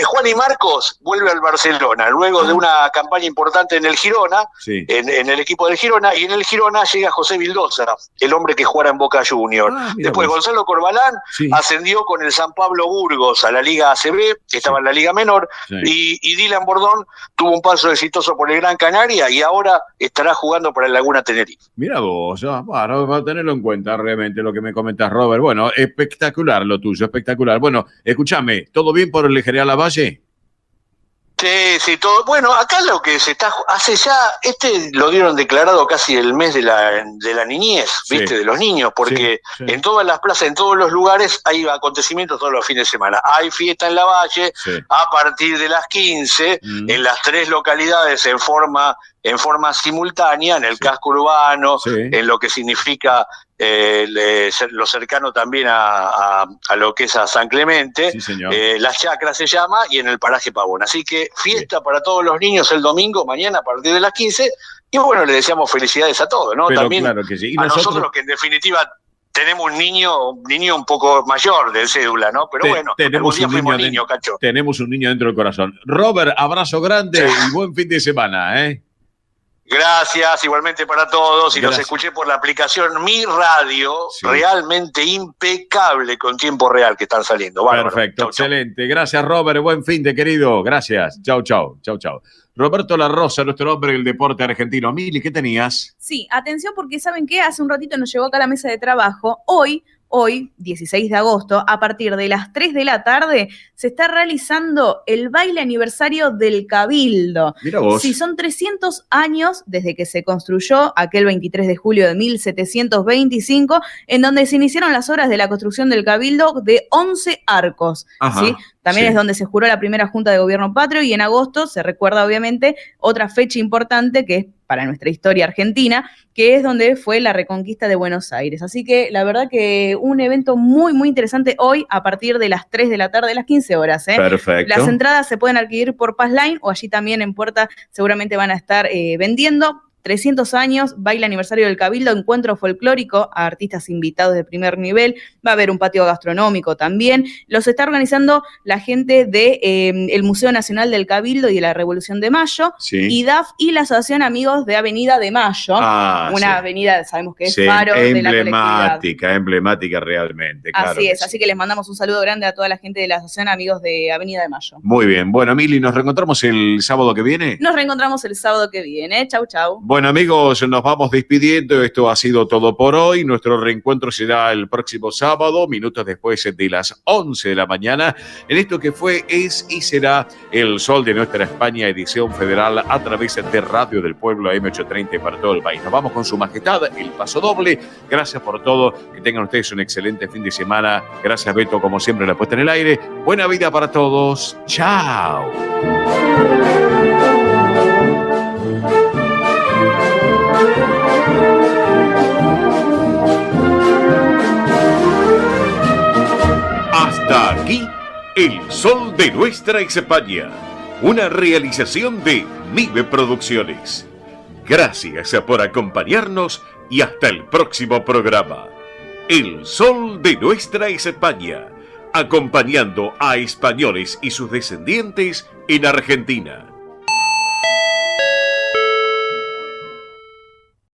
Juan y Marcos vuelve al Barcelona, luego de una campaña importante en el Girona, en el equipo del Girona, y en el Girona llega José Vildosa, el hombre que jugara en Boca Junior. Después Gonzalo Corbalán ascendió con el San Pablo Burgos a la Liga ACB, que estaba en la Liga Menor, y Dylan Bordón tuvo un paso exitoso por el Gran Canaria y ahora estará jugando para el Laguna Tenerife. Mira vos, bueno, va a tenerlo en cuenta realmente lo que me comentas, Robert. Bueno, espectacular lo tuyo, espectacular. Bueno, escúchame, ¿todo bien por el General Lavalle? Sí, todo. Bueno, acá lo que se está hace ya, lo dieron declarado casi el mes de la niñez, ¿viste? De los niños, porque en todas las plazas, en todos los lugares hay acontecimientos todos los fines de semana. Hay fiesta en Lavalle a partir de las 15, en las 3 localidades en forma simultánea, en el casco urbano, en lo que significa lo cercano también a lo que es a San Clemente, Las Chacras se llama, y en el paraje Pavón. Así que fiesta para todos los niños el domingo, mañana a partir de las 15, y bueno, le deseamos felicidades a todos, ¿no? Pero también claro que sí. A nosotros que en definitiva tenemos un niño un poco mayor de cédula, ¿no? Pero bueno, tenemos un niño, Cacho. Tenemos un niño dentro del corazón. Robert, abrazo grande y buen fin de semana, ¿eh? Gracias, igualmente para todos. Y los escuché por la aplicación Mi Radio, realmente impecable con tiempo real que están saliendo. Perfecto, excelente. Gracias, Robert. Buen fin de querido. Gracias. Chau. Roberto La Rosa, nuestro hombre del deporte argentino. Mili, ¿qué tenías? Sí, atención porque ¿saben qué? Hace un ratito nos llegó acá a la mesa de trabajo. Hoy, 16 de agosto, a partir de las 3 de la tarde, se está realizando el baile aniversario del Cabildo. Mira vos. Sí, son 300 años desde que se construyó aquel 23 de julio de 1725, en donde se iniciaron las obras de la construcción del Cabildo de 11 arcos. ¿Sí? También es donde se juró la primera Junta de Gobierno Patrio, y en agosto se recuerda obviamente otra fecha importante que es para nuestra historia argentina, que es donde fue la reconquista de Buenos Aires. Así que la verdad que un evento muy, muy interesante hoy a partir de las 3 de la tarde, las 15 horas. Perfecto. Las entradas se pueden adquirir por Passline o allí también en Puerta seguramente van a estar vendiendo. 300 años, baile aniversario del Cabildo, encuentro folclórico a artistas invitados de primer nivel, va a haber un patio gastronómico también, los está organizando la gente de el Museo Nacional del Cabildo y de la Revolución de Mayo, IDAF y la Asociación Amigos de Avenida de Mayo, una avenida, sabemos que es faro de la colectividad. Emblemática realmente. Claro así es, así que les mandamos un saludo grande a toda la gente de la Asociación Amigos de Avenida de Mayo. Muy bien, bueno, Mili, ¿nos reencontramos el sábado que viene? Nos reencontramos el sábado que viene, chau. Bueno, amigos, nos vamos despidiendo. Esto ha sido todo por hoy. Nuestro reencuentro será el próximo sábado, minutos después de las 11 de la mañana, en esto que fue, es y será El Sol de Nuestra España, edición federal a través de Radio del Pueblo M830 para todo el país. Nos vamos con Su Majestad, el Paso Doble. Gracias por todo. Que tengan ustedes un excelente fin de semana. Gracias, Beto, como siempre, la puesta en el aire. Buena vida para todos. Chao. Hasta aquí, El Sol de Nuestra España, una realización de MIBE Producciones. Gracias por acompañarnos y hasta el próximo programa. El Sol de Nuestra España, acompañando a españoles y sus descendientes en Argentina.